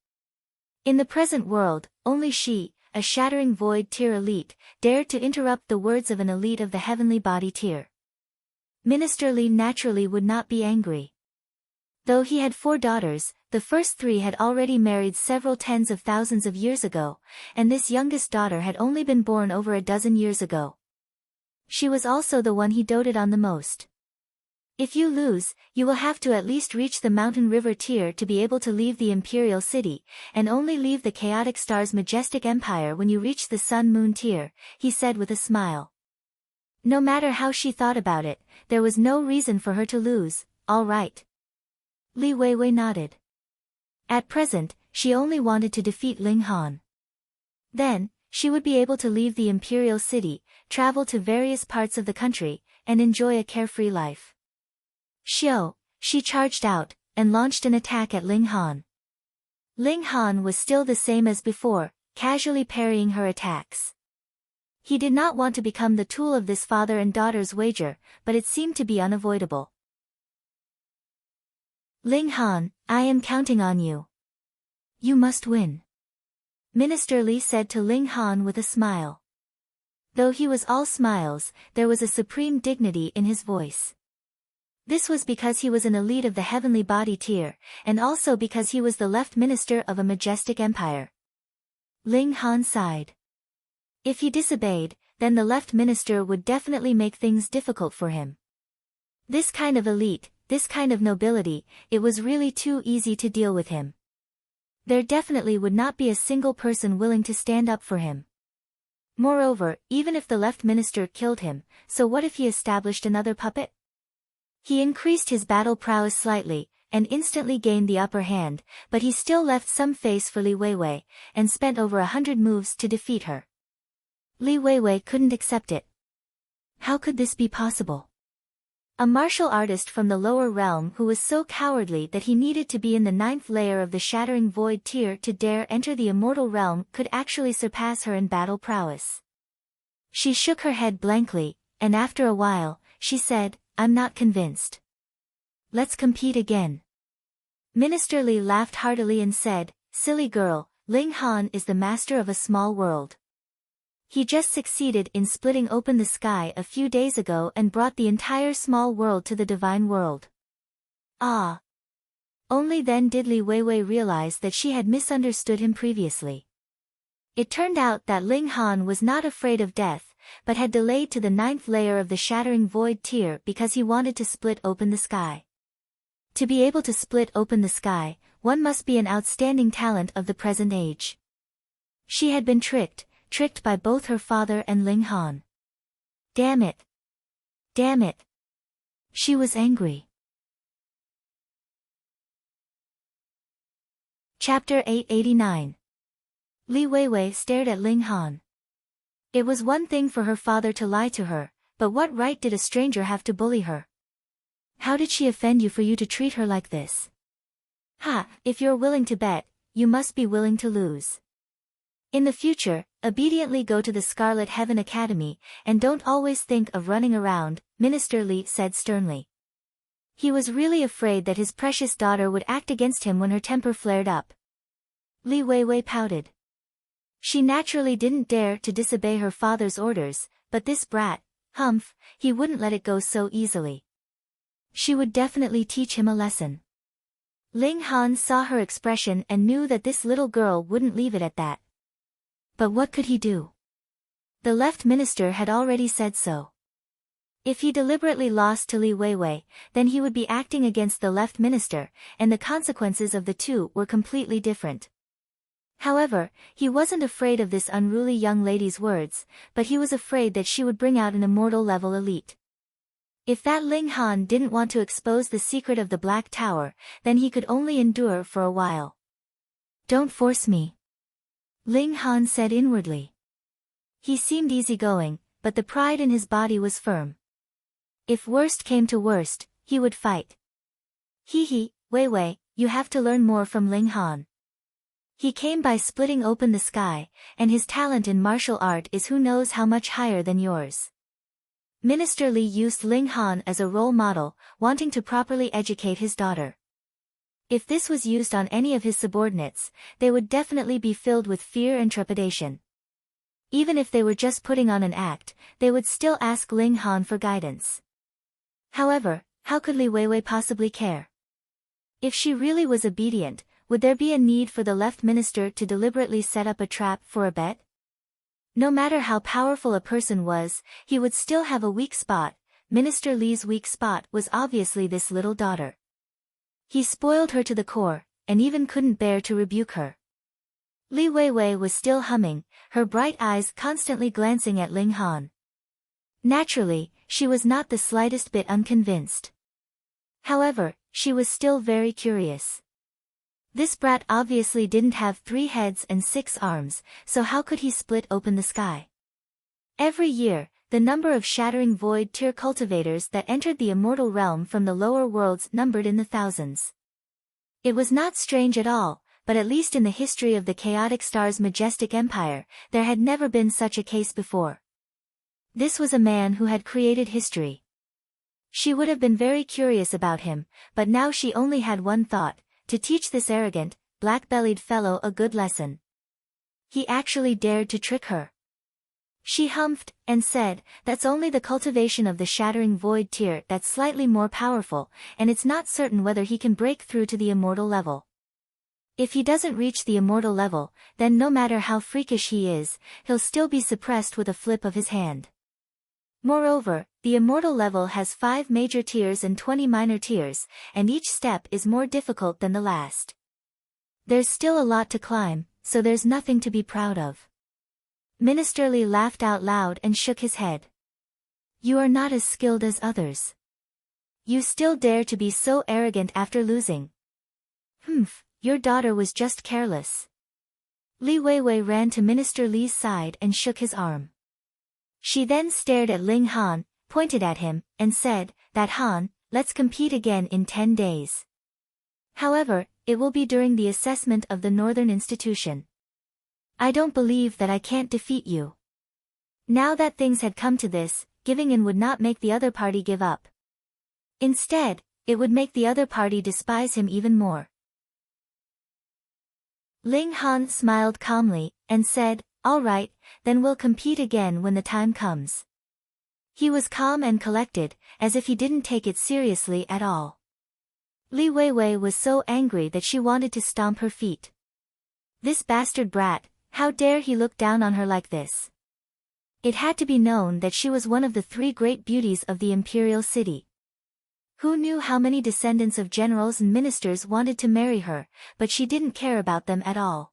In the present world, only she, a shattering void tier elite, dared to interrupt the words of an elite of the heavenly body tier. Minister Li naturally would not be angry. Though he had 4 daughters, the first 3 had already married several tens of thousands of years ago, and this youngest daughter had only been born over a dozen years ago. She was also the one he doted on the most. If you lose, you will have to at least reach the mountain river tier to be able to leave the imperial city, and only leave the chaotic star's majestic empire when you reach the sun-moon tier, he said with a smile. No matter how she thought about it, there was no reason for her to lose. All right. Li Weiwei nodded. At present, she only wanted to defeat Ling Han. Then, she would be able to leave the imperial city, travel to various parts of the country, and enjoy a carefree life. She charged out, and launched an attack at Ling Han. Ling Han was still the same as before, casually parrying her attacks. He did not want to become the tool of this father and daughter's wager, but it seemed to be unavoidable. Ling Han, I am counting on you. You must win. Minister Li said to Ling Han with a smile. Though he was all smiles, there was a supreme dignity in his voice. This was because he was an elite of the heavenly body tier, and also because he was the left minister of a majestic empire. Ling Han sighed. If he disobeyed, then the left minister would definitely make things difficult for him. This kind of elite, this kind of nobility, it was really too easy to deal with him. There definitely would not be a single person willing to stand up for him. Moreover, even if the left minister killed him, so what if he established another puppet? He increased his battle prowess slightly, and instantly gained the upper hand, but he still left some face for Li Weiwei, and spent over 100 moves to defeat her. Li Weiwei couldn't accept it. How could this be possible? A martial artist from the lower realm who was so cowardly that he needed to be in the 9th layer of the shattering void tier to dare enter the immortal realm could actually surpass her in battle prowess. She shook her head blankly, and after a while, she said, I'm not convinced. Let's compete again. Minister Li laughed heartily and said, silly girl, Ling Han is the master of a small world. He just succeeded in splitting open the sky a few days ago and brought the entire small world to the divine world. Ah! Only then did Li Weiwei realize that she had misunderstood him previously. It turned out that Ling Han was not afraid of death, but had delayed to the 9th layer of the shattering void tier because he wanted to split open the sky. To be able to split open the sky, one must be an outstanding talent of the present age. She had been tricked by both her father and Ling Han. Damn it! Damn it! She was angry. Chapter 889. Li Weiwei stared at Ling Han. It was one thing for her father to lie to her, but what right did a stranger have to bully her? How did she offend you for you to treat her like this? Ha, if you're willing to bet, you must be willing to lose. In the future, obediently go to the Scarlet Heaven Academy, and don't always think of running around, Minister Li said sternly. He was really afraid that his precious daughter would act against him when her temper flared up. Li Weiwei pouted. She naturally didn't dare to disobey her father's orders, but this brat, Humph, he wouldn't let it go so easily. She would definitely teach him a lesson. Ling Han saw her expression and knew that this little girl wouldn't leave it at that. But what could he do? The left minister had already said so. If he deliberately lost to Li Weiwei, then he would be acting against the left minister, and the consequences of the two were completely different. However, he wasn't afraid of this unruly young lady's words, but he was afraid that she would bring out an immortal-level elite. If that Ling Han didn't want to expose the secret of the Black Tower, then he could only endure for a while. Don't force me, Ling Han said inwardly. He seemed easygoing, but the pride in his body was firm. If worst came to worst, he would fight. Wei Wei, you have to learn more from Ling Han. He came by splitting open the sky, and his talent in martial art is who knows how much higher than yours. Minister Li used Ling Han as a role model, wanting to properly educate his daughter. If this was used on any of his subordinates, they would definitely be filled with fear and trepidation. Even if they were just putting on an act, they would still ask Ling Han for guidance. However, how could Li Weiwei possibly care? If she really was obedient, would there be a need for the left minister to deliberately set up a trap for a bet? No matter how powerful a person was, he would still have a weak spot. Minister Li's weak spot was obviously this little daughter. He spoiled her to the core, and even couldn't bear to rebuke her. Li Weiwei was still humming, her bright eyes constantly glancing at Ling Han. Naturally, she was not the slightest bit unconvinced. However, she was still very curious. This brat obviously didn't have 3 heads and 6 arms, so how could he split open the sky? Every year, the number of shattering void tier cultivators that entered the immortal realm from the lower worlds numbered in the thousands. It was not strange at all, but at least in the history of the Chaotic Star's majestic empire, there had never been such a case before. This was a man who had created history. She would have been very curious about him, but now she only had one thought: to teach this arrogant, black-bellied fellow a good lesson. He actually dared to trick her. She humphed, and said, "That's only the cultivation of the shattering void tier that's slightly more powerful, and it's not certain whether he can break through to the immortal level. If he doesn't reach the immortal level, then no matter how freakish he is, he'll still be suppressed with a flip of his hand. Moreover, the immortal level has 5 major tiers and 20 minor tiers, and each step is more difficult than the last. There's still a lot to climb, so there's nothing to be proud of." Minister Li laughed out loud and shook his head. "You are not as skilled as others. You still dare to be so arrogant after losing. Your daughter was just careless." Li Weiwei ran to Minister Li's side and shook his arm. She then stared at Ling Han, pointed at him, and said, "That Han, let's compete again in 10 days. However, it will be during the assessment of the Northern Institution. I don't believe that I can't defeat you." Now that things had come to this, giving in would not make the other party give up. Instead, it would make the other party despise him even more. Ling Han smiled calmly, and said, "All right, then we'll compete again when the time comes." He was calm and collected, as if he didn't take it seriously at all. Li Weiwei was so angry that she wanted to stomp her feet. This bastard brat, how dare he look down on her like this? It had to be known that she was one of the 3 great beauties of the imperial city. Who knew how many descendants of generals and ministers wanted to marry her, but she didn't care about them at all.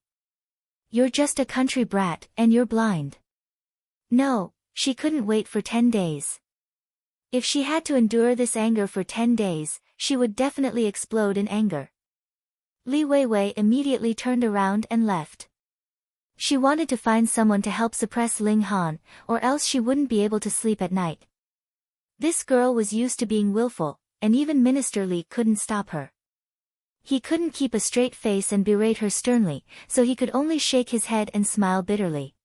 "You're just a country brat, and you're blind." No, she couldn't wait for 10 days. If she had to endure this anger for 10 days, she would definitely explode in anger. Li Weiwei immediately turned around and left. She wanted to find someone to help suppress Ling Han, or else she wouldn't be able to sleep at night. This girl was used to being willful, and even Minister Li couldn't stop her. He couldn't keep a straight face and berate her sternly, so he could only shake his head and smile bitterly.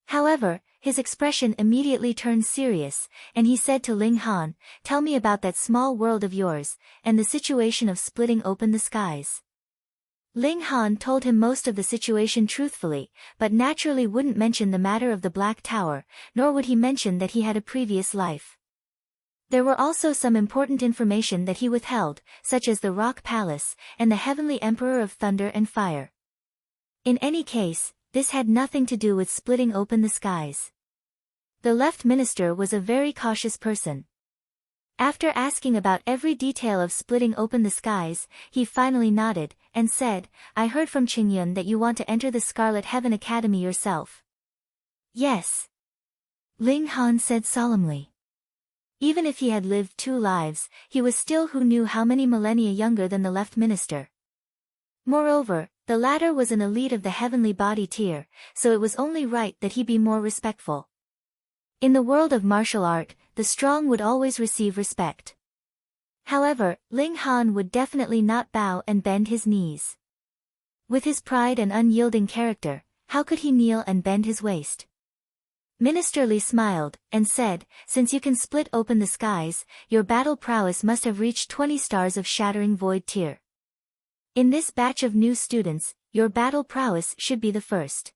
However, his expression immediately turned serious, and he said to Ling Han, "Tell me about that small world of yours, and the situation of splitting open the skies." Ling Han told him most of the situation truthfully, but naturally wouldn't mention the matter of the Black Tower, nor would he mention that he had a previous life. There were also some important information that he withheld, such as the Rock Palace, and the Heavenly Emperor of Thunder and Fire. In any case, this had nothing to do with splitting open the skies. The left minister was a very cautious person. After asking about every detail of splitting open the skies, he finally nodded, and said, "I heard from Qingyun that you want to enter the Scarlet Heaven Academy yourself." "Yes," Ling Han said solemnly. Even if he had lived 2 lives, he was still who knew how many millennia younger than the left minister. Moreover, the latter was an elite of the heavenly body tier, so it was only right that he be more respectful. In the world of martial art, the strong would always receive respect. However, Ling Han would definitely not bow and bend his knees. With his pride and unyielding character, how could he kneel and bend his waist? Minister Li smiled, and said, since you can split open the skies, your battle prowess must have reached 20 stars of shattering void tier. In this batch of new students, your battle prowess should be the first.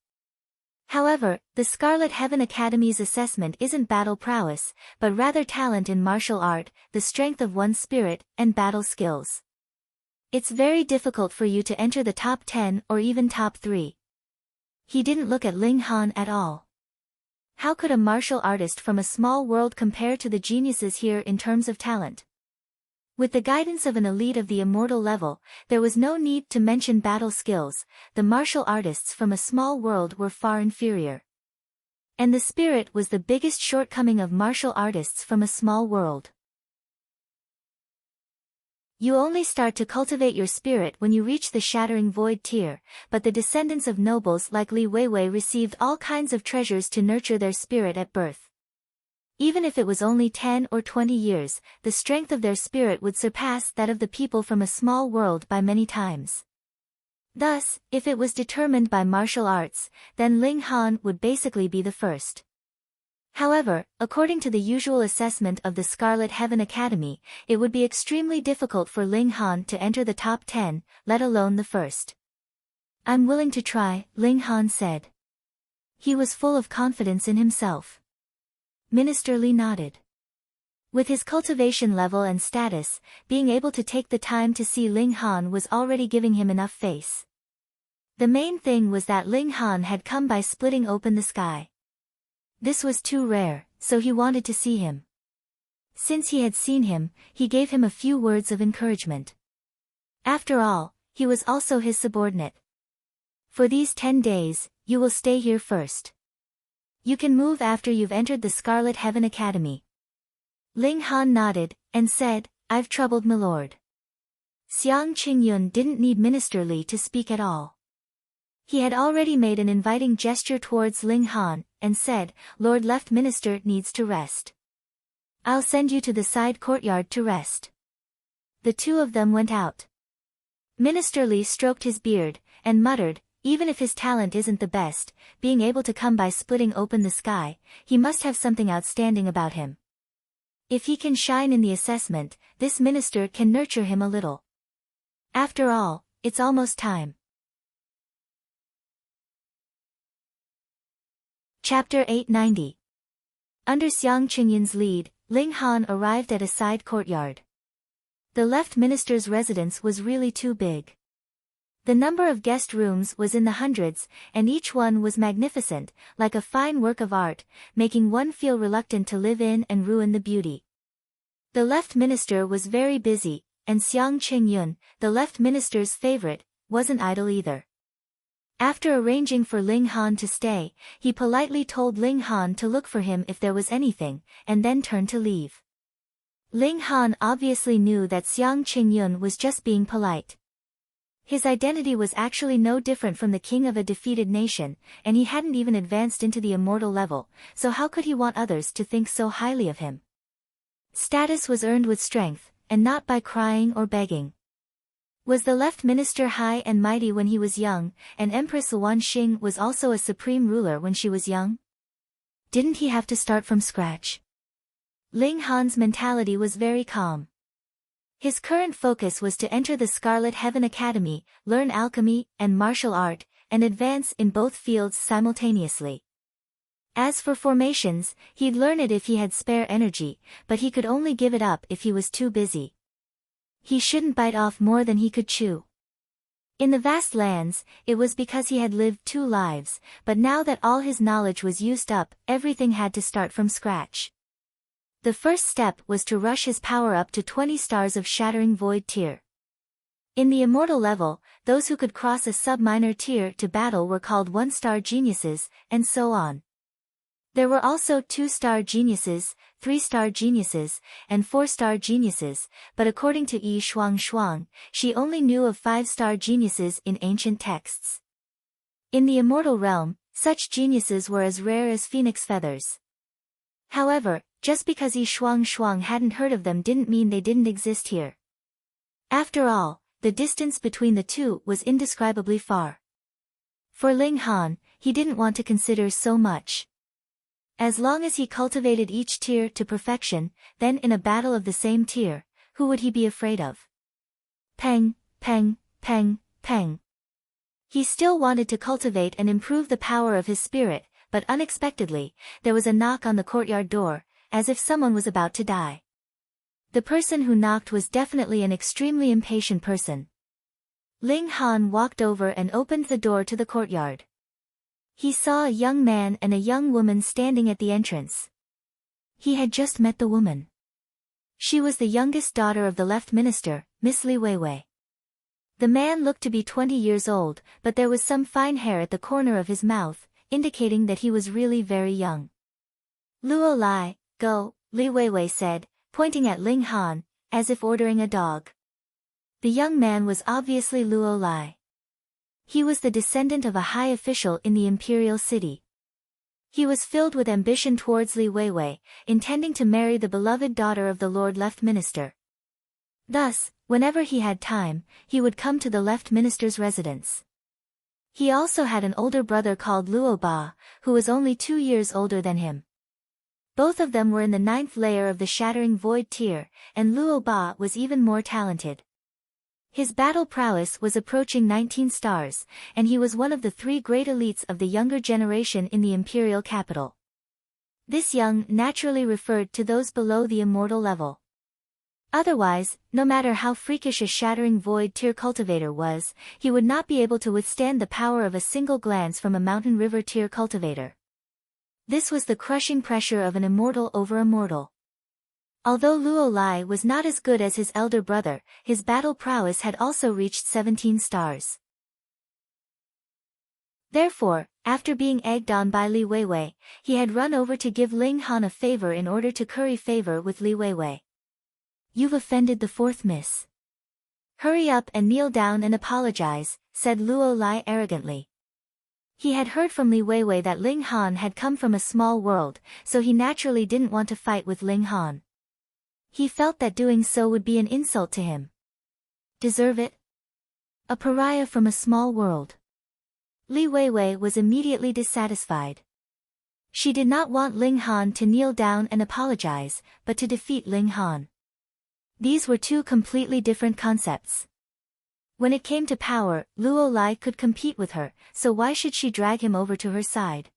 However, the Scarlet Heaven Academy's assessment isn't battle prowess, but rather talent in martial art, the strength of one's spirit, and battle skills. It's very difficult for you to enter the top 10 or even top 3. He didn't look at Ling Han at all. How could a martial artist from a small world compare to the geniuses here in terms of talent? With the guidance of an elite of the immortal level, there was no need to mention battle skills. The martial artists from a small world were far inferior. And the spirit was the biggest shortcoming of martial artists from a small world. You only start to cultivate your spirit when you reach the shattering void tier, but the descendants of nobles like Li Weiwei received all kinds of treasures to nurture their spirit at birth. Even if it was only 10 or 20 years, the strength of their spirit would surpass that of the people from a small world by many times. Thus, if it was determined by martial arts, then Ling Han would basically be the first. However, according to the usual assessment of the Scarlet Heaven Academy, it would be extremely difficult for Ling Han to enter the top 10, let alone the first. I'm willing to try, Ling Han said. He was full of confidence in himself. Minister Li nodded. With his cultivation level and status, being able to take the time to see Ling Han was already giving him enough face. The main thing was that Ling Han had come by splitting open the sky. This was too rare, so he wanted to see him. Since he had seen him, he gave him a few words of encouragement. After all, he was also his subordinate. For these 10 days, you will stay here first. You can move after you've entered the Scarlet Heaven Academy. Ling Han nodded, and said, I've troubled my lord. Xiang Qingyun didn't need Minister Li to speak at all. He had already made an inviting gesture towards Ling Han, and said, Lord Left Minister needs to rest. I'll send you to the side courtyard to rest. The two of them went out. Minister Li stroked his beard, and muttered, even if his talent isn't the best, being able to come by splitting open the sky, he must have something outstanding about him. If he can shine in the assessment, this minister can nurture him a little. After all, it's almost time. Chapter 890. Under Xiang Qingyun's lead, Ling Han arrived at a side courtyard. The left minister's residence was really too big. The number of guest rooms was in the hundreds, and each one was magnificent, like a fine work of art, making one feel reluctant to live in and ruin the beauty. The left minister was very busy, and Xiang Qingyun, the left minister's favorite, wasn't idle either. After arranging for Ling Han to stay, he politely told Ling Han to look for him if there was anything, and then turned to leave. Ling Han obviously knew that Xiang Qingyun was just being polite. His identity was actually no different from the king of a defeated nation, and he hadn't even advanced into the immortal level, so how could he want others to think so highly of him? Status was earned with strength, and not by crying or begging. Was the left minister high and mighty when he was young, and Empress Yuan Xing was also a supreme ruler when she was young? Didn't he have to start from scratch? Ling Han's mentality was very calm. His current focus was to enter the Scarlet Heaven Academy, learn alchemy and martial art, and advance in both fields simultaneously. As for formations, he'd learn it if he had spare energy, but he could only give it up if he was too busy. He shouldn't bite off more than he could chew. In the vast lands, it was because he had lived 2 lives, but now that all his knowledge was used up, everything had to start from scratch. The first step was to rush his power up to 20 stars of shattering void tier. In the immortal level, those who could cross a sub-minor tier to battle were called 1-star geniuses, and so on. There were also 2-star geniuses, 3-star geniuses, and 4-star geniuses, but according to Yi Shuang, she only knew of 5-star geniuses in ancient texts. In the immortal realm, such geniuses were as rare as phoenix feathers. However, just because Yi Shuang hadn't heard of them didn't mean they didn't exist here. After all, the distance between the two was indescribably far. For Ling Han, he didn't want to consider so much. As long as he cultivated each tier to perfection, then in a battle of the same tier, who would he be afraid of? Peng, peng, peng, peng. He still wanted to cultivate and improve the power of his spirit, but unexpectedly, there was a knock on the courtyard door, as if someone was about to die. The person who knocked was definitely an extremely impatient person. Ling Han walked over and opened the door to the courtyard. He saw a young man and a young woman standing at the entrance. He had just met the woman. She was the youngest daughter of the left minister, Miss Li Weiwei. The man looked to be 20 years old, but there was some fine hair at the corner of his mouth, indicating that he was really very young. Luo Lai, go, Li Weiwei said, pointing at Ling Han, as if ordering a dog. The young man was obviously Luo Lai. He was the descendant of a high official in the imperial city. He was filled with ambition towards Li Weiwei, intending to marry the beloved daughter of the Lord Left Minister. Thus, whenever he had time, he would come to the Left Minister's residence. He also had an older brother called Luo Ba, who was only 2 years older than him. Both of them were in the 9th layer of the Shattering Void tier, and Luo Ba was even more talented. His battle prowess was approaching 19 stars, and he was one of the 3 great elites of the younger generation in the imperial capital. This young naturally referred to those below the immortal level. Otherwise, no matter how freakish a Shattering Void tier cultivator was, he would not be able to withstand the power of a single glance from a Mountain River tier cultivator. This was the crushing pressure of an immortal over a mortal. Although Luo Lai was not as good as his elder brother, his battle prowess had also reached 17 stars. Therefore, after being egged on by Li Weiwei, he had run over to give Ling Han a favor in order to curry favor with Li Weiwei. You've offended the 4th miss. Hurry up and kneel down and apologize, said Luo Lai arrogantly. He had heard from Li Weiwei that Ling Han had come from a small world, so he naturally didn't want to fight with Ling Han. He felt that doing so would be an insult to him. Deserve it? A pariah from a small world. Li Weiwei was immediately dissatisfied. She did not want Ling Han to kneel down and apologize, but to defeat Ling Han. These were 2 completely different concepts. When it came to power, Luo Lai could compete with her, so why should she drag him over to her side?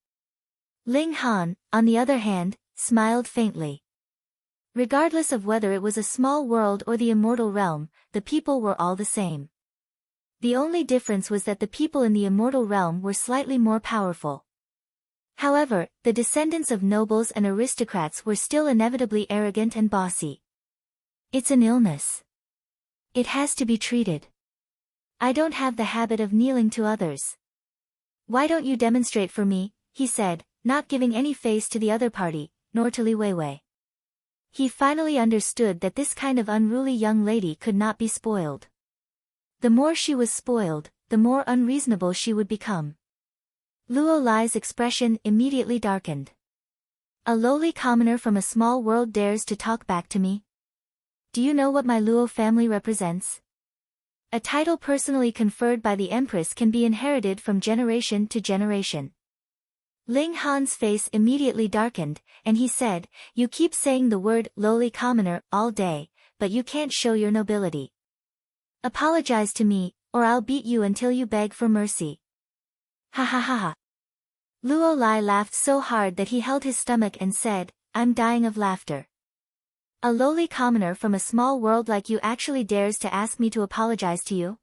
Ling Han, on the other hand, smiled faintly. Regardless of whether it was a small world or the immortal realm, the people were all the same. The only difference was that the people in the immortal realm were slightly more powerful. However, the descendants of nobles and aristocrats were still inevitably arrogant and bossy. It's an illness. It has to be treated. I don't have the habit of kneeling to others. Why don't you demonstrate for me, he said, not giving any face to the other party, nor to Li Weiwei. He finally understood that this kind of unruly young lady could not be spoiled. The more she was spoiled, the more unreasonable she would become. Luo Lai's expression immediately darkened. A lowly commoner from a small world dares to talk back to me? Do you know what my Luo family represents? A title personally conferred by the Empress can be inherited from generation to generation. Ling Han's face immediately darkened, and he said, you keep saying the word lowly commoner all day, but you can't show your nobility. Apologize to me, or I'll beat you until you beg for mercy. Ha ha ha ha. Luo Lai laughed so hard that he held his stomach and said, I'm dying of laughter. A lowly commoner from a small world like you actually dares to ask me to apologize to you?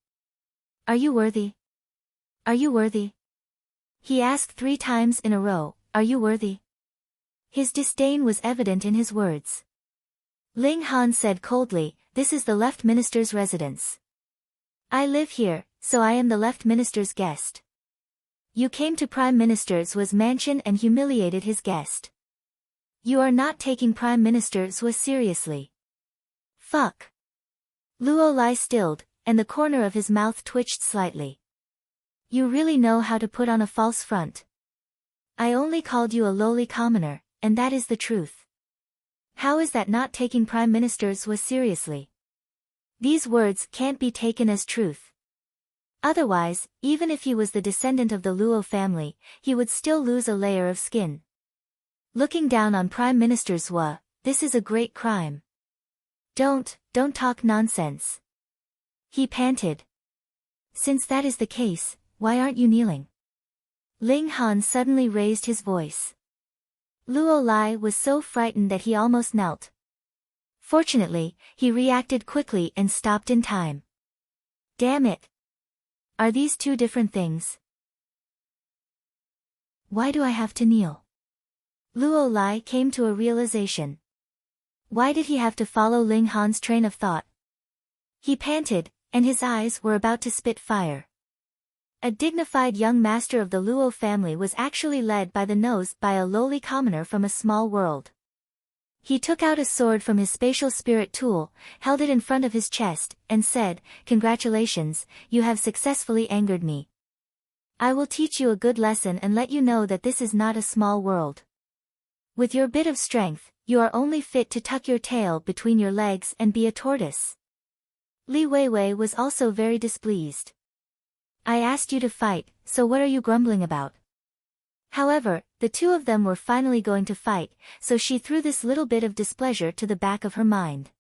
Are you worthy? Are you worthy? He asked 3 times in a row, are you worthy? His disdain was evident in his words. Ling Han said coldly, this is the Left Minister's residence. I live here, so I am the Left Minister's guest. You came to Prime Minister's mansion and humiliated his guest. You are not taking Prime Minister Zhuo seriously. Fuck. Luo Lai stilled, and the corner of his mouth twitched slightly. You really know how to put on a false front. I only called you a lowly commoner, and that is the truth. How is that not taking Prime Minister Zhuo seriously? These words can't be taken as truth. Otherwise, even if he was the descendant of the Luo family, he would still lose a layer of skin. Looking down on Prime Minister Zhuo, this is a great crime. Don't talk nonsense. He panted. Since that is the case, why aren't you kneeling? Ling Han suddenly raised his voice. Luo Lai was so frightened that he almost knelt. Fortunately, he reacted quickly and stopped in time. Damn it. Are these two different things? Why do I have to kneel? Luo Lai came to a realization. Why did he have to follow Ling Han's train of thought? He panted, and his eyes were about to spit fire. A dignified young master of the Luo family was actually led by the nose by a lowly commoner from a small world. He took out a sword from his spatial spirit tool, held it in front of his chest, and said, "Congratulations, you have successfully angered me. I will teach you a good lesson and let you know that this is not a small world. With your bit of strength, you are only fit to tuck your tail between your legs and be a tortoise." Li Weiwei was also very displeased. I asked you to fight, so what are you grumbling about? However, the two of them were finally going to fight, so she threw this little bit of displeasure to the back of her mind.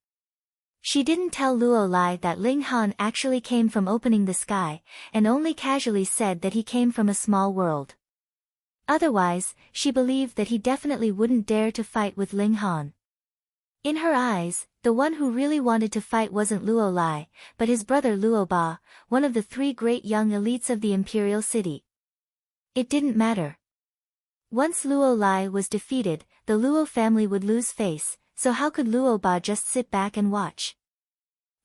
She didn't tell Luo Lai that Ling Han actually came from opening the sky, and only casually said that he came from a small world. Otherwise, she believed that he definitely wouldn't dare to fight with Ling Han. In her eyes, the one who really wanted to fight wasn't Luo Lai, but his brother Luo Ba, one of the three great young elites of the imperial city. It didn't matter. Once Luo Lai was defeated, the Luo family would lose face, so how could Luo Ba just sit back and watch?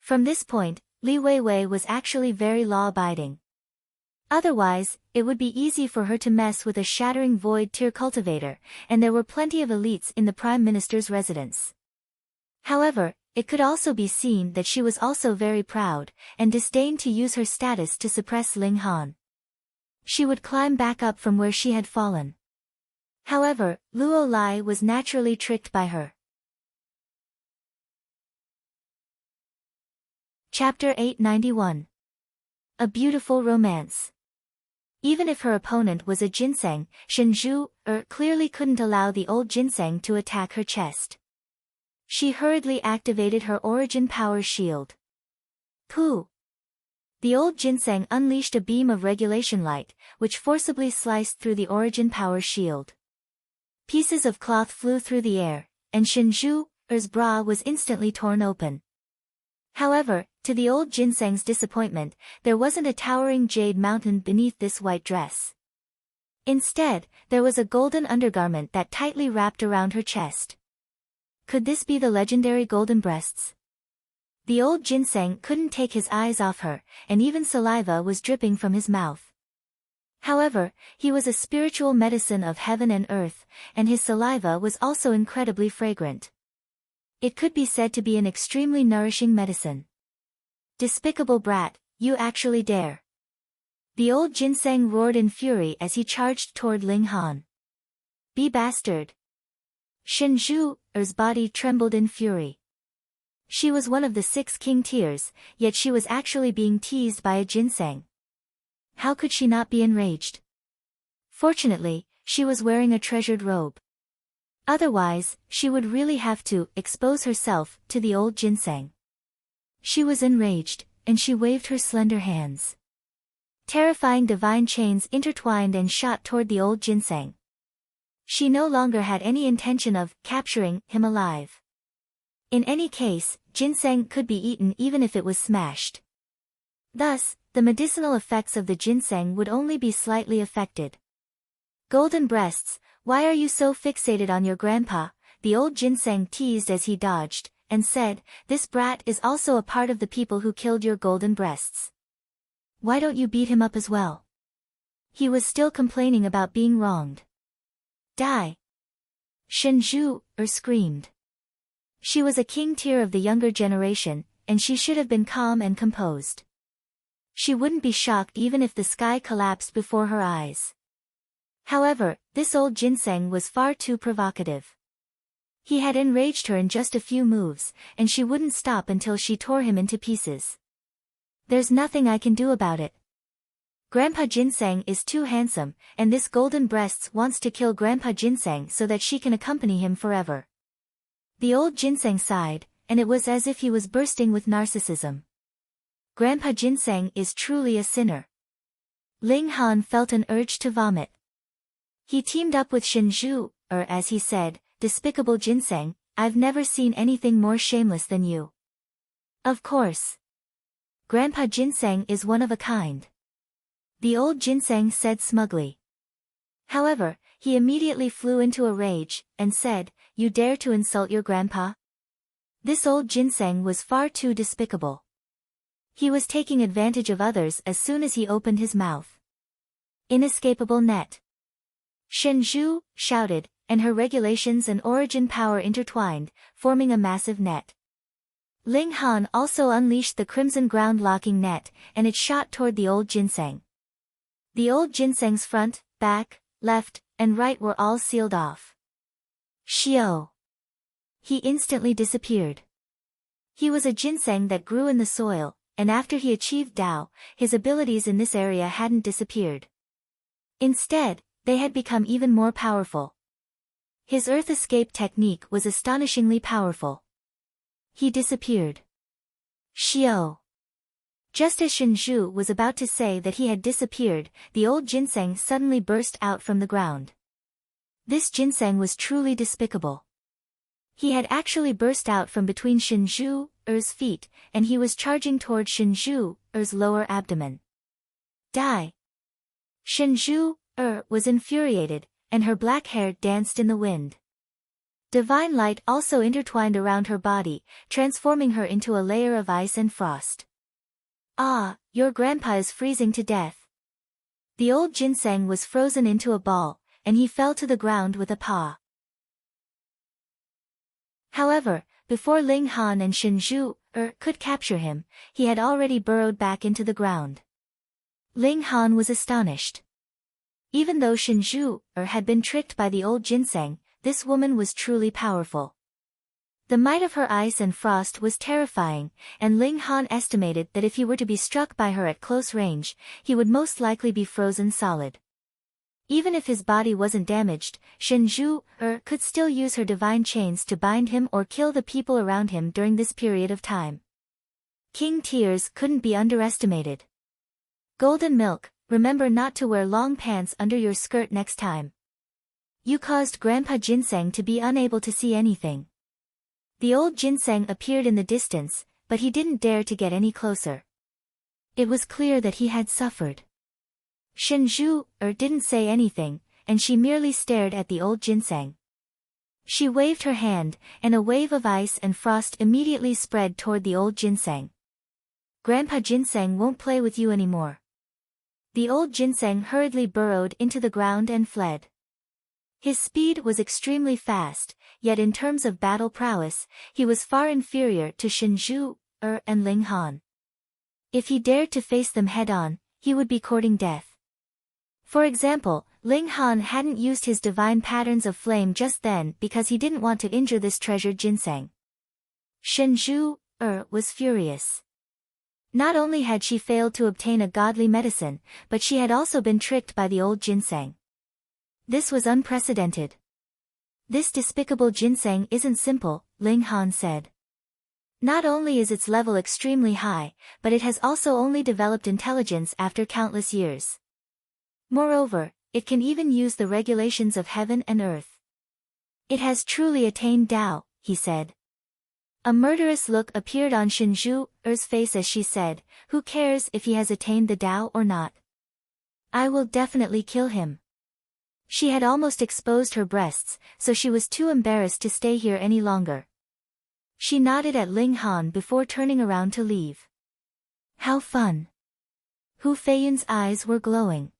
From this point, Li Weiwei was actually very law-abiding. Otherwise, it would be easy for her to mess with a shattering void tier cultivator, and there were plenty of elites in the Prime Minister's residence. However, it could also be seen that she was also very proud, and disdained to use her status to suppress Ling Han. She would climb back up from where she had fallen. However, Luo Lai was naturally tricked by her. Chapter 891. A Beautiful Romance. Even if her opponent was a ginseng, Shen Zhu clearly couldn't allow the old ginseng to attack her chest. She hurriedly activated her origin power shield. Pooh! The old ginseng unleashed a beam of regulation light, which forcibly sliced through the origin power shield. Pieces of cloth flew through the air, and Shen Zhu's bra was instantly torn open. However, to the old ginseng's disappointment, there wasn't a towering jade mountain beneath this white dress. Instead, there was a golden undergarment that tightly wrapped around her chest. Could this be the legendary golden breasts? The old ginseng couldn't take his eyes off her, and even saliva was dripping from his mouth. However, he was a spiritual medicine of heaven and earth, and his saliva was also incredibly fragrant. It could be said to be an extremely nourishing medicine. Despicable brat, you actually dare. The old ginseng roared in fury as he charged toward Ling Han. Be bastard. Shen Zhu's body trembled in fury. She was one of the 6 king tiers, yet she was actually being teased by a ginseng. How could she not be enraged? Fortunately, she was wearing a treasured robe. Otherwise, she would really have to expose herself to the old ginseng. She was enraged, and she waved her slender hands. Terrifying divine chains intertwined and shot toward the old ginseng. She no longer had any intention of capturing him alive. In any case, ginseng could be eaten even if it was smashed. Thus, the medicinal effects of the ginseng would only be slightly affected. Golden breasts, why are you so fixated on your grandpa? The old ginseng teased as he dodged, and said, this brat is also a part of the people who killed your golden breasts. Why don't you beat him up as well? He was still complaining about being wronged. Die. Shenju screamed. She was a king tier of the younger generation, and she should have been calm and composed. She wouldn't be shocked even if the sky collapsed before her eyes. However, this old ginseng was far too provocative. He had enraged her in just a few moves, and she wouldn't stop until she tore him into pieces. There's nothing I can do about it. Grandpa Ginseng is too handsome, and this golden breasts wants to kill Grandpa Ginseng so that she can accompany him forever. The old ginseng sighed, and it was as if he was bursting with narcissism. Grandpa Ginseng is truly a sinner. Ling Han felt an urge to vomit. He teamed up with Shenju, or as he said, despicable ginseng, I've never seen anything more shameless than you. Of course. Grandpa Ginseng is one of a kind. The old ginseng said smugly. However, he immediately flew into a rage, and said, you dare to insult your grandpa? This old ginseng was far too despicable. He was taking advantage of others as soon as he opened his mouth. Inescapable net. Shenju shouted, and her regulations and origin power intertwined, forming a massive net. Ling Han also unleashed the crimson ground locking net, and it shot toward the old ginseng. The old ginseng's front, back, left, and right were all sealed off. Xiao. He instantly disappeared. He was a ginseng that grew in the soil, and after he achieved Tao, his abilities in this area hadn't disappeared. Instead, they had become even more powerful. His earth escape technique was astonishingly powerful. He disappeared. Xiao. Just as Shenju was about to say that he had disappeared, the old ginseng suddenly burst out from the ground. This ginseng was truly despicable. He had actually burst out from between Shenju's feet, and he was charging toward Shenju's lower abdomen. Die! Shenju was infuriated, and her black hair danced in the wind. Divine light also intertwined around her body, transforming her into a layer of ice and frost. Ah, your grandpa is freezing to death. The old ginseng was frozen into a ball, and he fell to the ground with a paw. However, before Ling Han and Shenju could capture him, he had already burrowed back into the ground. Ling Han was astonished. Even though Shenju had been tricked by the old ginseng, this woman was truly powerful. The might of her ice and frost was terrifying, and Ling Han estimated that if he were to be struck by her at close range, he would most likely be frozen solid. Even if his body wasn't damaged, Shenju could still use her divine chains to bind him or kill the people around him during this period of time. King tears couldn't be underestimated. Golden milk, remember not to wear long pants under your skirt next time. You caused Grandpa Ginseng to be unable to see anything. The old ginseng appeared in the distance, but he didn't dare to get any closer. It was clear that he had suffered. Shenju didn't say anything, and she merely stared at the old ginseng. She waved her hand, and a wave of ice and frost immediately spread toward the old ginseng. Grandpa Ginseng won't play with you anymore. The old ginseng hurriedly burrowed into the ground and fled. His speed was extremely fast, yet in terms of battle prowess, he was far inferior to Shenju and Ling Han. If he dared to face them head-on, he would be courting death. For example, Ling Han hadn't used his divine patterns of flame just then because he didn't want to injure this treasured ginseng. Shenju was furious. Not only had she failed to obtain a godly medicine, but she had also been tricked by the old ginseng. This was unprecedented. This despicable ginseng isn't simple, Ling Han said. Not only is its level extremely high, but it has also only developed intelligence after countless years. Moreover, it can even use the regulations of heaven and earth. It has truly attained Tao, he said. A murderous look appeared on Shenju's face as she said, who cares if he has attained the Tao or not? I will definitely kill him. She had almost exposed her breasts, so she was too embarrassed to stay here any longer. She nodded at Ling Han before turning around to leave. How fun! Hu Feiyun's eyes were glowing.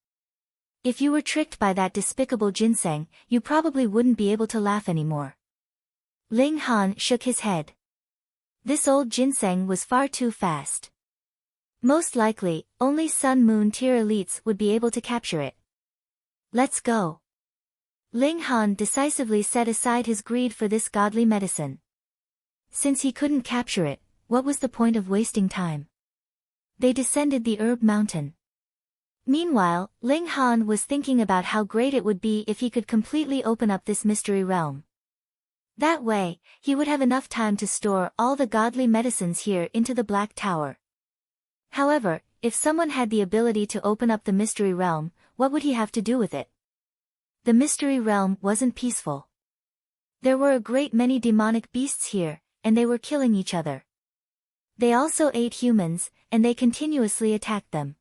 If you were tricked by that despicable ginseng, you probably wouldn't be able to laugh anymore. Ling Han shook his head. This old ginseng was far too fast. Most likely, only Sun Moon tier elites would be able to capture it. Let's go. Ling Han decisively set aside his greed for this godly medicine. Since he couldn't capture it, what was the point of wasting time? They descended the herb mountain. Meanwhile, Ling Han was thinking about how great it would be if he could completely open up this mystery realm. That way, he would have enough time to store all the godly medicines here into the Black Tower. However, if someone had the ability to open up the mystery realm, what would he have to do with it? The mystery realm wasn't peaceful. There were a great many demonic beasts here, and they were killing each other. They also ate humans, and they continuously attacked them.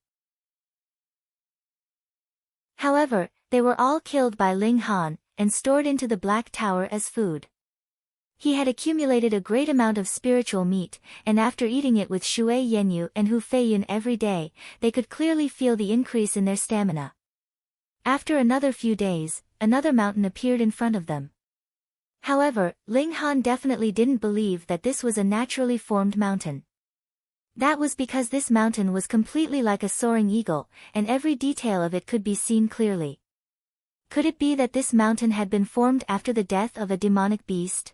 However, they were all killed by Ling Han, and stored into the Black Tower as food. He had accumulated a great amount of spiritual meat, and after eating it with Shui Yenyu and Hu Feiyin every day, they could clearly feel the increase in their stamina. After another few days, another mountain appeared in front of them. However, Ling Han definitely didn't believe that this was a naturally formed mountain. That was because this mountain was completely like a soaring eagle, and every detail of it could be seen clearly. Could it be that this mountain had been formed after the death of a demonic beast?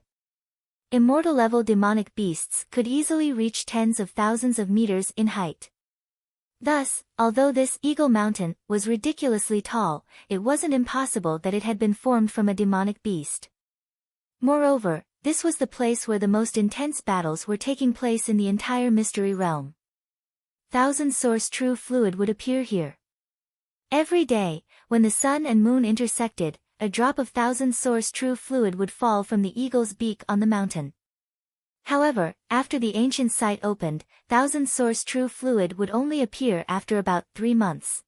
Immortal-level demonic beasts could easily reach tens of thousands of meters in height. Thus, although this Eagle Mountain was ridiculously tall, it wasn't impossible that it had been formed from a demonic beast. Moreover, this was the place where the most intense battles were taking place in the entire mystery realm. Thousand source true fluid would appear here. Every day, when the sun and moon intersected, a drop of thousand source true fluid would fall from the eagle's beak on the mountain. However, after the ancient site opened, thousand source true fluid would only appear after about 3 months.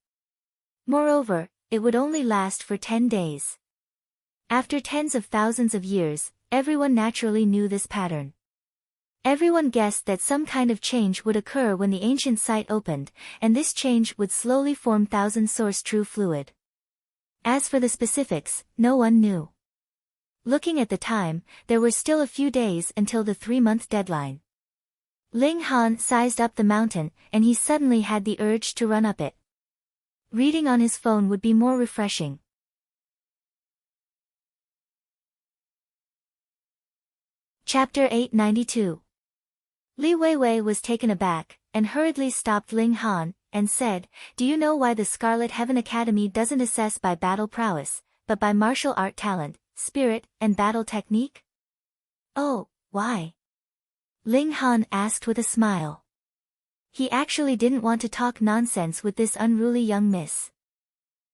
Moreover, it would only last for 10 days. After tens of thousands of years, everyone naturally knew this pattern. Everyone guessed that some kind of change would occur when the ancient site opened, and this change would slowly form thousand source true fluid. As for the specifics, no one knew. Looking at the time, there were still a few days until the 3-month deadline. Ling Han sized up the mountain, and he suddenly had the urge to run up it. Reading on his phone would be more refreshing. Chapter 892. Li Weiwei was taken aback, and hurriedly stopped Ling Han, and said, "Do you know why the Scarlet Heaven Academy doesn't assess by battle prowess, but by martial art talent, spirit, and battle technique?" "Oh, why?" Ling Han asked with a smile. He actually didn't want to talk nonsense with this unruly young miss.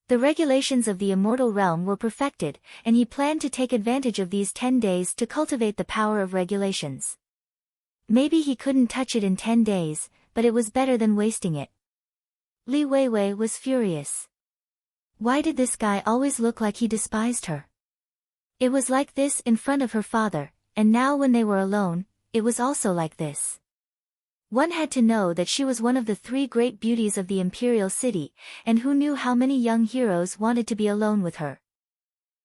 The regulations of the immortal realm were perfected, and he planned to take advantage of these 10 days to cultivate the power of regulations. Maybe he couldn't touch it in 10 days, but it was better than wasting it. Li Weiwei was furious. Why did this guy always look like he despised her? It was like this in front of her father, and now when they were alone, it was also like this. One had to know that she was one of the 3 great beauties of the imperial city, and who knew how many young heroes wanted to be alone with her.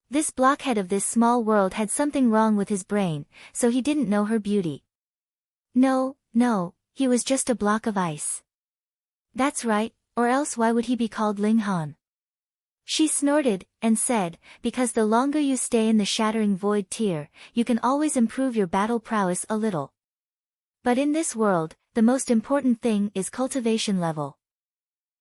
This blockhead of this small world had something wrong with his brain, so he didn't know her beauty. No, he was just a block of ice. That's right, or else why would he be called Ling Han? She snorted, and said, "Because the longer you stay in the Shattering Void tier, you can always improve your battle prowess a little. But in this world, the most important thing is cultivation level.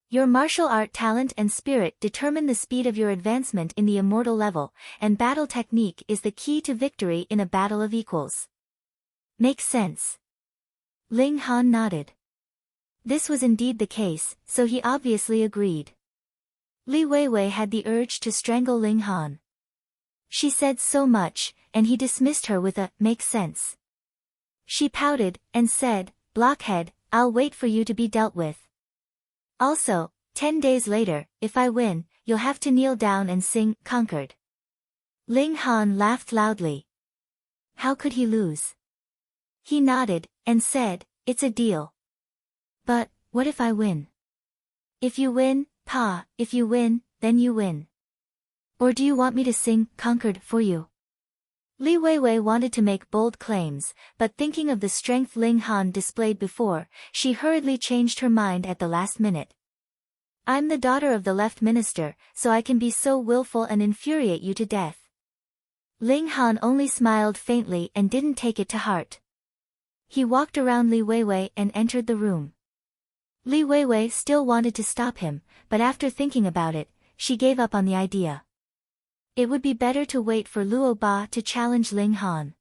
Your martial art talent and spirit determine the speed of your advancement in the immortal level, and battle technique is the key to victory in a battle of equals." Makes sense. Ling Han nodded. This was indeed the case, so he obviously agreed. Li Weiwei had the urge to strangle Ling Han. She said so much, and he dismissed her with a, "makes sense." She pouted, and said, "Blockhead, I'll wait for you to be dealt with. Also, 10 days later, if I win, you'll have to kneel down and sing, 'Conquered.'" Ling Han laughed loudly. How could he lose? He nodded, and said, "It's a deal." "But, what if I win?" "If you win, Pa, if you win, then you win. Or do you want me to sing Conquered for you? Li Weiwei wanted to make bold claims, but thinking of the strength Ling Han displayed before, she hurriedly changed her mind at the last minute. I'm the daughter of the left minister, so I can be so willful and infuriate you to death. Ling Han only smiled faintly and didn't take it to heart. He walked around Li Weiwei and entered the room. Li Weiwei still wanted to stop him, but after thinking about it, she gave up on the idea. It would be better to wait for Luo Ba to challenge Ling Han.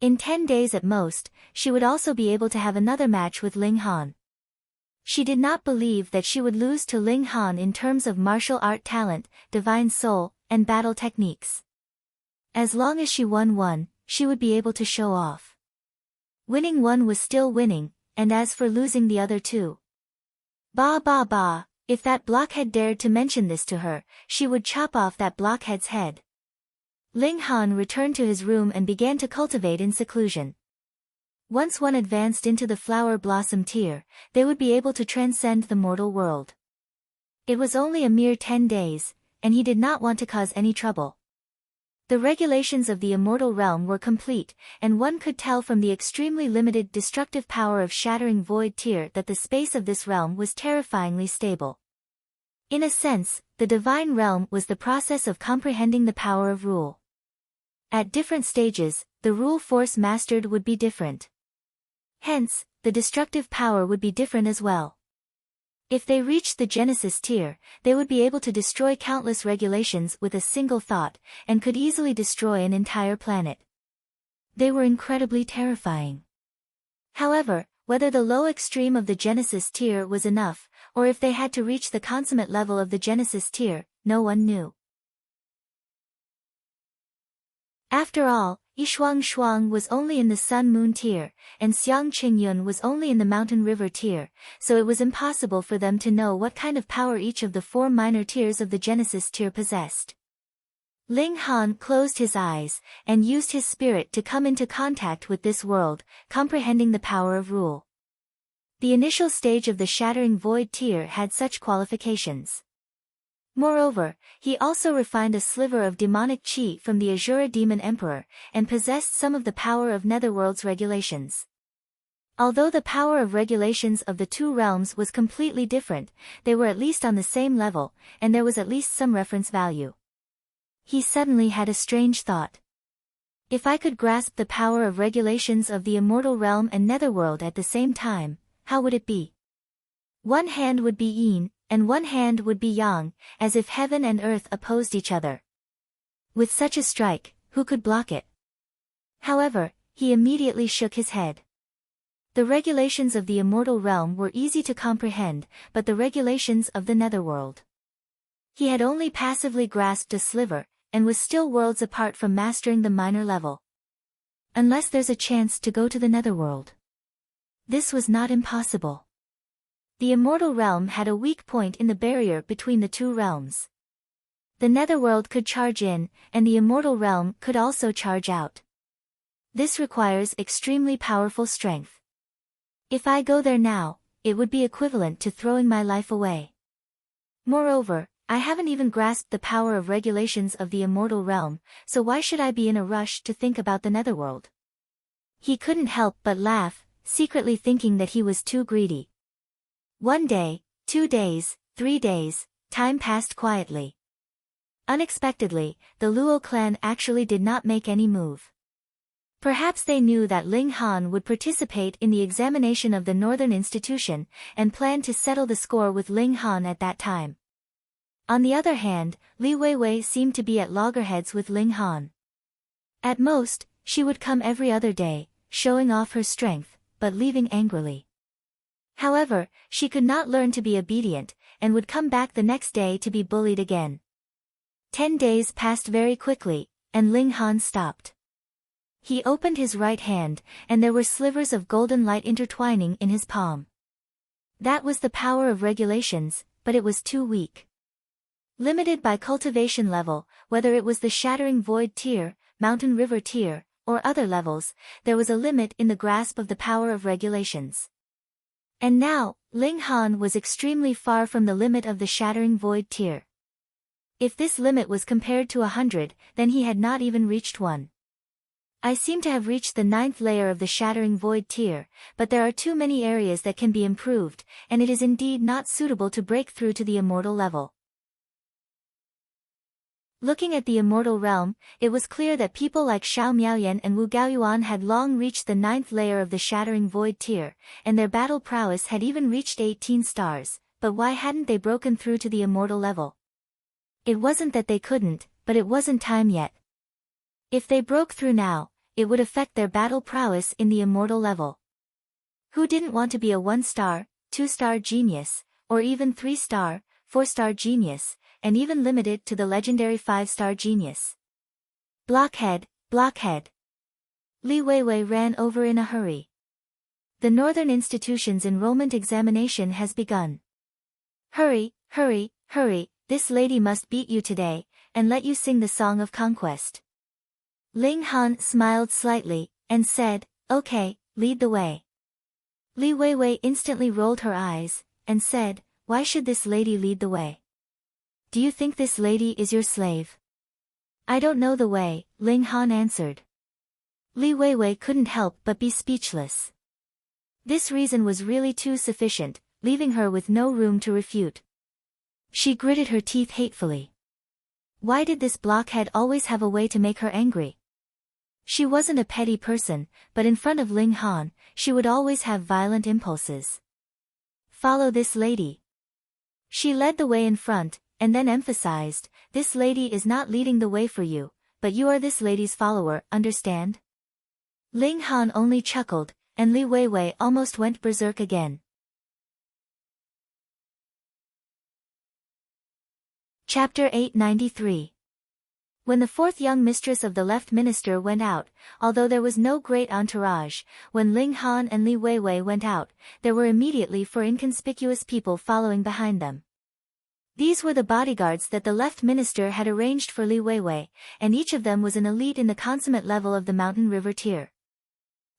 In 10 days at most, she would also be able to have another match with Ling Han. She did not believe that she would lose to Ling Han in terms of martial art talent, divine soul, and battle techniques. As long as she won one, she would be able to show off. Winning one was still winning, and as for losing the other two. Bah, if that blockhead dared to mention this to her, she would chop off that blockhead's head. Ling Han returned to his room and began to cultivate in seclusion. Once one advanced into the flower blossom tier, they would be able to transcend the mortal world. It was only a mere 10 days, and he did not want to cause any trouble. The regulations of the immortal realm were complete, and one could tell from the extremely limited destructive power of shattering void tier that the space of this realm was terrifyingly stable. In a sense, the divine realm was the process of comprehending the power of rule. At different stages, the rule force mastered would be different. Hence, the destructive power would be different as well. If they reached the Genesis tier, they would be able to destroy countless regulations with a single thought, and could easily destroy an entire planet. They were incredibly terrifying. However, whether the low extreme of the Genesis tier was enough, or if they had to reach the consummate level of the Genesis tier, no one knew. After all, Yishuang Shuang was only in the Sun-Moon tier, and Xiang Qingyun was only in the Mountain-River tier, so it was impossible for them to know what kind of power each of the 4 minor tiers of the Genesis tier possessed. Ling Han closed his eyes, and used his spirit to come into contact with this world, comprehending the power of rule. The initial stage of the Shattering Void tier had such qualifications. Moreover, he also refined a sliver of demonic chi from the Azura Demon Emperor, and possessed some of the power of Netherworld's regulations. Although the power of regulations of the two realms was completely different, they were at least on the same level, and there was at least some reference value. He suddenly had a strange thought. If I could grasp the power of regulations of the immortal realm and Netherworld at the same time, how would it be? One hand would be yin, and one hand would be yang, as if heaven and earth opposed each other. With such a strike, who could block it? However, he immediately shook his head. The regulations of the immortal realm were easy to comprehend, but the regulations of the Netherworld. He had only passively grasped a sliver, and was still worlds apart from mastering the minor level. Unless there's a chance to go to the Netherworld. This was not impossible. The immortal realm had a weak point in the barrier between the two realms. The Netherworld could charge in, and the immortal realm could also charge out. This requires extremely powerful strength. If I go there now, it would be equivalent to throwing my life away. Moreover, I haven't even grasped the power of regulations of the immortal realm, so why should I be in a rush to think about the Netherworld? He couldn't help but laugh, secretly thinking that he was too greedy. 1 day, 2 days, 3 days, time passed quietly. Unexpectedly, the Luo clan actually did not make any move. Perhaps they knew that Ling Han would participate in the examination of the Northern Institution, and planned to settle the score with Ling Han at that time. On the other hand, Li Weiwei seemed to be at loggerheads with Ling Han. At most, she would come every other day, showing off her strength, but leaving angrily. However, she could not learn to be obedient, and would come back the next day to be bullied again. 10 days passed very quickly, and Ling Han stopped. He opened his right hand, and there were slivers of golden light intertwining in his palm. That was the power of regulations, but it was too weak. Limited by cultivation level, whether it was the Shattering Void tier, Mountain River tier, or other levels, there was a limit in the grasp of the power of regulations. And now, Ling Han was extremely far from the limit of the Shattering Void tier. If this limit was compared to 100, then he had not even reached 1. I seem to have reached the 9th layer of the Shattering Void tier, but there are too many areas that can be improved, and it is indeed not suitable to break through to the immortal level. Looking at the immortal realm, it was clear that people like Xiao Miaoyan and Wu Gaoyuan had long reached the 9th layer of the Shattering Void tier, and their battle prowess had even reached 18 stars, but why hadn't they broken through to the immortal level? It wasn't that they couldn't, but it wasn't time yet. If they broke through now, it would affect their battle prowess in the immortal level. Who didn't want to be a 1-star, 2-star genius, or even 3-star, 4-star genius, and even limited to the legendary 5-star genius? Blockhead, blockhead. Li Weiwei ran over in a hurry. The Northern Institution's enrollment examination has begun. Hurry, hurry, hurry, this lady must beat you today, and let you sing the song of conquest. Ling Han smiled slightly, and said, okay, lead the way. Li Weiwei instantly rolled her eyes, and said, why should this lady lead the way? Do you think this lady is your slave? I don't know the way, Ling Han answered. Li Weiwei couldn't help but be speechless. This reason was really too sufficient, leaving her with no room to refute. She gritted her teeth hatefully. Why did this blockhead always have a way to make her angry? She wasn't a petty person, but in front of Ling Han, she would always have violent impulses. Follow this lady. She led the way in front, and then emphasized, this lady is not leading the way for you, but you are this lady's follower, understand? Ling Han only chuckled, and Li Weiwei almost went berserk again. Chapter 893. When the 4th young mistress of the left minister went out, although there was no great entourage, when Ling Han and Li Weiwei went out, there were immediately 4 inconspicuous people following behind them. These were the bodyguards that the left minister had arranged for Li Weiwei, and each of them was an elite in the consummate level of the Mountain River tier.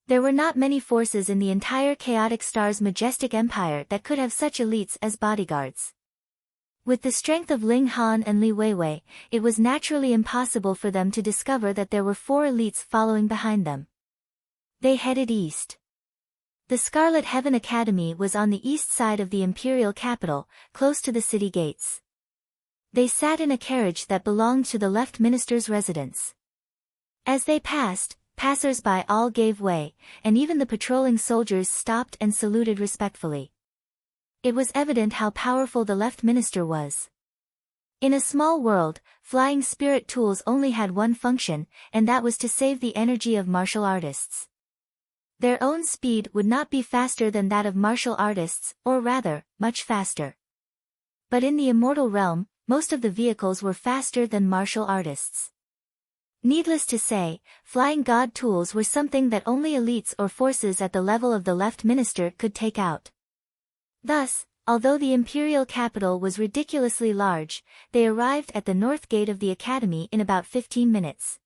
There were not many forces in the entire Chaotic Star's majestic empire that could have such elites as bodyguards. With the strength of Ling Han and Li Weiwei, it was naturally impossible for them to discover that there were 4 elites following behind them. They headed east. The Scarlet Heaven Academy was on the east side of the imperial capital, close to the city gates. They sat in a carriage that belonged to the left minister's residence. As they passed, passers-by all gave way, and even the patrolling soldiers stopped and saluted respectfully. It was evident how powerful the left minister was. In a small world, flying spirit tools only had one function, and that was to save the energy of martial artists. Their own speed would not be faster than that of martial artists, or rather, much faster. But in the immortal realm, most of the vehicles were faster than martial artists. Needless to say, flying god tools were something that only elites or forces at the level of the left minister could take out. Thus, although the imperial capital was ridiculously large, they arrived at the north gate of the academy in about 15 minutes.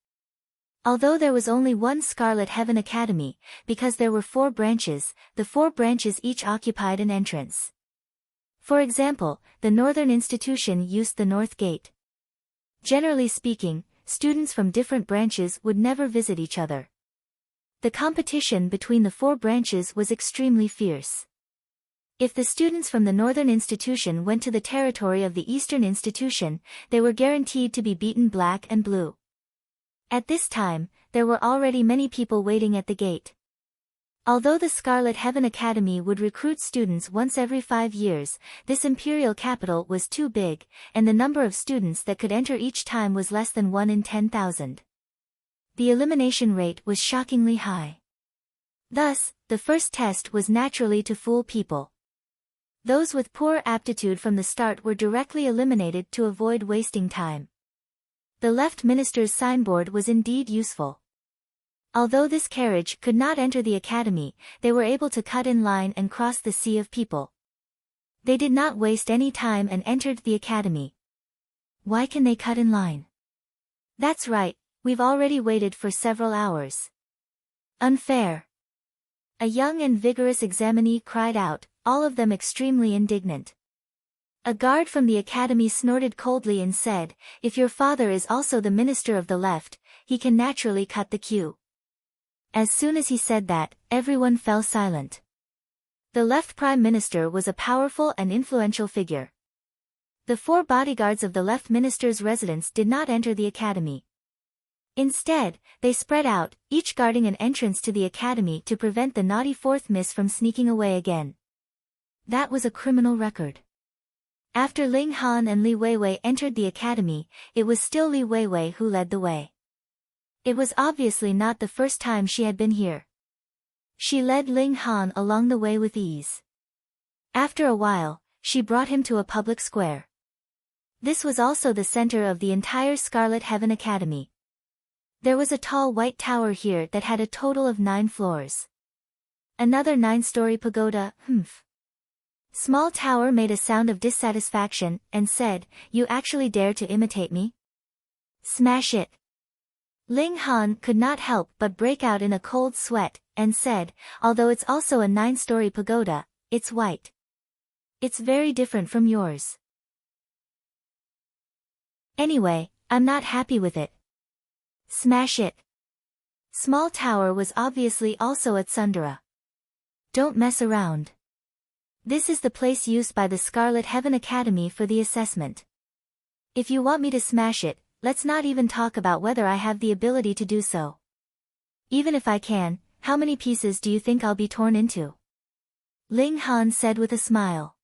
Although there was only one Scarlet Heaven Academy, because there were 4 branches, the 4 branches each occupied an entrance. For example, the Northern Institution used the North Gate. Generally speaking, students from different branches would never visit each other. The competition between the 4 branches was extremely fierce. If the students from the Northern Institution went to the territory of the Eastern Institution, they were guaranteed to be beaten black and blue. At this time, there were already many people waiting at the gate. Although the Scarlet Heaven Academy would recruit students once every 5 years, this imperial capital was too big, and the number of students that could enter each time was less than 1 in 10,000. The elimination rate was shockingly high. Thus, the first test was naturally to fool people. Those with poor aptitude from the start were directly eliminated to avoid wasting time. The left minister's signboard was indeed useful. Although this carriage could not enter the academy, they were able to cut in line and cross the sea of people. They did not waste any time and entered the academy. Why can they cut in line? That's right, we've already waited for several hours. Unfair. A young and vigorous examinee cried out, all of them extremely indignant. A guard from the academy snorted coldly and said, if your father is also the minister of the left, he can naturally cut the queue. As soon as he said that, everyone fell silent. The left prime minister was a powerful and influential figure. The 4 bodyguards of the left minister's residence did not enter the academy. Instead, they spread out, each guarding an entrance to the academy to prevent the naughty 4th miss from sneaking away again. That was a criminal record. After Ling Han and Li Weiwei entered the academy, it was still Li Weiwei who led the way. It was obviously not the first time she had been here. She led Ling Han along the way with ease. After a while, she brought him to a public square. This was also the center of the entire Scarlet Heaven Academy. There was a tall white tower here that had a total of 9 floors. Another 9-story pagoda, Small tower made a sound of dissatisfaction, and said, you actually dare to imitate me? Smash it. Ling Han could not help but break out in a cold sweat, and said, although it's also a 9-story pagoda, it's white. It's very different from yours. Anyway, I'm not happy with it. Smash it. Small tower was obviously also at Sundara. Don't mess around. This is the place used by the Scarlet Heaven Academy for the assessment. If you want me to smash it, let's not even talk about whether I have the ability to do so. Even if I can, how many pieces do you think I'll be torn into? Ling Han said with a smile.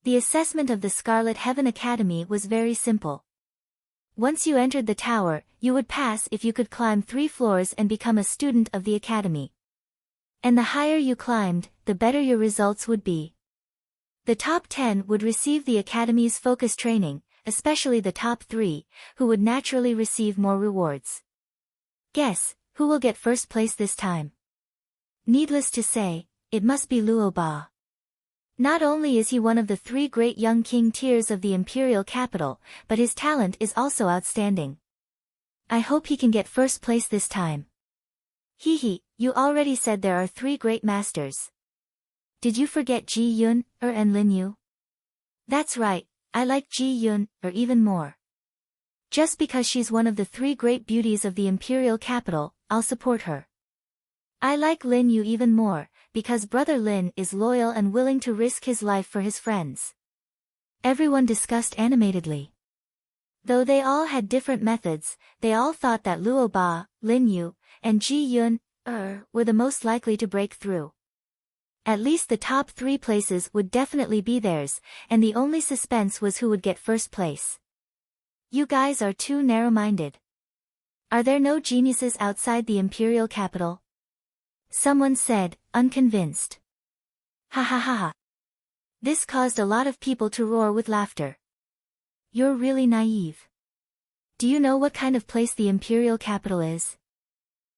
The assessment of the Scarlet Heaven Academy was very simple. Once you entered the tower, you would pass if you could climb 3 floors and become a student of the academy. And the higher you climbed, the better your results would be. The top 10 would receive the academy's focus training, especially the top 3, who would naturally receive more rewards. Guess, who will get first place this time? Needless to say, it must be Luo Ba. Not only is he one of the 3 great young king tiers of the imperial capital, but his talent is also outstanding. I hope he can get first place this time. Hehe, you already said there are 3 great masters. Did you forget Ji Yun, and Lin Yu? That's right, I like Ji Yun, even more. Just because she's one of the 3 great beauties of the imperial capital, I'll support her. I like Lin Yu even more, because Brother Lin is loyal and willing to risk his life for his friends. Everyone discussed animatedly. Though they all had different methods, they all thought that Luo Ba, Lin Yu, and Ji Yun, were the most likely to break through. At least the top 3 places would definitely be theirs, and the only suspense was who would get first place. You guys are too narrow-minded. Are there no geniuses outside the imperial capital? Someone said, unconvinced. Ha ha ha ha. This caused a lot of people to roar with laughter. You're really naive. Do you know what kind of place the imperial capital is?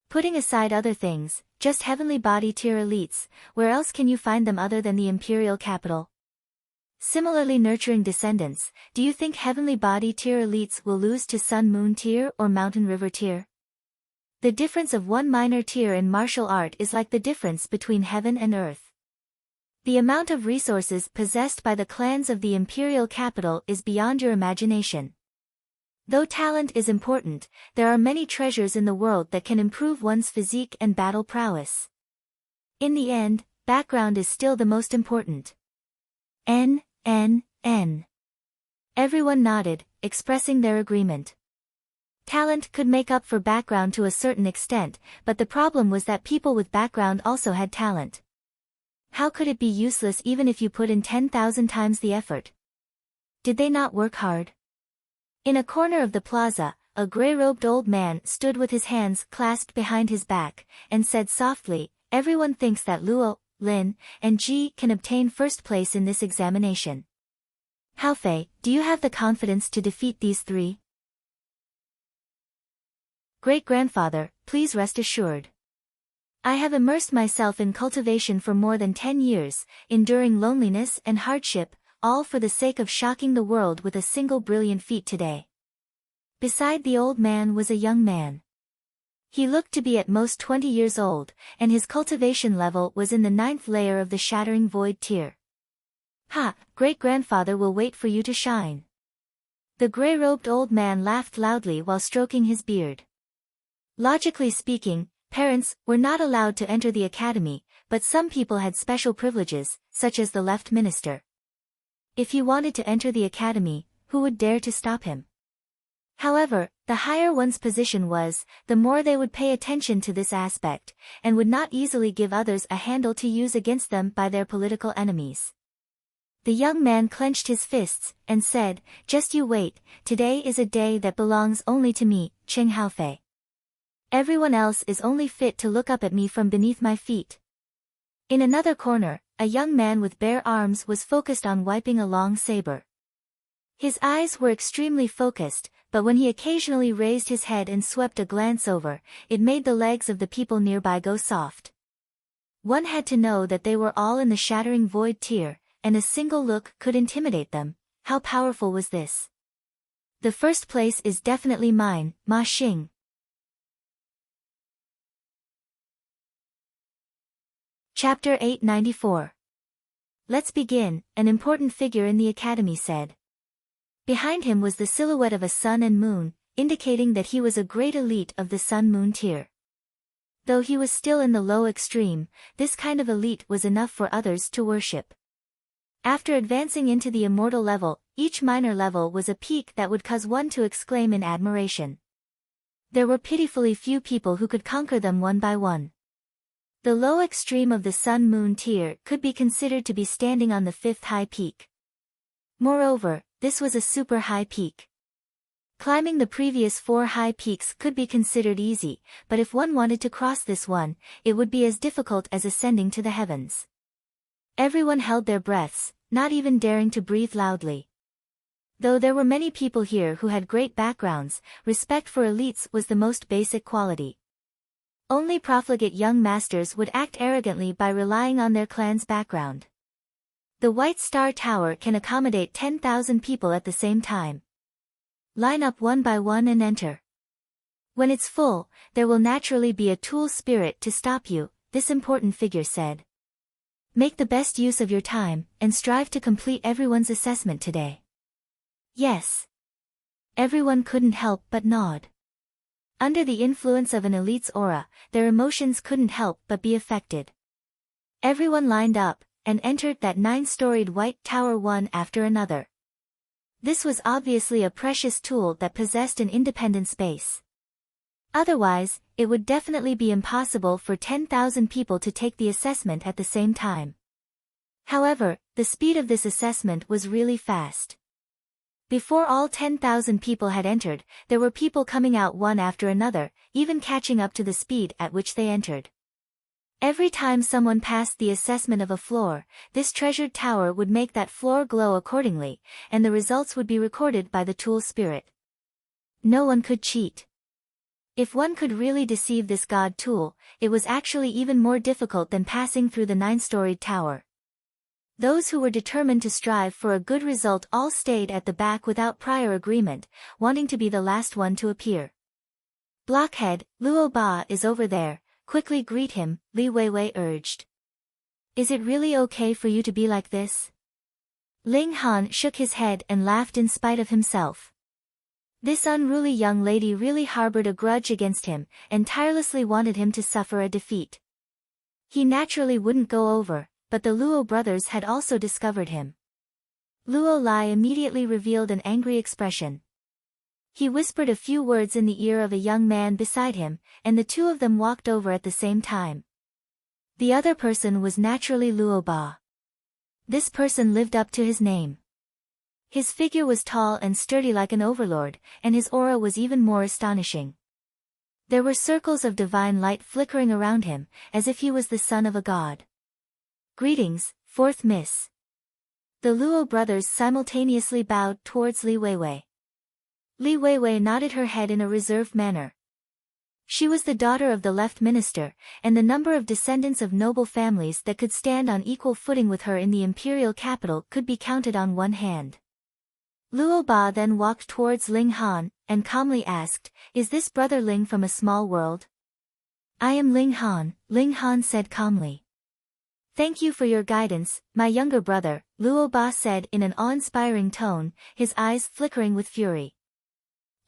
Putting aside other things, just heavenly body tier elites, where else can you find them other than the imperial capital? Similarly nurturing descendants, do you think heavenly body tier elites will lose to sun moon tier or mountain river tier? The difference of one minor tier in martial art is like the difference between heaven and earth. The amount of resources possessed by the clans of the imperial capital is beyond your imagination. Though talent is important, there are many treasures in the world that can improve one's physique and battle prowess. In the end, background is still the most important. N. Everyone nodded, expressing their agreement. Talent could make up for background to a certain extent, but the problem was that people with background also had talent. How could it be useless even if you put in 10,000 times the effort? Did they not work hard? In a corner of the plaza, a gray-robed old man stood with his hands clasped behind his back, and said softly, everyone thinks that Luo, Lin, and Ji can obtain first place in this examination. Haofei, do you have the confidence to defeat these 3? Great-grandfather, please rest assured. I have immersed myself in cultivation for more than 10 years, enduring loneliness and hardship, all for the sake of shocking the world with a single brilliant feat today. Beside the old man was a young man. He looked to be at most 20 years old, and his cultivation level was in the 9th layer of the Shattering Void tier. Ha, great-grandfather will wait for you to shine. The gray-robed old man laughed loudly while stroking his beard. Logically speaking, parents were not allowed to enter the academy, but some people had special privileges, such as the left minister. If he wanted to enter the academy, who would dare to stop him? However, the higher one's position was, the more they would pay attention to this aspect, and would not easily give others a handle to use against them by their political enemies. The young man clenched his fists, and said, "Just you wait, today is a day that belongs only to me, Cheng Haofei. Everyone else is only fit to look up at me from beneath my feet." In another corner, a young man with bare arms was focused on wiping a long saber. His eyes were extremely focused, but when he occasionally raised his head and swept a glance over, it made the legs of the people nearby go soft. One had to know that they were all in the shattering void tier, and a single look could intimidate them. How powerful was this? The first place is definitely mine, Ma Xing. Chapter 894. Let's begin, an important figure in the academy said. Behind him was the silhouette of a sun and moon, indicating that he was a great elite of the sun-moon tier. Though he was still in the low extreme, this kind of elite was enough for others to worship. After advancing into the immortal level, each minor level was a peak that would cause one to exclaim in admiration. There were pitifully few people who could conquer them one by one. The low extreme of the sun-moon tier could be considered to be standing on the fifth high peak. Moreover, this was a super high peak. Climbing the previous 4 high peaks could be considered easy, but if one wanted to cross this one, it would be as difficult as ascending to the heavens. Everyone held their breaths, not even daring to breathe loudly. Though there were many people here who had great backgrounds, respect for elites was the most basic quality. Only profligate young masters would act arrogantly by relying on their clan's background. The White Star Tower can accommodate 10,000 people at the same time. Line up one by one and enter. When it's full, there will naturally be a tool spirit to stop you, this important figure said. Make the best use of your time, and strive to complete everyone's assessment today. Yes. Everyone couldn't help but nod. Under the influence of an elite's aura, their emotions couldn't help but be affected. Everyone lined up, and entered that 9-storied white tower one after another. This was obviously a precious tool that possessed an independent space. Otherwise, it would definitely be impossible for 10,000 people to take the assessment at the same time. However, the speed of this assessment was really fast. Before all 10,000 people had entered, there were people coming out one after another, even catching up to the speed at which they entered. Every time someone passed the assessment of a floor, this treasured tower would make that floor glow accordingly, and the results would be recorded by the tool spirit. No one could cheat. If one could really deceive this god tool, it was actually even more difficult than passing through the 9-storied tower. Those who were determined to strive for a good result all stayed at the back without prior agreement, wanting to be the last one to appear. Blockhead, Luo Ba is over there, quickly greet him, Li Weiwei urged. Is it really okay for you to be like this? Ling Han shook his head and laughed in spite of himself. This unruly young lady really harbored a grudge against him, and tirelessly wanted him to suffer a defeat. He naturally wouldn't go over, but the Luo brothers had also discovered him. Luo Lai immediately revealed an angry expression. He whispered a few words in the ear of a young man beside him, and the two of them walked over at the same time. The other person was naturally Luo Ba. This person lived up to his name. His figure was tall and sturdy like an overlord, and his aura was even more astonishing. There were circles of divine light flickering around him, as if he was the son of a god. Greetings, fourth miss. The Luo brothers simultaneously bowed towards Li Weiwei. Li Weiwei nodded her head in a reserved manner. She was the daughter of the left minister, and the number of descendants of noble families that could stand on equal footing with her in the imperial capital could be counted on one hand. Luo Ba then walked towards Ling Han, and calmly asked, "Is this brother Ling from a small world?" "I am Ling Han," Ling Han said calmly. Thank you for your guidance, my younger brother, Luo Ba said in an awe-inspiring tone, his eyes flickering with fury.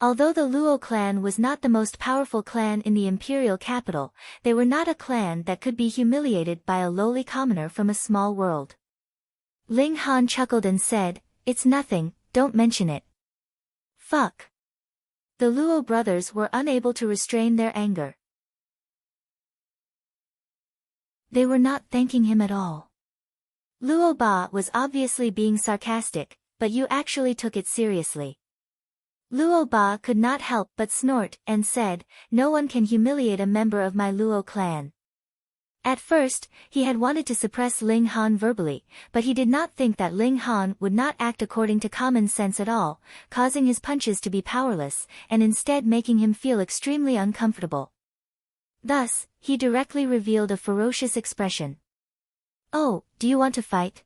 Although the Luo clan was not the most powerful clan in the imperial capital, they were not a clan that could be humiliated by a lowly commoner from a small world. Ling Han chuckled and said, "It's nothing, don't mention it." Fuck. The Luo brothers were unable to restrain their anger. They were not thanking him at all. Luo Ba was obviously being sarcastic, but you actually took it seriously. Luo Ba could not help but snort and said, "No one can humiliate a member of my Luo clan." At first, he had wanted to suppress Ling Han verbally, but he did not think that Ling Han would not act according to common sense at all, causing his punches to be powerless, and instead making him feel extremely uncomfortable. Thus, he directly revealed a ferocious expression. "Oh, do you want to fight?"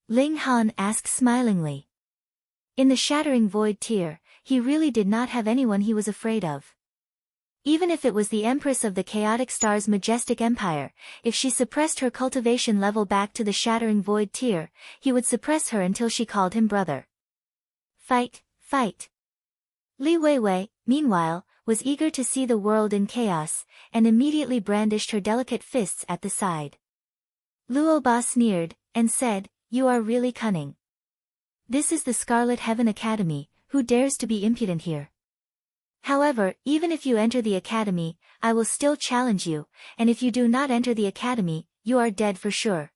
Ling Han asked smilingly. In the shattering void tier, he really did not have anyone he was afraid of. Even if it was the Empress of the Chaotic Star's majestic empire, if she suppressed her cultivation level back to the shattering void tier, he would suppress her until she called him brother. Fight, fight. Li Weiwei, meanwhile, was eager to see the world in chaos, and immediately brandished her delicate fists at the side. Luo Ba sneered, and said, "You are really cunning. This is the Scarlet Heaven Academy, who dares to be impudent here? However, even if you enter the academy, I will still challenge you, and if you do not enter the academy, you are dead for sure."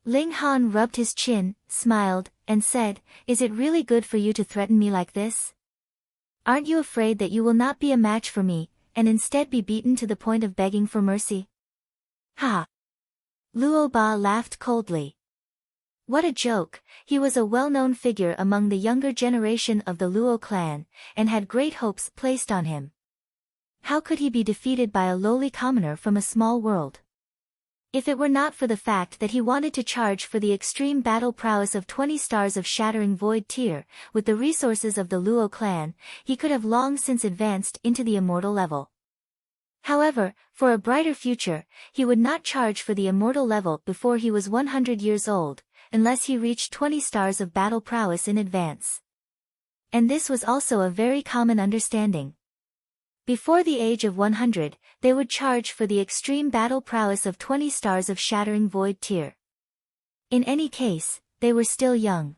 Ling Han rubbed his chin, smiled, and said, "Is it really good for you to threaten me like this? Aren't you afraid that you will not be a match for me, and instead be beaten to the point of begging for mercy?" Ha! Luo Ba laughed coldly. What a joke. He was a well-known figure among the younger generation of the Luo clan, and had great hopes placed on him. How could he be defeated by a lowly commoner from a small world? If it were not for the fact that he wanted to charge for the extreme battle prowess of 20 stars of Shattering Void tier, with the resources of the Luo clan, he could have long since advanced into the immortal level. However, for a brighter future, he would not charge for the immortal level before he was 100 years old, unless he reached 20 stars of battle prowess in advance. And this was also a very common understanding. Before the age of 100, they would charge for the extreme battle prowess of 20 stars of Shattering Void tier. In any case, they were still young.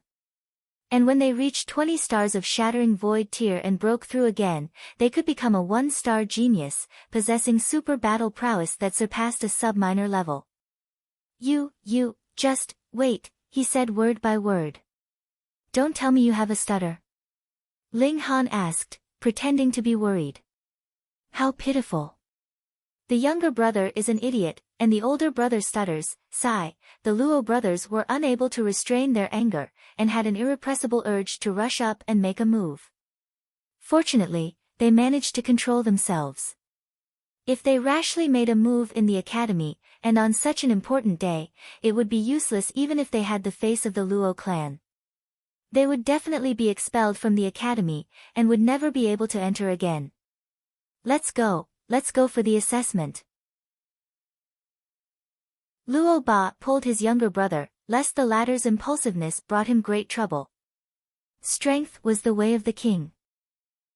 And when they reached 20 stars of Shattering Void tier and broke through again, they could become a 1-star genius, possessing super battle prowess that surpassed a sub-minor level. You, just, wait, he said word by word. "Don't tell me you have a stutter?" Ling Han asked, pretending to be worried. How pitiful. The younger brother is an idiot, and the older brother stutters. Sigh. The Luo brothers were unable to restrain their anger, and had an irrepressible urge to rush up and make a move. Fortunately, they managed to control themselves. If they rashly made a move in the academy, and on such an important day, it would be useless even if they had the face of the Luo clan. They would definitely be expelled from the academy, and would never be able to enter again. Let's go for the assessment." Luo Ba pulled his younger brother, lest the latter's impulsiveness brought him great trouble. Strength was the way of the king.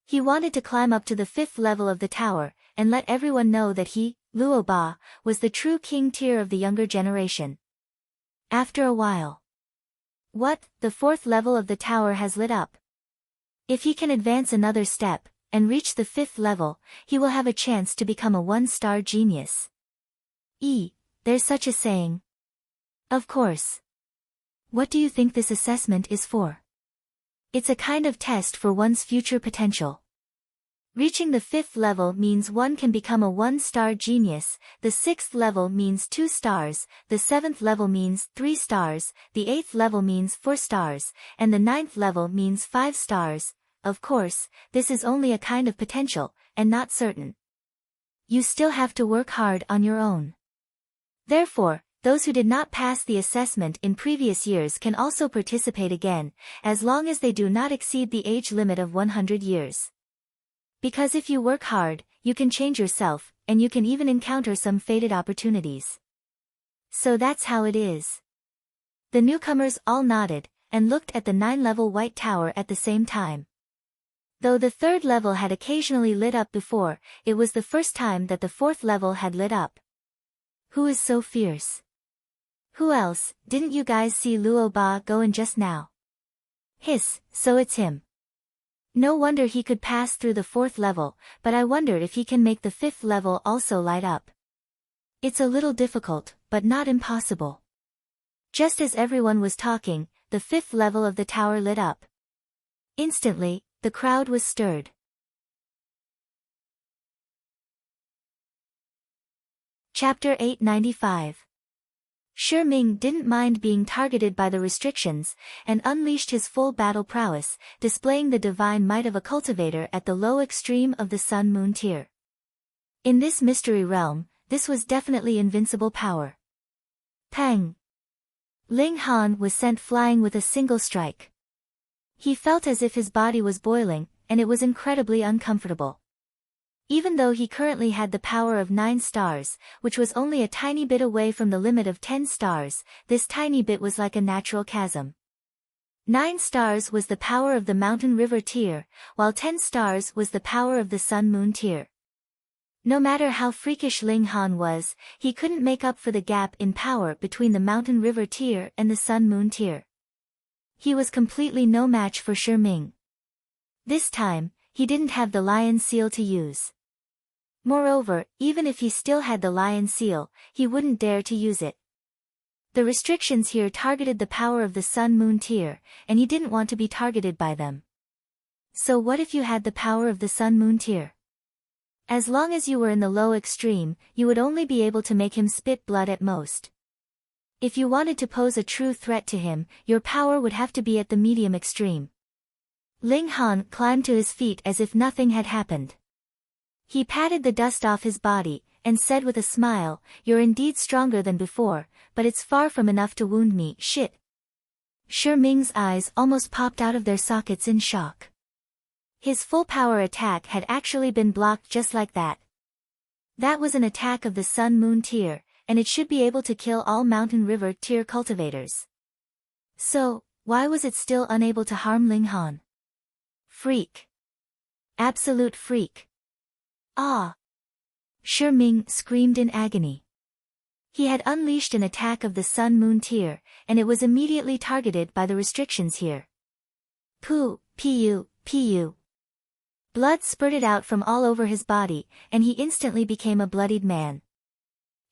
He wanted to climb up to the 5th level of the tower, and let everyone know that he, Luo Ba, was the true king tier of the younger generation. After a while. What, the 4th level of the tower has lit up. If he can advance another step, and reach the 5th level, he will have a chance to become a 1-star genius. There's such a saying. Of course. What do you think this assessment is for? It's a kind of test for one's future potential. Reaching the 5th level means one can become a 1-star genius, the 6th level means 2 stars, the 7th level means 3 stars, the 8th level means 4 stars, and the 9th level means 5 stars. Of course, this is only a kind of potential, and not certain. You still have to work hard on your own. Therefore, those who did not pass the assessment in previous years can also participate again, as long as they do not exceed the age limit of 100 years. Because if you work hard, you can change yourself, and you can even encounter some fated opportunities. So that's how it is. The newcomers all nodded, and looked at the 9-level white tower at the same time. Though the 3rd level had occasionally lit up before, it was the first time that the 4th level had lit up. Who is so fierce? Who else? Didn't you guys see Luo Ba go in just now? Hiss, so it's him. No wonder he could pass through the 4th level, but I wonder if he can make the 5th level also light up. It's a little difficult, but not impossible. Just as everyone was talking, the 5th level of the tower lit up. Instantly, the crowd was stirred. Chapter 895. Shi Ming didn't mind being targeted by the restrictions, and unleashed his full battle prowess, displaying the divine might of a cultivator at the low extreme of the Sun-Moon tier. In this mystery realm, this was definitely invincible power. Pang! Ling Han was sent flying with a single strike. He felt as if his body was boiling, and it was incredibly uncomfortable. Even though he currently had the power of 9 stars, which was only a tiny bit away from the limit of 10 stars, this tiny bit was like a natural chasm. 9 stars was the power of the Mountain River tier, while 10 stars was the power of the Sun-Moon tier. No matter how freakish Ling Han was, he couldn't make up for the gap in power between the Mountain River tier and the Sun-Moon tier. He was completely no match for Shi Ming. This time, he didn't have the lion seal to use. Moreover, even if he still had the lion seal, he wouldn't dare to use it. The restrictions here targeted the power of the Sun-Moon tier, and he didn't want to be targeted by them. So what if you had the power of the Sun-Moon tier? As long as you were in the low extreme, you would only be able to make him spit blood at most. If you wanted to pose a true threat to him, your power would have to be at the medium extreme. Ling Han climbed to his feet as if nothing had happened. He patted the dust off his body, and said with a smile, "You're indeed stronger than before, but it's far from enough to wound me, shit." Shi Ming's eyes almost popped out of their sockets in shock. His full power attack had actually been blocked just like that. That was an attack of the Sun-Moon tier, and it should be able to kill all Mountain River tier cultivators. So, why was it still unable to harm Ling Han? Freak. Absolute freak. Ah! Shi Ming screamed in agony. He had unleashed an attack of the Sun-Moon tier, and it was immediately targeted by the restrictions here. Pu. Blood spurted out from all over his body, and he instantly became a bloodied man.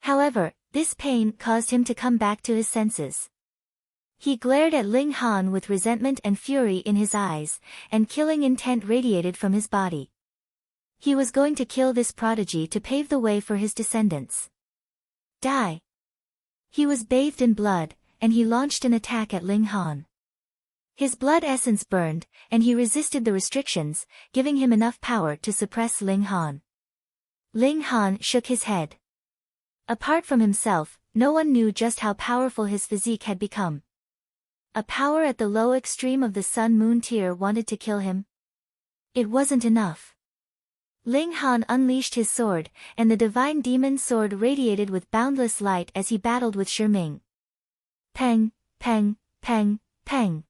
However, this pain caused him to come back to his senses. He glared at Ling Han with resentment and fury in his eyes, and killing intent radiated from his body. He was going to kill this prodigy to pave the way for his descendants. Die! He was bathed in blood, and he launched an attack at Ling Han. His blood essence burned, and he resisted the restrictions, giving him enough power to suppress Ling Han. Ling Han shook his head. Apart from himself, no one knew just how powerful his physique had become. A power at the low extreme of the Sun-Moon tier wanted to kill him. It wasn't enough. Ling Han unleashed his sword, and the divine demon sword radiated with boundless light as he battled with Shi Ming. Peng, peng, peng, peng.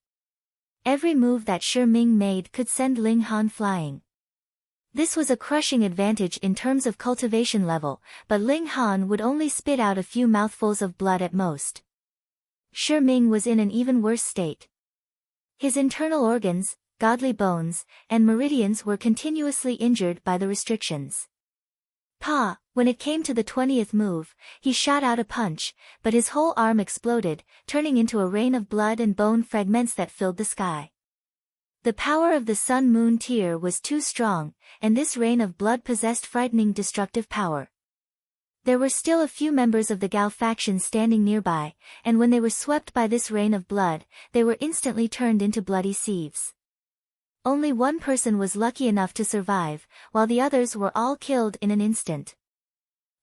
Every move that Shi Ming made could send Ling Han flying. This was a crushing advantage in terms of cultivation level, but Ling Han would only spit out a few mouthfuls of blood at most. Shi Ming was in an even worse state. His internal organs, godly bones, and meridians were continuously injured by the restrictions. When it came to the 20th move, he shot out a punch, but his whole arm exploded, turning into a rain of blood and bone fragments that filled the sky. The power of the Sun-Moon tier was too strong, and this rain of blood possessed frightening destructive power. There were still a few members of the Gao faction standing nearby, and when they were swept by this rain of blood, they were instantly turned into bloody sieves. Only one person was lucky enough to survive, while the others were all killed in an instant.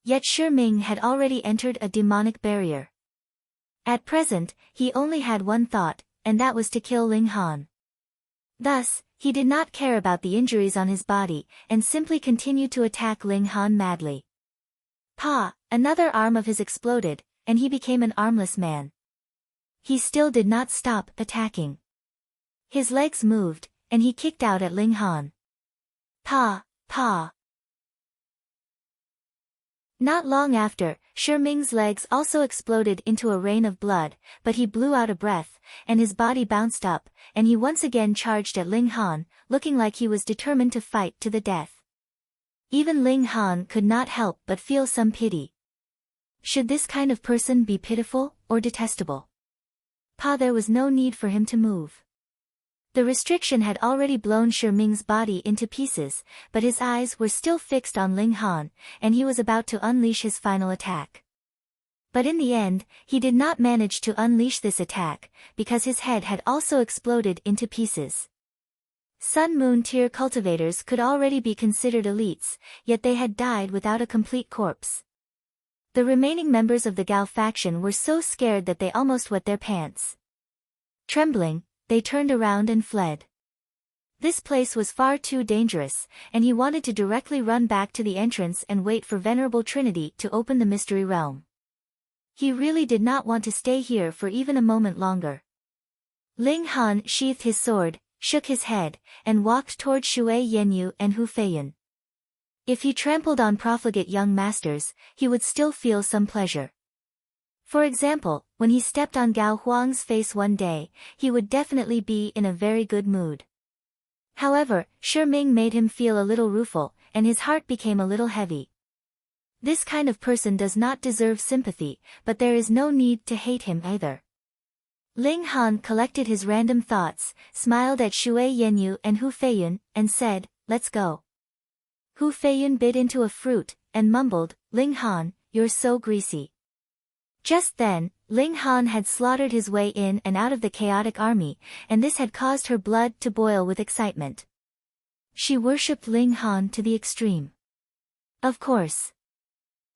Yet Shi Ming had already entered a demonic barrier. At present, he only had one thought, and that was to kill Ling Han. Thus, he did not care about the injuries on his body, and simply continued to attack Ling Han madly. Another arm of his exploded, and he became an armless man. He still did not stop attacking. His legs moved, and he kicked out at Ling Han. Pa, pa. Not long after, Shi Ming's legs also exploded into a rain of blood, but he blew out a breath, and his body bounced up, and he once again charged at Ling Han, looking like he was determined to fight to the death. Even Ling Han could not help but feel some pity. Should this kind of person be pitiful or detestable? Pa, there was no need for him to move. The restriction had already blown Shi Ming's body into pieces, but his eyes were still fixed on Ling Han, and he was about to unleash his final attack. But in the end, he did not manage to unleash this attack, because his head had also exploded into pieces. Sun Moon tier cultivators could already be considered elites, yet they had died without a complete corpse. The remaining members of the Gao faction were so scared that they almost wet their pants. Trembling, they turned around and fled. This place was far too dangerous, and he wanted to directly run back to the entrance and wait for Venerable Trinity to open the mystery realm. He really did not want to stay here for even a moment longer. Ling Han sheathed his sword, shook his head, and walked toward Shui Yanyu and Hu Feiyun. If he trampled on profligate young masters, he would still feel some pleasure. For example, when he stepped on Gao Huang's face one day, he would definitely be in a very good mood. However, Shi Ming made him feel a little rueful, and his heart became a little heavy. This kind of person does not deserve sympathy, but there is no need to hate him either. Ling Han collected his random thoughts, smiled at Shui Yanyu and Hu Feiyun, and said, "Let's go." Hu Feiyun bit into a fruit, and mumbled, "Ling Han, you're so greasy." Just then, Ling Han had slaughtered his way in and out of the chaotic army, and this had caused her blood to boil with excitement. She worshipped Ling Han to the extreme. Of course.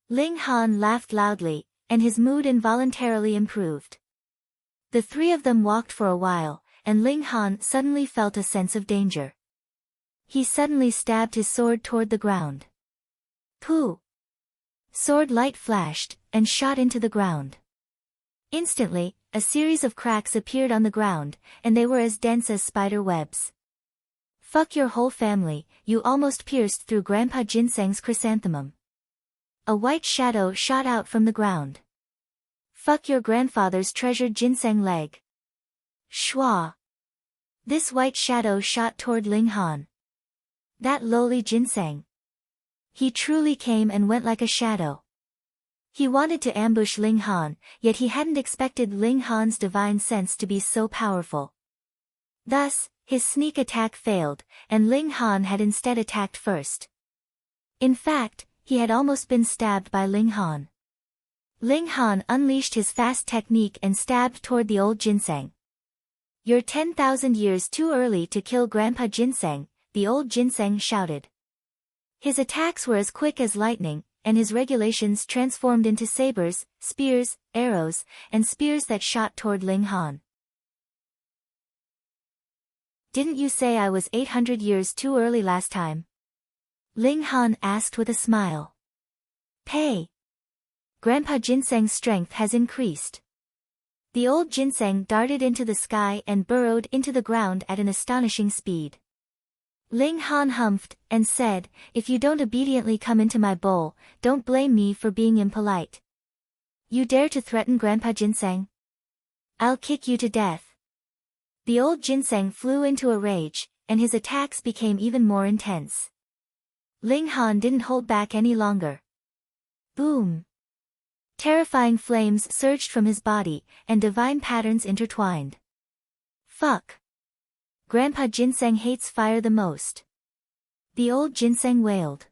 Ling Han laughed loudly, and his mood involuntarily improved. The three of them walked for a while, and Ling Han suddenly felt a sense of danger. He suddenly stabbed his sword toward the ground. Pooh! Sword light flashed, and shot into the ground. Instantly, a series of cracks appeared on the ground, and they were as dense as spider webs. Fuck your whole family, you almost pierced through Grandpa Ginseng's chrysanthemum. A white shadow shot out from the ground. Fuck your grandfather's treasured ginseng leg. Shwa! This white shadow shot toward Ling Han. That lowly ginseng. He truly came and went like a shadow. He wanted to ambush Ling Han, yet he hadn't expected Ling Han's divine sense to be so powerful. Thus, his sneak attack failed, and Ling Han had instead attacked first. In fact, he had almost been stabbed by Ling Han. Ling Han unleashed his fast technique and stabbed toward the old ginseng. "You're 10,000 years too early to kill Grandpa Ginseng," the old ginseng shouted. His attacks were as quick as lightning, and his regulations transformed into sabers, spears, arrows, and spears that shot toward Ling Han. "Didn't you say I was 800 years too early last time?" Ling Han asked with a smile. "Pay. Grandpa Ginseng's strength has increased." The old ginseng darted into the sky and burrowed into the ground at an astonishing speed. Ling Han humphed, and said, "If you don't obediently come into my bowl, don't blame me for being impolite. You dare to threaten Grandpa Ginseng? I'll kick you to death." The old ginseng flew into a rage, and his attacks became even more intense. Ling Han didn't hold back any longer. Boom! Terrifying flames surged from his body, and divine patterns intertwined. Fuck! Grandpa Ginseng hates fire the most. The old ginseng wailed.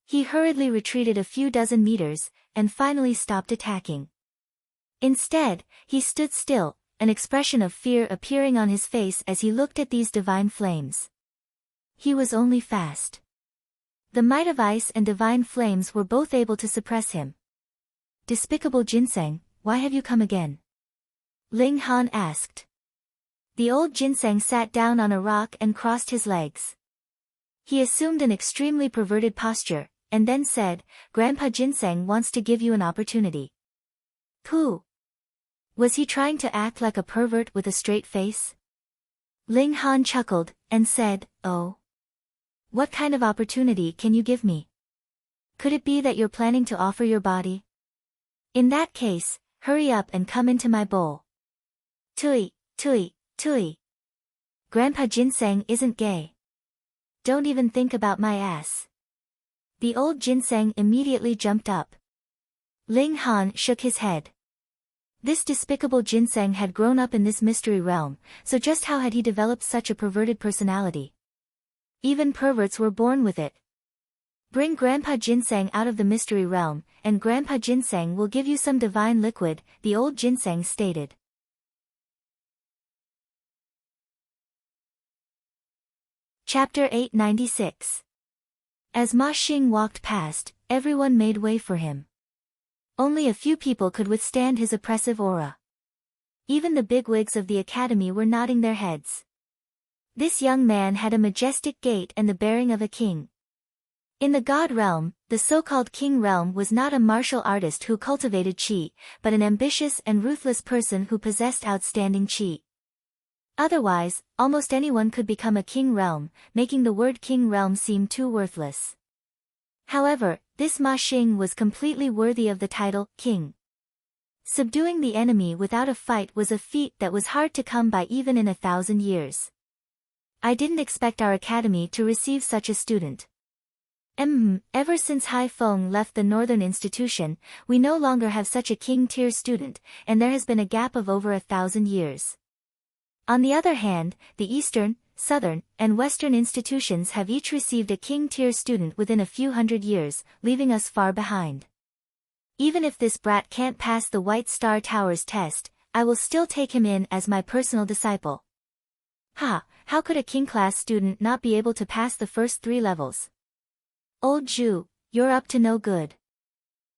He hurriedly retreated a few dozen meters, and finally stopped attacking. Instead, he stood still, an expression of fear appearing on his face as he looked at these divine flames. He was only fast. The might of ice and divine flames were both able to suppress him. "Despicable ginseng, why have you come again?" Ling Han asked. The old ginseng sat down on a rock and crossed his legs. He assumed an extremely perverted posture, and then said, "Grandpa Ginseng wants to give you an opportunity." Who? Was he trying to act like a pervert with a straight face? Ling Han chuckled, and said, "Oh. What kind of opportunity can you give me? Could it be that you're planning to offer your body? In that case, hurry up and come into my bowl." Tui, tui, tui. Grandpa Ginseng isn't gay. Don't even think about my ass. The old ginseng immediately jumped up. Ling Han shook his head. This despicable ginseng had grown up in this mystery realm, so just how had he developed such a perverted personality? Even perverts were born with it. Bring Grandpa Ginseng out of the mystery realm, and Grandpa Ginseng will give you some divine liquid, the old ginseng stated. Chapter 896. As Ma Xing walked past, everyone made way for him. Only a few people could withstand his oppressive aura. Even the bigwigs of the academy were nodding their heads. This young man had a majestic gait and the bearing of a king. In the god realm, the so-called king realm was not a martial artist who cultivated qi, but an ambitious and ruthless person who possessed outstanding qi. Otherwise, almost anyone could become a king realm, making the word king realm seem too worthless. However, this Ma Xing was completely worthy of the title, king. Subduing the enemy without a fight was a feat that was hard to come by even in 1,000 years. I didn't expect our academy to receive such a student. Ever since Hai Feng left the northern institution, we no longer have such a king-tier student, and there has been a gap of over 1,000 years. On the other hand, the eastern, southern, and western institutions have each received a king-tier student within a few hundred years, leaving us far behind. Even if this brat can't pass the White Star Tower's test, I will still take him in as my personal disciple. How could a king-class student not be able to pass the first 3 levels? Old Zhu, you're up to no good.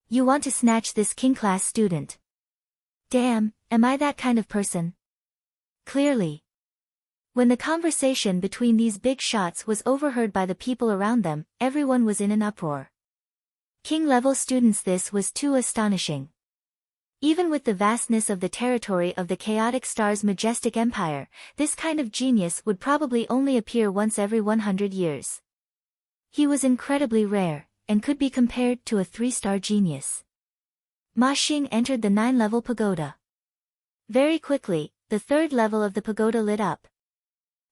You want to snatch this king-class student. Damn, am I that kind of person? Clearly. When the conversation between these big shots was overheard by the people around them, everyone was in an uproar. King-level students, this was too astonishing. Even with the vastness of the territory of the chaotic star's majestic empire, this kind of genius would probably only appear once every 100 years. He was incredibly rare, and could be compared to a 3-star genius. Ma Xing entered the 9-level pagoda. Very quickly, the 3rd level of the pagoda lit up.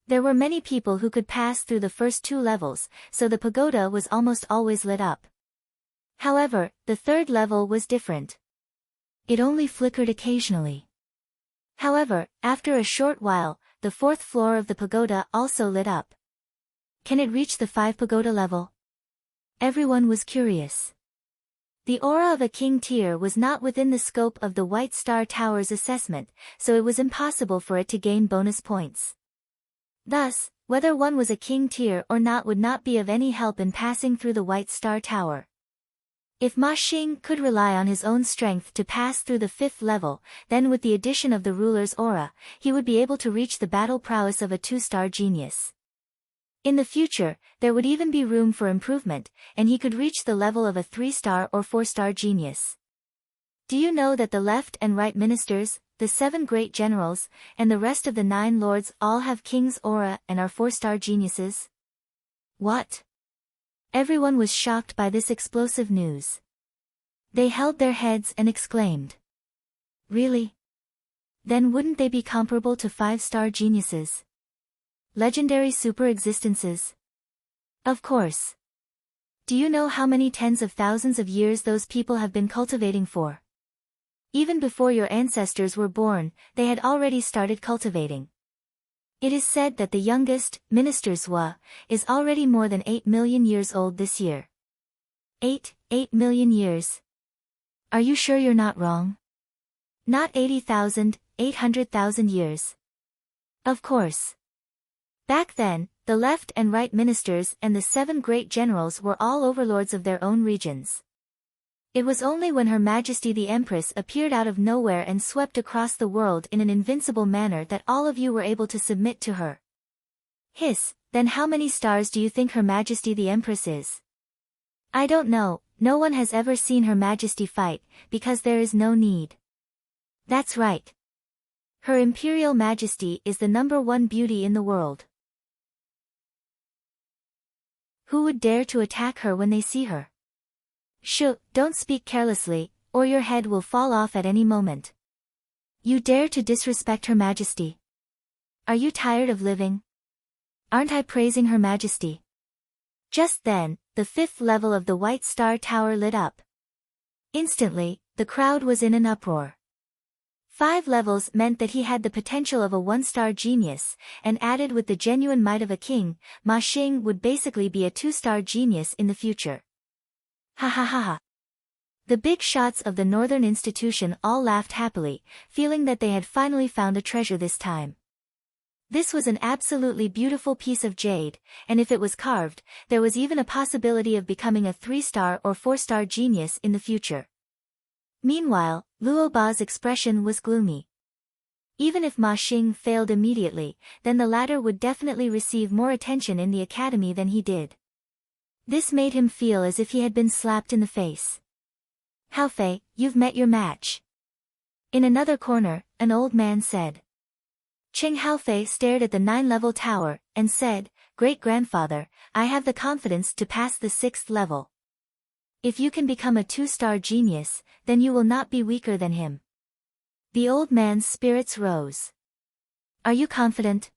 There were many people who could pass through the first 2 levels, so the pagoda was almost always lit up. However, the 3rd level was different. It only flickered occasionally. However, after a short while, the 4th floor of the pagoda also lit up. Can it reach the 5 pagoda level? Everyone was curious. The aura of a king tier was not within the scope of the White Star Tower's assessment, so it was impossible for it to gain bonus points. Thus, whether one was a king tier or not would not be of any help in passing through the White Star Tower. If Ma Xing could rely on his own strength to pass through the 5th level, then with the addition of the ruler's aura, he would be able to reach the battle prowess of a 2-star genius. In the future, there would even be room for improvement, and he could reach the level of a 3-star or 4-star genius. Do you know that the left and right ministers, the 7 great generals, and the rest of the 9 lords all have king's aura and are 4-star geniuses? What? Everyone was shocked by this explosive news. They held their heads and exclaimed. Really? Then wouldn't they be comparable to 5-star geniuses? Legendary super existences? Of course. Do you know how many tens of thousands of years those people have been cultivating for? Even before your ancestors were born, they had already started cultivating. It is said that the youngest, Minister Zhua, is already more than 8 million years old this year. 8 million years. Are you sure you're not wrong? Not 80,000, 800,000 years. Of course. Back then, the left and right ministers and the 7 great generals were all overlords of their own regions. It was only when Her Majesty the Empress appeared out of nowhere and swept across the world in an invincible manner that all of you were able to submit to her. Hiss, then how many stars do you think Her Majesty the Empress is? I don't know, no one has ever seen Her Majesty fight, because there is no need. That's right. Her Imperial Majesty is the #1 beauty in the world. Who would dare to attack her when they see her? Shh, don't speak carelessly, or your head will fall off at any moment. You dare to disrespect Her Majesty? Are you tired of living? Aren't I praising Her Majesty? Just then, the 5th level of the White Star Tower lit up. Instantly, the crowd was in an uproar. 5 levels meant that he had the potential of a 1-star genius, and added with the genuine might of a king, Ma Xing would basically be a 2-star genius in the future. Ha ha ha ha. The big shots of the Northern Institution all laughed happily, feeling that they had finally found a treasure this time. This was an absolutely beautiful piece of jade, and if it was carved, there was even a possibility of becoming a 3-star or 4-star genius in the future. Meanwhile, Luo Ba's expression was gloomy. Even if Ma Xing failed immediately, then the latter would definitely receive more attention in the academy than he did. This made him feel as if he had been slapped in the face. Haofei, you've met your match. In another corner, an old man said. Qing Haofei stared at the 9-level tower, and said, Great-grandfather, I have the confidence to pass the 6th level. If you can become a 2-star genius, then you will not be weaker than him. The old man's spirits rose. Are you confident?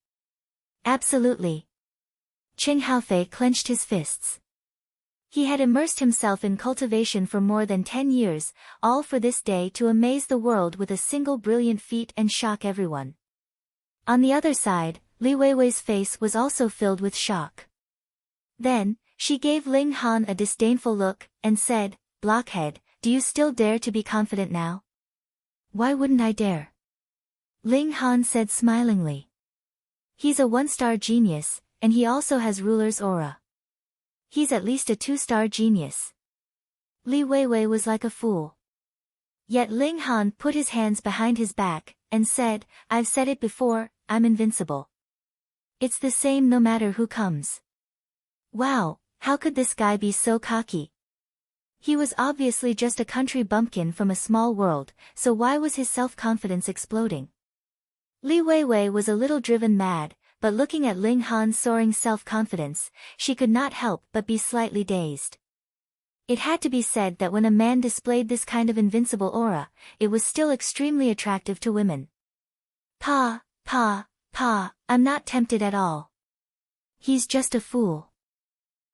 Absolutely. Qing Haofei clenched his fists. He had immersed himself in cultivation for more than 10 years, all for this day to amaze the world with a single brilliant feat and shock everyone. On the other side, Li Weiwei's face was also filled with shock. Then, she gave Ling Han a disdainful look, and said, Blockhead, do you still dare to be confident now? Why wouldn't I dare? Ling Han said smilingly. He's a 1-star genius, and he also has ruler's aura. He's at least a 2-star genius. Li Weiwei was like a fool. Yet Ling Han put his hands behind his back, and said, I've said it before, I'm invincible. It's the same no matter who comes. Wow, how could this guy be so cocky? He was obviously just a country bumpkin from a small world, so why was his self-confidence exploding? Li Weiwei was a little driven mad, but looking at Ling Han's soaring self-confidence, she could not help but be slightly dazed. It had to be said that when a man displayed this kind of invincible aura, it was still extremely attractive to women. Pa, I'm not tempted at all. He's just a fool.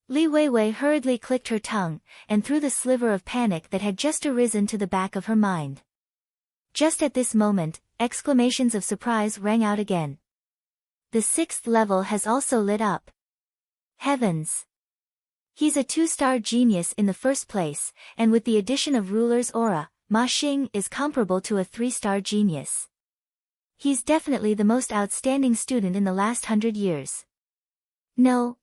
Li Weiwei hurriedly clicked her tongue, and threw the sliver of panic that had just arisen to the back of her mind. Just at this moment, exclamations of surprise rang out again. The 6th level has also lit up. Heavens! He's a 2-star genius in the first place, and with the addition of ruler's aura, Ma Xing is comparable to a 3-star genius. He's definitely the most outstanding student in the last 100 years. No.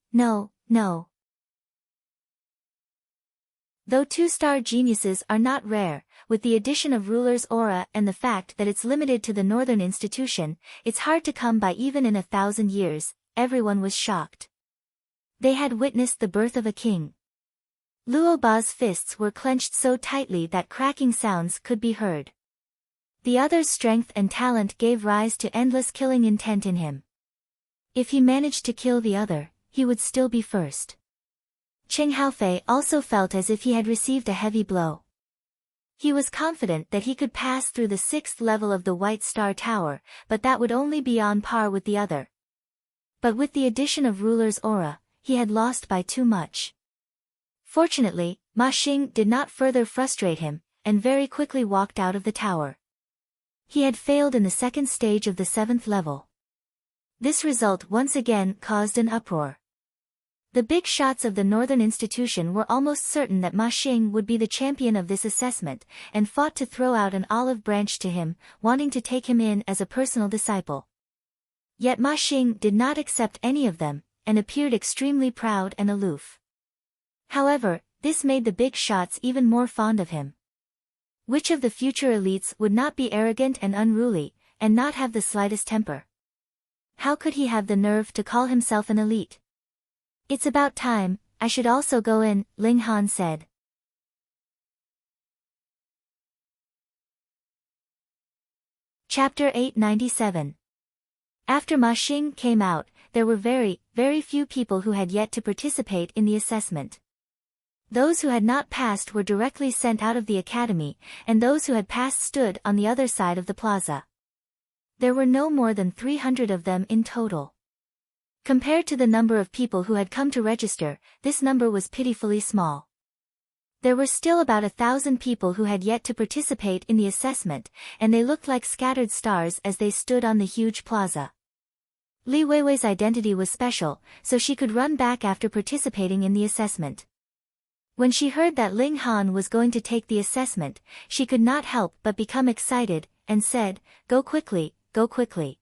Though 2-star geniuses are not rare, with the addition of ruler's aura and the fact that it's limited to the Northern Institution, it's hard to come by even in 1,000 years, everyone was shocked. They had witnessed the birth of a king. Luo Ba's fists were clenched so tightly that cracking sounds could be heard. The other's strength and talent gave rise to endless killing intent in him. If he managed to kill the other, he would still be first. Qing Haofei also felt as if he had received a heavy blow. He was confident that he could pass through the 6th level of the White Star Tower, but that would only be on par with the other. But with the addition of ruler's aura, he had lost by too much. Fortunately, Ma Xing did not further frustrate him, and very quickly walked out of the tower. He had failed in the 2nd stage of the 7th level. This result once again caused an uproar. The big shots of the Northern Institution were almost certain that Ma Xing would be the champion of this assessment, and fought to throw out an olive branch to him, wanting to take him in as a personal disciple. Yet Ma Xing did not accept any of them, and appeared extremely proud and aloof. However, this made the big shots even more fond of him. Which of the future elites would not be arrogant and unruly, and not have the slightest temper? How could he have the nerve to call himself an elite? It's about time, I should also go in, Ling Han said. Chapter 897. After Ma Xing came out, there were very, very few people who had yet to participate in the assessment. Those who had not passed were directly sent out of the academy, and those who had passed stood on the other side of the plaza. There were no more than 300 of them in total. Compared to the number of people who had come to register, this number was pitifully small. There were still about 1,000 people who had yet to participate in the assessment, and they looked like scattered stars as they stood on the huge plaza. Li Weiwei's identity was special, so she could run back after participating in the assessment. When she heard that Ling Han was going to take the assessment, she could not help but become excited, and said, "Go quickly, go quickly.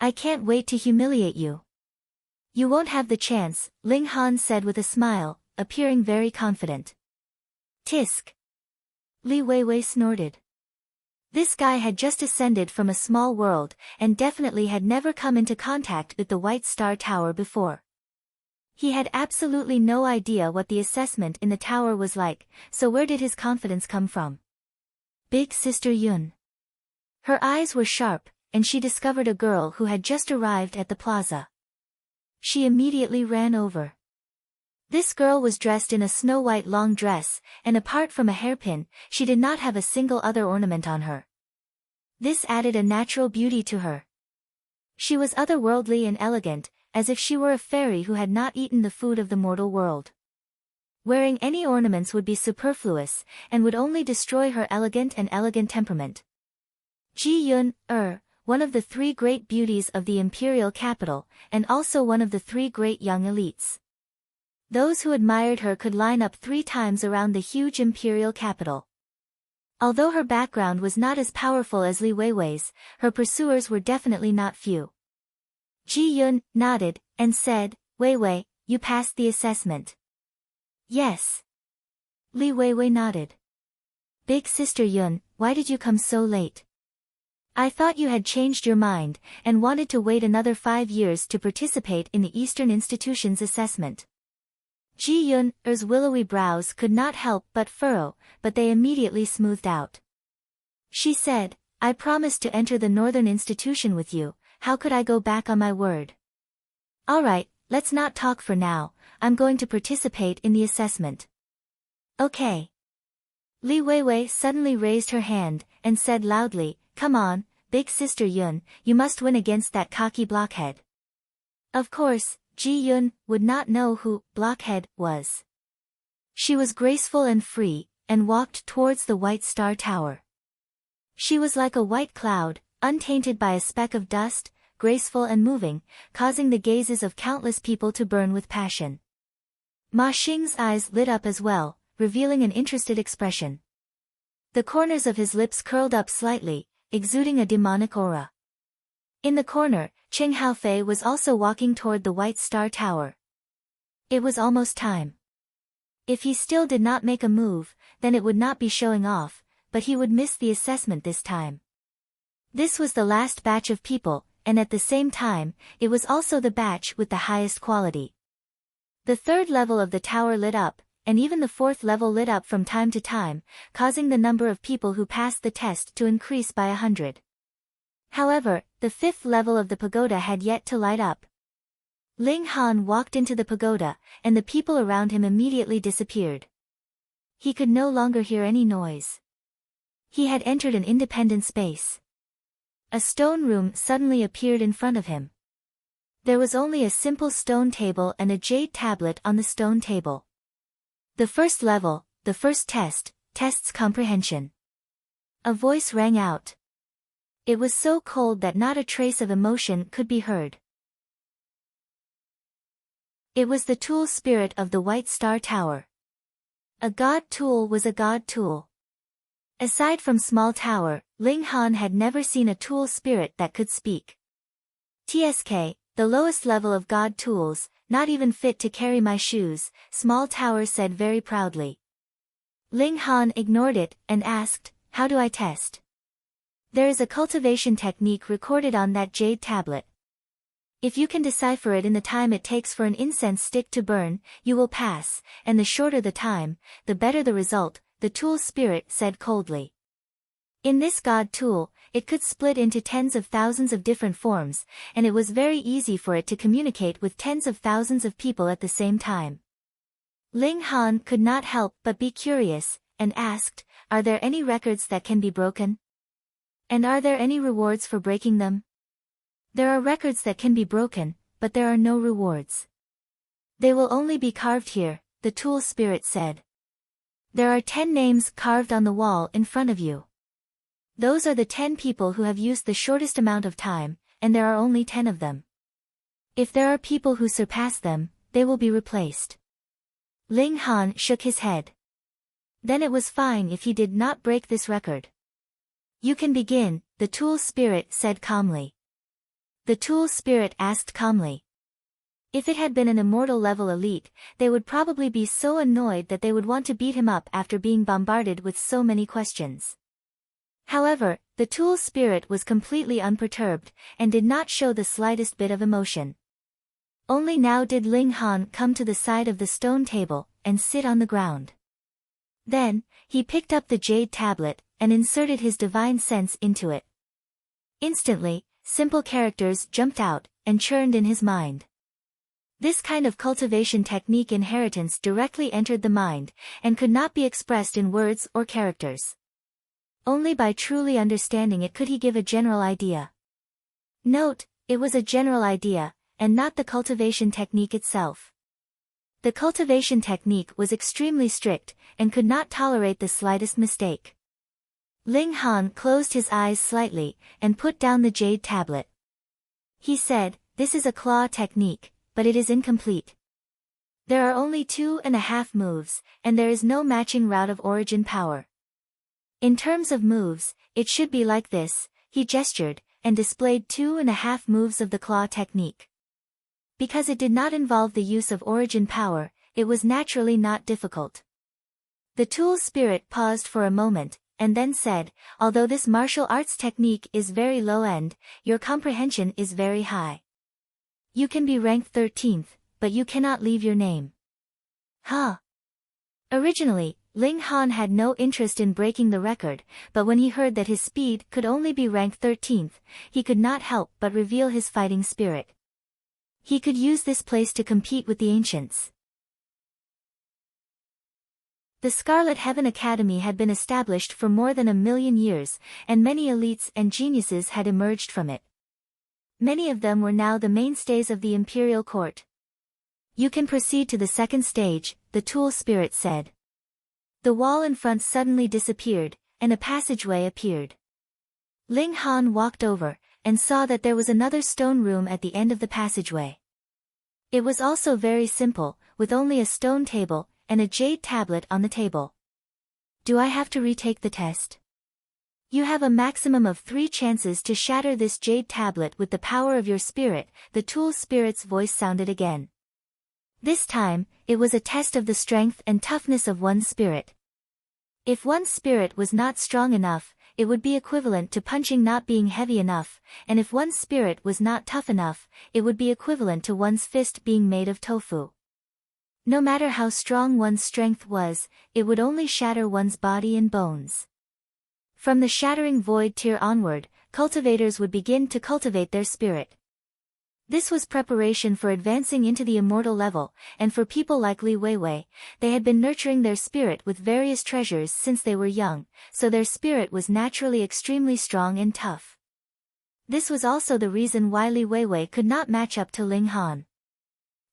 I can't wait to humiliate you." "You won't have the chance," Ling Han said with a smile, appearing very confident. Tisk. Li Weiwei snorted. This guy had just ascended from a small world, and definitely had never come into contact with the White Star Tower before. He had absolutely no idea what the assessment in the tower was like, so where did his confidence come from? Big Sister Yun. Her eyes were sharp, and she discovered a girl who had just arrived at the plaza. She immediately ran over. This girl was dressed in a snow-white long dress, and apart from a hairpin, she did not have a single other ornament on her. This added a natural beauty to her. She was otherworldly and elegant, as if she were a fairy who had not eaten the food of the mortal world. Wearing any ornaments would be superfluous, and would only destroy her elegant temperament. Ji Yun, one of the 3 great beauties of the imperial capital, and also one of the 3 great young elites. Those who admired her could line up 3 times around the huge imperial capital. Although her background was not as powerful as Li Weiwei's, her pursuers were definitely not few. Ji Yun nodded, and said, "Weiwei, you passed the assessment." "Yes." Li Weiwei nodded. "Big Sister Yun, why did you come so late?" "I thought you had changed your mind, and wanted to wait another 5 years to participate in the Eastern Institution's assessment." Ji Yun's willowy brows could not help but furrow, but they immediately smoothed out. She said, "I promised to enter the Northern Institution with you, how could I go back on my word?" "Alright, let's not talk for now, I'm going to participate in the assessment." "Okay." Li Weiwei suddenly raised her hand, and said loudly, "Come on, Big Sister Yun, you must win against that cocky blockhead." Of course, Ji Yun would not know who blockhead was. She was graceful and free, and walked towards the White Star Tower. She was like a white cloud, untainted by a speck of dust, graceful and moving, causing the gazes of countless people to burn with passion. Ma Xing's eyes lit up as well, revealing an interested expression. The corners of his lips curled up slightly, exuding a demonic aura. In the corner, Qing Haofei was also walking toward the White Star Tower. It was almost time. If he still did not make a move, then it would not be showing off, but he would miss the assessment this time. This was the last batch of people, and at the same time, it was also the batch with the highest quality. The 3rd level of the tower lit up, and even the 4th level lit up from time to time, causing the number of people who passed the test to increase by 100. However, the 5th level of the pagoda had yet to light up. Ling Han walked into the pagoda, and the people around him immediately disappeared. He could no longer hear any noise. He had entered an independent space. A stone room suddenly appeared in front of him. There was only a simple stone table and a jade tablet on the stone table. The 1st level, the first test, tests comprehension. A voice rang out. It was so cold that not a trace of emotion could be heard. It was the tool spirit of the White Star Tower. A god tool was a god tool. Aside from Small Tower, Ling Han had never seen a tool spirit that could speak. "TSK, the lowest level of god tools, not even fit to carry my shoes," Small Tower said very proudly. Ling Han ignored it, and asked, "How do I test?" "There is a cultivation technique recorded on that jade tablet. If you can decipher it in the time it takes for an incense stick to burn, you will pass, and the shorter the time, the better the result," the tool spirit said coldly. In this God tool, it could split into tens of thousands of different forms, and it was very easy for it to communicate with tens of thousands of people at the same time. Ling Han could not help but be curious, and asked, "Are there any records that can be broken? And are there any rewards for breaking them?" "There are records that can be broken, but there are no rewards. They will only be carved here," the tool spirit said. "There are 10 names carved on the wall in front of you. Those are the 10 people who have used the shortest amount of time, and there are only 10 of them. If there are people who surpass them, they will be replaced." Ling Han shook his head. Then it was fine if he did not break this record. "You can begin," the tool spirit said calmly. The tool spirit asked calmly. If it had been an immortal level elite, they would probably be so annoyed that they would want to beat him up after being bombarded with so many questions. However, the tool spirit was completely unperturbed, and did not show the slightest bit of emotion. Only now did Ling Han come to the side of the stone table, and sit on the ground. Then, he picked up the jade tablet, and inserted his divine sense into it. Instantly, simple characters jumped out, and churned in his mind. This kind of cultivation technique inheritance directly entered the mind, and could not be expressed in words or characters. Only by truly understanding it could he give a general idea. Note, it was a general idea, and not the cultivation technique itself. The cultivation technique was extremely strict, and could not tolerate the slightest mistake. Ling Han closed his eyes slightly, and put down the jade tablet. He said, "This is a claw technique, but it is incomplete. There are only 2.5 moves, and there is no matching route of origin power. In terms of moves, it should be like this." He gestured, and displayed 2.5 moves of the claw technique. Because it did not involve the use of origin power, it was naturally not difficult. The tool spirit paused for a moment, and then said, "Although this martial arts technique is very low-end, your comprehension is very high. You can be ranked 13th, but you cannot leave your name." Huh? Originally, Ling Han had no interest in breaking the record, but when he heard that his speed could only be ranked 13th, he could not help but reveal his fighting spirit. He could use this place to compete with the ancients. The Scarlet Heaven Academy had been established for more than 1,000,000 years, and many elites and geniuses had emerged from it. Many of them were now the mainstays of the imperial court. "You can proceed to the second stage," the tool spirit said. The wall in front suddenly disappeared, and a passageway appeared. Ling Han walked over, and saw that there was another stone room at the end of the passageway. It was also very simple, with only a stone table, and a jade tablet on the table. "Do I have to retake the test?" "You have a maximum of 3 chances to shatter this jade tablet with the power of your spirit," the tool spirit's voice sounded again. This time, it was a test of the strength and toughness of one's spirit. If one's spirit was not strong enough, it would be equivalent to punching not being heavy enough, and if one's spirit was not tough enough, it would be equivalent to one's fist being made of tofu. No matter how strong one's strength was, it would only shatter one's body and bones. From the shattering void tier onward, cultivators would begin to cultivate their spirit. This was preparation for advancing into the immortal level, and for people like Li Weiwei, they had been nurturing their spirit with various treasures since they were young, so their spirit was naturally extremely strong and tough. This was also the reason why Li Weiwei could not match up to Ling Han.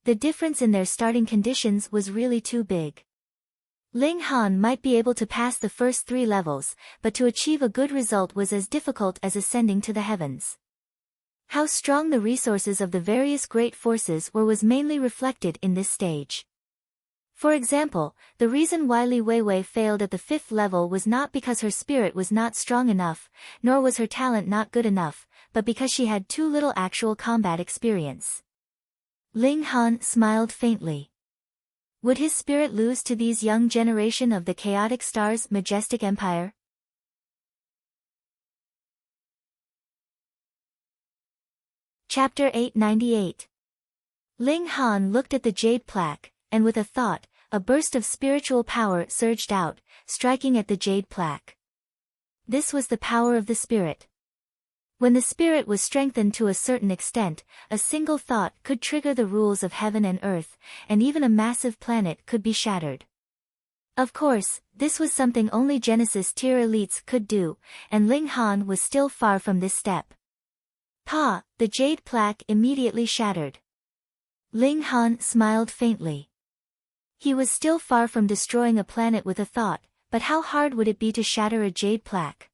The difference in their starting conditions was really too big. Ling Han might be able to pass the first 3 levels, but to achieve a good result was as difficult as ascending to the heavens. How strong the resources of the various great forces were was mainly reflected in this stage. For example, the reason why Li Weiwei failed at the 5th level was not because her spirit was not strong enough, nor was her talent not good enough, but because she had too little actual combat experience. Ling Han smiled faintly. Would his spirit lose to these young generation of the Chaotic Star's majestic empire? Chapter 898. Ling Han looked at the jade plaque, and with a thought, a burst of spiritual power surged out, striking at the jade plaque. This was the power of the spirit. When the spirit was strengthened to a certain extent, a single thought could trigger the rules of heaven and earth, and even a massive planet could be shattered. Of course, this was something only Genesis tier elites could do, and Ling Han was still far from this step. Pa, the jade plaque immediately shattered. Ling Han smiled faintly. He was still far from destroying a planet with a thought, but how hard would it be to shatter a jade plaque?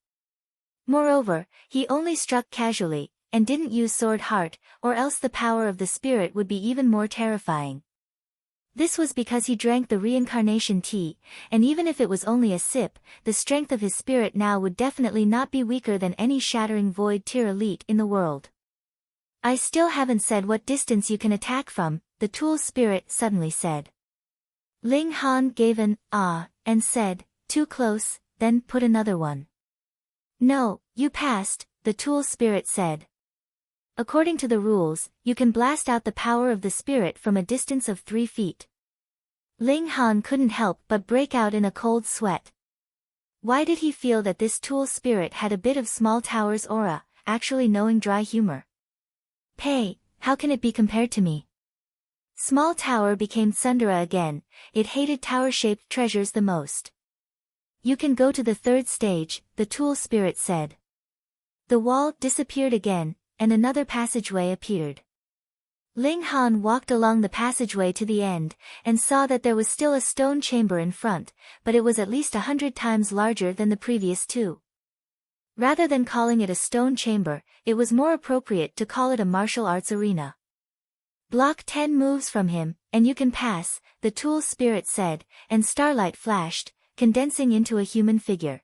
Moreover, he only struck casually, and didn't use sword heart, or else the power of the spirit would be even more terrifying. This was because he drank the reincarnation tea, and even if it was only a sip, the strength of his spirit now would definitely not be weaker than any shattering void tier elite in the world. I still haven't said what distance you can attack from, the tool spirit suddenly said. Ling Han gave an ah, and said, too close, then put another one. No, you passed, the tool spirit said. According to the rules, you can blast out the power of the spirit from a distance of 3 feet. Ling Han couldn't help but break out in a cold sweat. Why did he feel that this tool spirit had a bit of small tower's aura, actually knowing dry humor? Hey, how can it be compared to me? Small tower became Sundara again, it hated tower-shaped treasures the most. You can go to the 3rd stage, the tool spirit said. The wall disappeared again, and another passageway appeared. Ling Han walked along the passageway to the end, and saw that there was still a stone chamber in front, but it was at least 100 times larger than the previous 2. Rather than calling it a stone chamber, it was more appropriate to call it a martial arts arena. Block 10 moves from him, and you can pass, the tool spirit said, and starlight flashed, condensing into a human figure.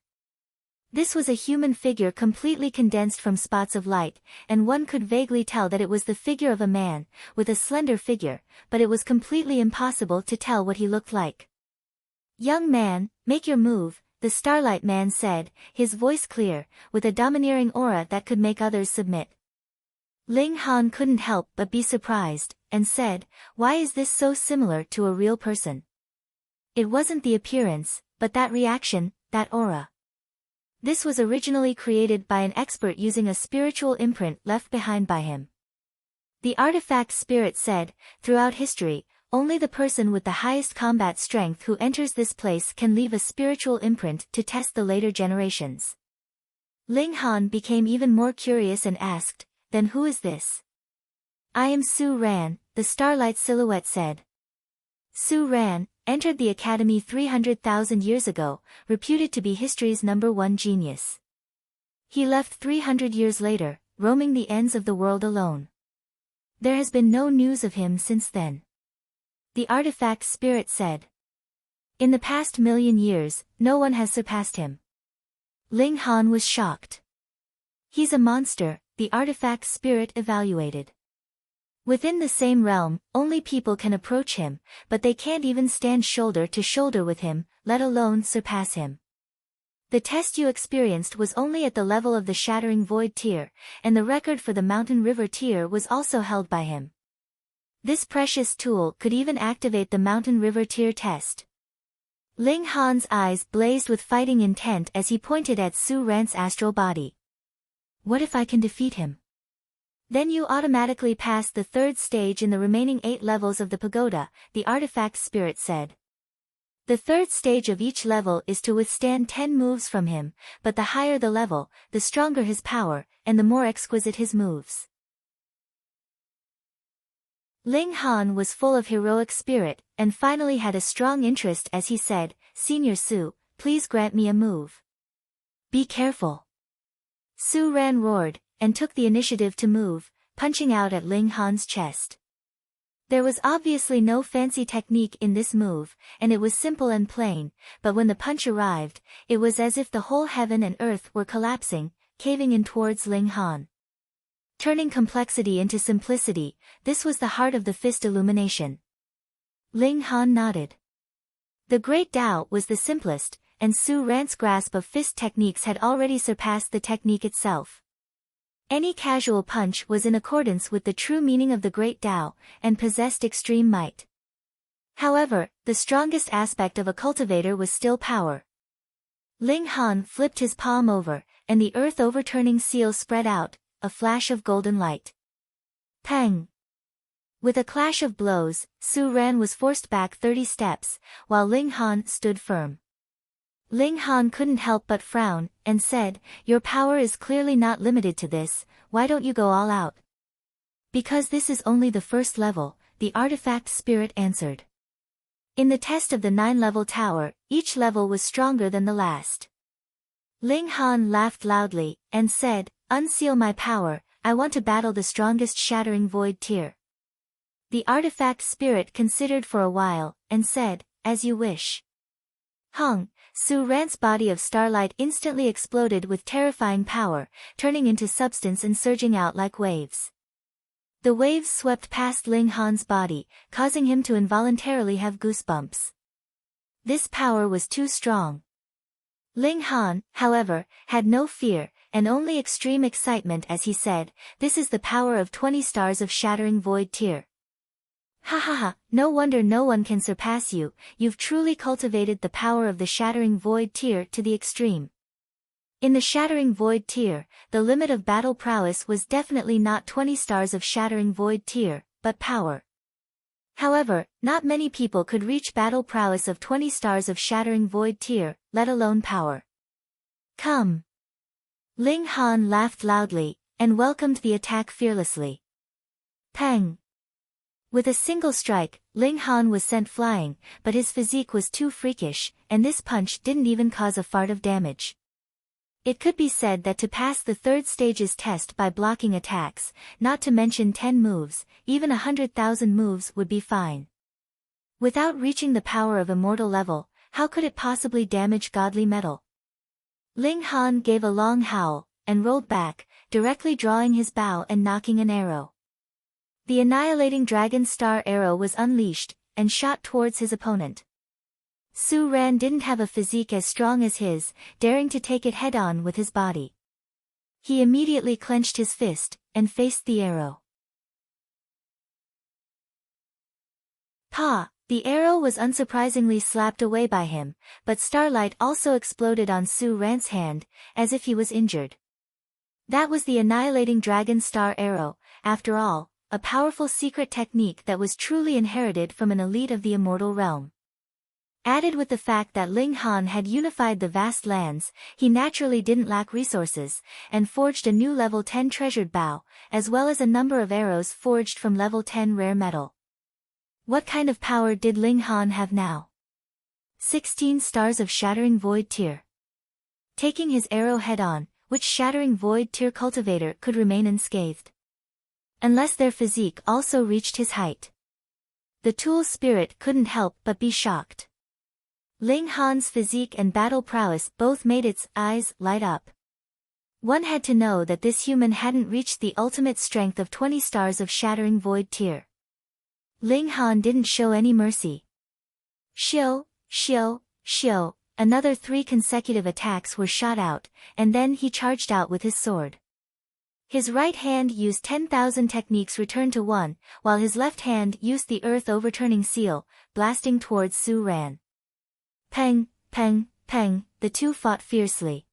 This was a human figure completely condensed from spots of light, and one could vaguely tell that it was the figure of a man, with a slender figure, but it was completely impossible to tell what he looked like. Young man, make your move, the Starlight Man said, his voice clear, with a domineering aura that could make others submit. Ling Han couldn't help but be surprised, and said, why is this so similar to a real person? It wasn't the appearance, but that reaction, that aura. This was originally created by an expert using a spiritual imprint left behind by him. The artifact spirit said, throughout history, only the person with the highest combat strength who enters this place can leave a spiritual imprint to test the later generations. Ling Han became even more curious and asked, then who is this? I am Su Ran, the starlight silhouette said. Su Ran entered the academy 300,000 years ago, reputed to be history's #1 genius. He left 300 years later, roaming the ends of the world alone. There has been no news of him since then. The artifact spirit said. In the past 1,000,000 years, no one has surpassed him. Ling Han was shocked. He's a monster, the artifact spirit evaluated. Within the same realm, only people can approach him, but they can't even stand shoulder to shoulder with him, let alone surpass him. The test you experienced was only at the level of the Shattering Void tier, and the record for the Mountain River tier was also held by him. This precious tool could even activate the Mountain River tier test. Ling Han's eyes blazed with fighting intent as he pointed at Su Ran's astral body. What if I can defeat him? Then you automatically pass the 3rd stage in the remaining 8 levels of the pagoda, the artifact spirit said. The 3rd stage of each level is to withstand 10 moves from him, but the higher the level, the stronger his power, and the more exquisite his moves. Ling Han was full of heroic spirit, and finally had a strong interest as he said, Senior Su, please grant me a move. Be careful. Su Ran roared, and took the initiative to move, punching out at Ling Han's chest. There was obviously no fancy technique in this move, and it was simple and plain, but when the punch arrived, it was as if the whole heaven and earth were collapsing, caving in towards Ling Han. Turning complexity into simplicity, this was the heart of the fist illumination. Ling Han nodded. The Great Tao was the simplest, and Su Ran's grasp of fist techniques had already surpassed the technique itself. Any casual punch was in accordance with the true meaning of the Great Tao, and possessed extreme might. However, the strongest aspect of a cultivator was still power. Ling Han flipped his palm over, and the earth overturning seal spread out, a flash of golden light. Pang! With a clash of blows, Su Ran was forced back 30 steps, while Ling Han stood firm. Ling Han couldn't help but frown, and said, "Your power is clearly not limited to this, why don't you go all out?" "Because this is only the first level," the artifact spirit answered. In the test of the 9-level tower, each level was stronger than the last. Ling Han laughed loudly, and said, "Unseal my power, I want to battle the strongest shattering void tier." The artifact spirit considered for a while, and said, "As you wish." Hung, Su Ran's body of starlight instantly exploded with terrifying power, turning into substance and surging out like waves. The waves swept past Ling Han's body, causing him to involuntarily have goosebumps. This power was too strong. Ling Han, however, had no fear, and only extreme excitement as he said, "This is the power of 20 stars of shattering void tier. Ha ha ha, no wonder no one can surpass you, you've truly cultivated the power of the shattering void tier to the extreme." In the shattering void tier, the limit of battle prowess was definitely not 20 stars of shattering void tier, but power. However, not many people could reach battle prowess of 20 stars of shattering void tier, let alone power. "Come." Ling Han laughed loudly, and welcomed the attack fearlessly. Pang! With a single strike, Ling Han was sent flying, but his physique was too freakish, and this punch didn't even cause a fart of damage. It could be said that to pass the third stage's test by blocking attacks, not to mention 10 moves, even 100,000 moves would be fine. Without reaching the power of immortal level, how could it possibly damage godly metal? Ling Han gave a long howl, and rolled back, directly drawing his bow and knocking an arrow. The annihilating dragon star arrow was unleashed, and shot towards his opponent. Su Ran didn't have a physique as strong as his, daring to take it head-on with his body. He immediately clenched his fist, and faced the arrow. Pa! The arrow was unsurprisingly slapped away by him, but starlight also exploded on Su Ran's hand, as if he was injured. That was the annihilating dragon star arrow, after all, a powerful secret technique that was truly inherited from an elite of the immortal realm. Added with the fact that Ling Han had unified the vast lands, he naturally didn't lack resources, and forged a new level 10 treasured bow, as well as a number of arrows forged from level 10 rare metal. What kind of power did Ling Han have now? 16 stars of shattering void tier. Taking his arrow head-on, which shattering void tier cultivator could remain unscathed? Unless their physique also reached his height. The tool spirit couldn't help but be shocked. Ling Han's physique and battle prowess both made its eyes light up. One had to know that this human hadn't reached the ultimate strength of 20 stars of shattering void tier. Ling Han didn't show any mercy. Shio, shio, shio, another 3 consecutive attacks were shot out, and then he charged out with his sword. His right hand used 10,000 techniques return to 1, while his left hand used the earth overturning seal, blasting towards Su Ran. Peng, peng, peng, the two fought fiercely.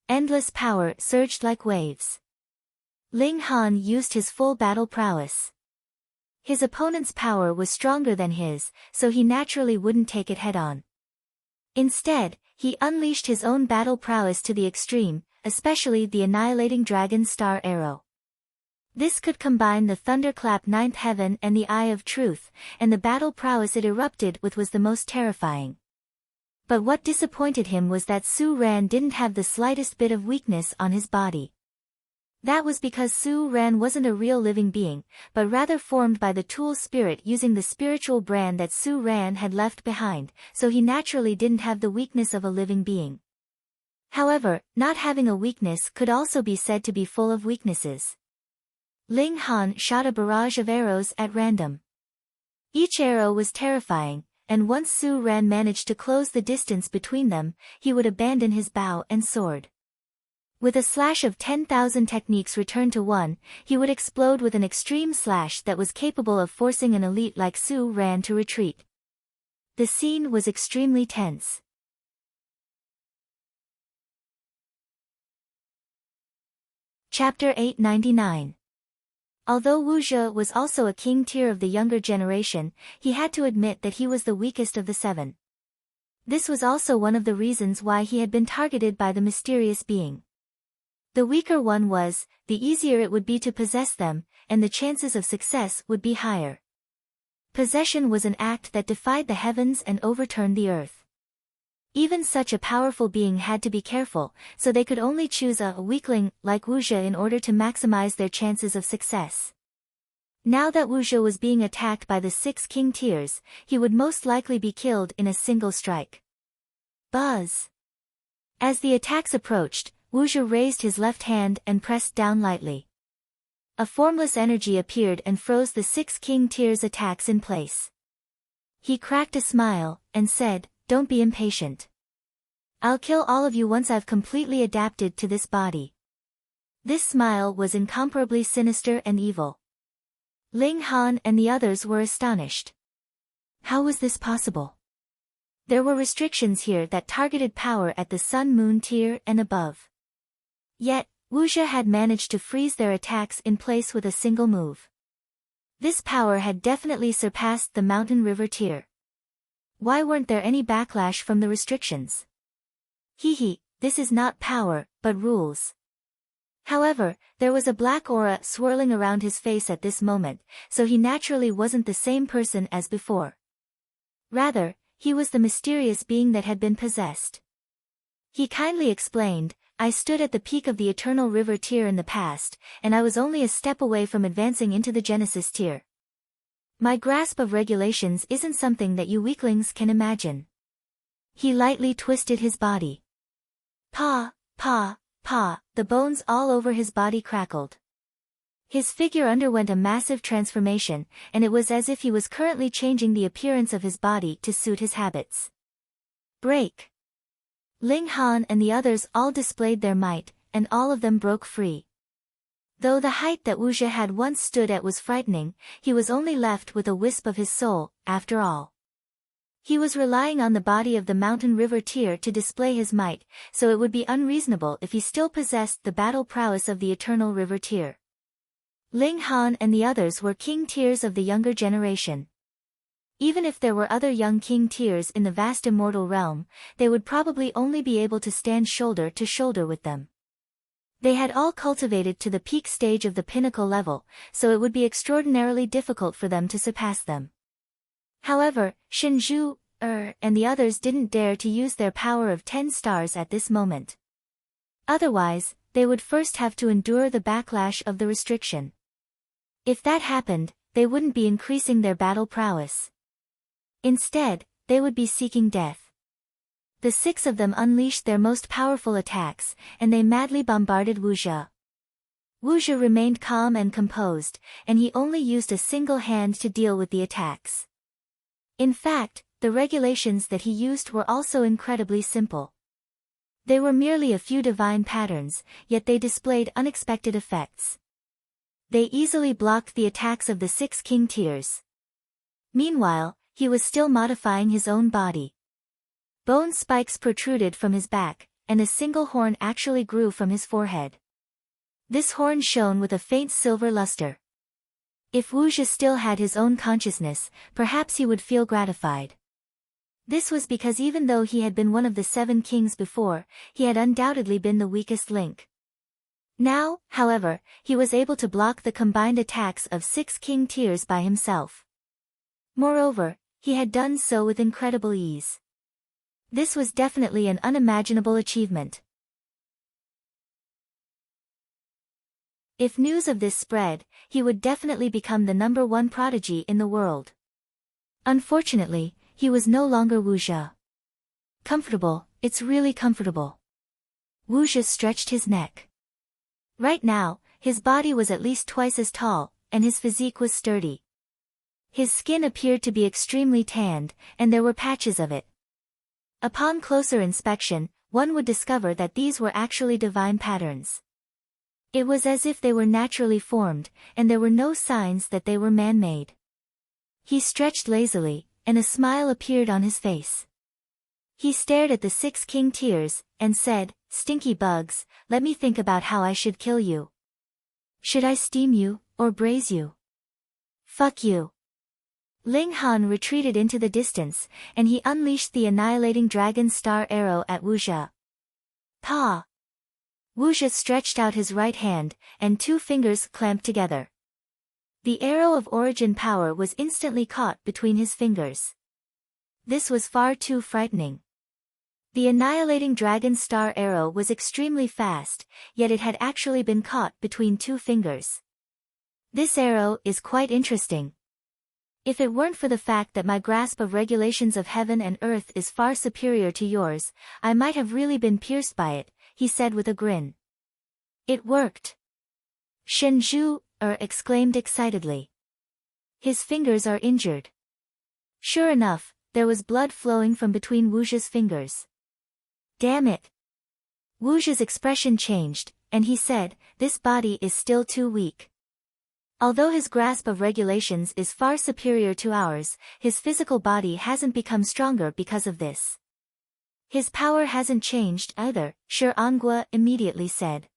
Endless power surged like waves. Ling Han used his full battle prowess. His opponent's power was stronger than his, so he naturally wouldn't take it head-on. Instead, he unleashed his own battle prowess to the extreme, especially the annihilating dragon star arrow. This could combine the thunderclap 9th heaven and the eye of truth, and the battle prowess it erupted with was the most terrifying. But what disappointed him was that Su Ran didn't have the slightest bit of weakness on his body. That was because Su Ran wasn't a real living being, but rather formed by the tool spirit using the spiritual brand that Su Ran had left behind, so he naturally didn't have the weakness of a living being. However, not having a weakness could also be said to be full of weaknesses. Ling Han shot a barrage of arrows at random. Each arrow was terrifying, and once Su Ran managed to close the distance between them, he would abandon his bow and sword. With a slash of 10,000 techniques returned to 1, he would explode with an extreme slash that was capable of forcing an elite like Su Ran to retreat. The scene was extremely tense. Chapter 899. Although Wu Zhe was also a king tier of the younger generation, he had to admit that he was the weakest of the seven. This was also one of the reasons why he had been targeted by the mysterious being. The weaker one was, the easier it would be to possess them, and the chances of success would be higher. Possession was an act that defied the heavens and overturned the earth. Even such a powerful being had to be careful, so they could only choose a weakling like Wu Zhe in order to maximize their chances of success. Now that Wu Zhe was being attacked by the 6 king tiers, he would most likely be killed in a single strike. Buzz! As the attacks approached, Wu Zhe raised his left hand and pressed down lightly. A formless energy appeared and froze the 6 king tiers' attacks in place. He cracked a smile, and said, "Don't be impatient. I'll kill all of you once I've completely adapted to this body." This smile was incomparably sinister and evil. Ling Han and the others were astonished. How was this possible? There were restrictions here that targeted power at the Sun-Moon tier and above. Yet, Wu Zhe had managed to freeze their attacks in place with a single move. This power had definitely surpassed the Mountain River tier. Why weren't there any backlash from the restrictions? This is not power, but rules. However, there was a black aura swirling around his face at this moment, so he naturally wasn't the same person as before. Rather, he was the mysterious being that had been possessed. He kindly explained, "I stood at the peak of the Eternal River tier in the past, and I was only a step away from advancing into the Genesis tier. My grasp of regulations isn't something that you weaklings can imagine." He lightly twisted his body. Pa, the bones all over his body crackled. His figure underwent a massive transformation, and it was as if he was currently changing the appearance of his body to suit his habits. Break! Ling Han and the others all displayed their might, and all of them broke free. Though the height that Wu Zhe had once stood at was frightening, he was only left with a wisp of his soul, after all. He was relying on the body of the Mountain River tier to display his might, so it would be unreasonable if he still possessed the battle prowess of the Eternal River tier. Ling Han and the others were king tiers of the younger generation. Even if there were other young king tiers in the vast immortal realm, they would probably only be able to stand shoulder to shoulder with them. They had all cultivated to the peak stage of the pinnacle level, so it would be extraordinarily difficult for them to surpass them. However, Shinju, and the others didn't dare to use their power of 10 stars at this moment. Otherwise, they would first have to endure the backlash of the restriction. If that happened, they wouldn't be increasing their battle prowess. Instead, they would be seeking death. The 6 of them unleashed their most powerful attacks, and they madly bombarded Wu Zhe. Wu Zhe remained calm and composed, and he only used a single hand to deal with the attacks. In fact, the regulations that he used were also incredibly simple. They were merely a few divine patterns, yet they displayed unexpected effects. They easily blocked the attacks of the 6 king tiers. Meanwhile, he was still modifying his own body. Bone spikes protruded from his back, and a single horn actually grew from his forehead. This horn shone with a faint silver luster. If Wu Zhe still had his own consciousness, perhaps he would feel gratified. This was because even though he had been one of the 7 kings before, he had undoubtedly been the weakest link. Now, however, he was able to block the combined attacks of 6 king tiers by himself. Moreover, he had done so with incredible ease. This was definitely an unimaginable achievement. If news of this spread, he would definitely become the #1 prodigy in the world. Unfortunately, he was no longer Wu Zhe. Comfortable, it's really comfortable. Wu Zhe stretched his neck. Right now, his body was at least twice as tall, and his physique was sturdy. His skin appeared to be extremely tanned, and there were patches of it. Upon closer inspection, one would discover that these were actually divine patterns. It was as if they were naturally formed, and there were no signs that they were man-made. He stretched lazily, and a smile appeared on his face. He stared at the 6 king tiers, and said, "Stinky bugs, let me think about how I should kill you." Should I steam you, or braise you? Fuck you. Ling Han retreated into the distance, and he unleashed the annihilating dragon star arrow at Wuxia. Pa! Wuxia stretched out his right hand, and 2 fingers clamped together. The arrow of origin power was instantly caught between his fingers. This was far too frightening. The annihilating dragon star arrow was extremely fast, yet it had actually been caught between 2 fingers. This arrow is quite interesting. If it weren't for the fact that my grasp of regulations of heaven and earth is far superior to yours, I might have really been pierced by it, he said with a grin. It worked. Shen Zhu exclaimed excitedly. His fingers are injured. Sure enough, there was blood flowing from between Wuxia's fingers. Damn it. Wuxia's expression changed, and he said, this body is still too weak. Although his grasp of regulations is far superior to ours, his physical body hasn't become stronger because of this. His power hasn't changed either, Shi Angua immediately said.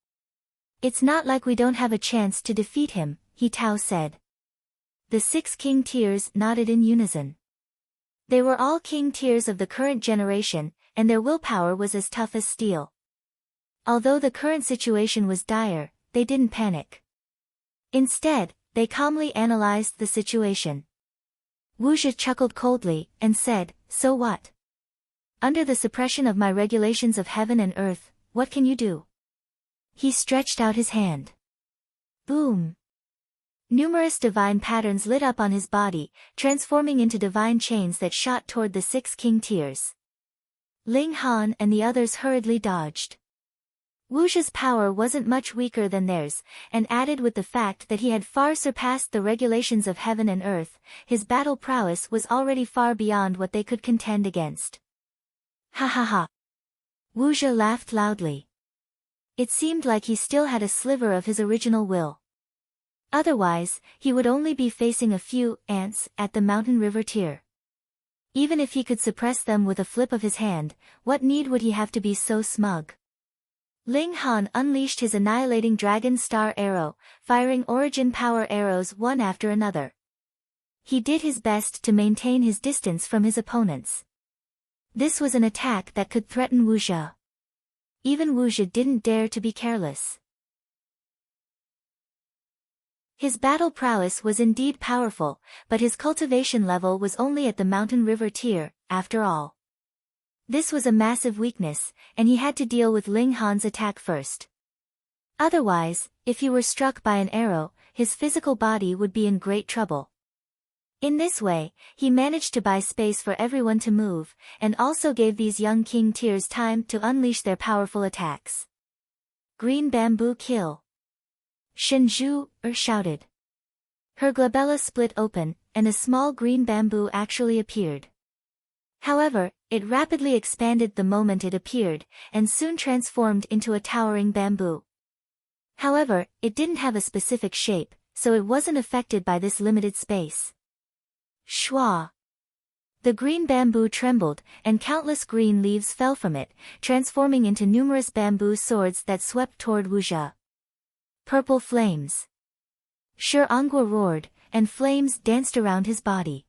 It's not like we don't have a chance to defeat him, He Tao said. The 6 king tiers nodded in unison. They were all king tiers of the current generation, and their willpower was as tough as steel. Although the current situation was dire, they didn't panic. Instead, they calmly analyzed the situation. Wuxia chuckled coldly, and said, so what? Under the suppression of my regulations of heaven and earth, what can you do? He stretched out his hand. Boom! Numerous divine patterns lit up on his body, transforming into divine chains that shot toward the 6 king tiers. Ling Han and the others hurriedly dodged. Wuxia's power wasn't much weaker than theirs, and added with the fact that he had far surpassed the regulations of heaven and earth, his battle prowess was already far beyond what they could contend against. Ha ha ha! Wuxia laughed loudly. It seemed like he still had a sliver of his original will. Otherwise, he would only be facing a few ants at the mountain river tier. Even if he could suppress them with a flip of his hand, what need would he have to be so smug? Ling Han unleashed his annihilating dragon star arrow, firing origin power arrows one after another. He did his best to maintain his distance from his opponents. This was an attack that could threaten Wuxia. Even Wuxia didn't dare to be careless. His battle prowess was indeed powerful, but his cultivation level was only at the mountain river tier, after all. This was a massive weakness, and he had to deal with Ling Han's attack first. Otherwise, if he were struck by an arrow, his physical body would be in great trouble. In this way, he managed to buy space for everyone to move, and also gave these young king tiers time to unleash their powerful attacks. Green bamboo kill! Shen Zhu shouted. Her glabella split open, and a small green bamboo actually appeared. However, it rapidly expanded the moment it appeared, and soon transformed into a towering bamboo. However, it didn't have a specific shape, so it wasn't affected by this limited space. Shwa! The green bamboo trembled, and countless green leaves fell from it, transforming into numerous bamboo swords that swept toward Wuxia. Purple flames! Shi Angua roared, and flames danced around his body.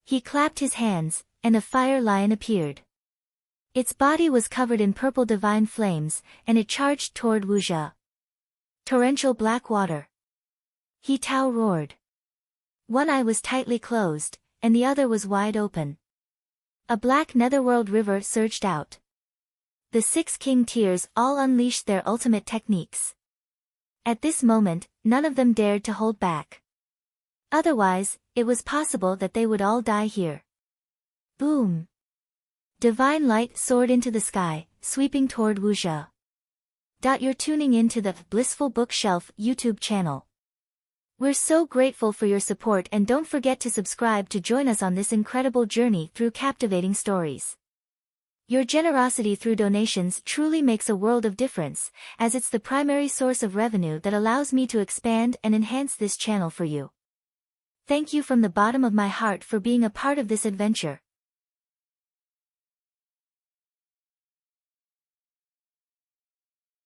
He clapped his hands, and a fire lion appeared. Its body was covered in purple divine flames, and it charged toward Wuxia. Torrential black water! He Tao roared. One eye was tightly closed, and the other was wide open. A black netherworld river surged out. The 6 king tiers all unleashed their ultimate techniques. At this moment, none of them dared to hold back. Otherwise, it was possible that they would all die here. Boom! Divine light soared into the sky, sweeping toward Wuxia. You're tuning in to the Blissful Bookshelf YouTube channel. We're so grateful for your support, and don't forget to subscribe to join us on this incredible journey through captivating stories. Your generosity through donations truly makes a world of difference, as it's the primary source of revenue that allows me to expand and enhance this channel for you. Thank you from the bottom of my heart for being a part of this adventure.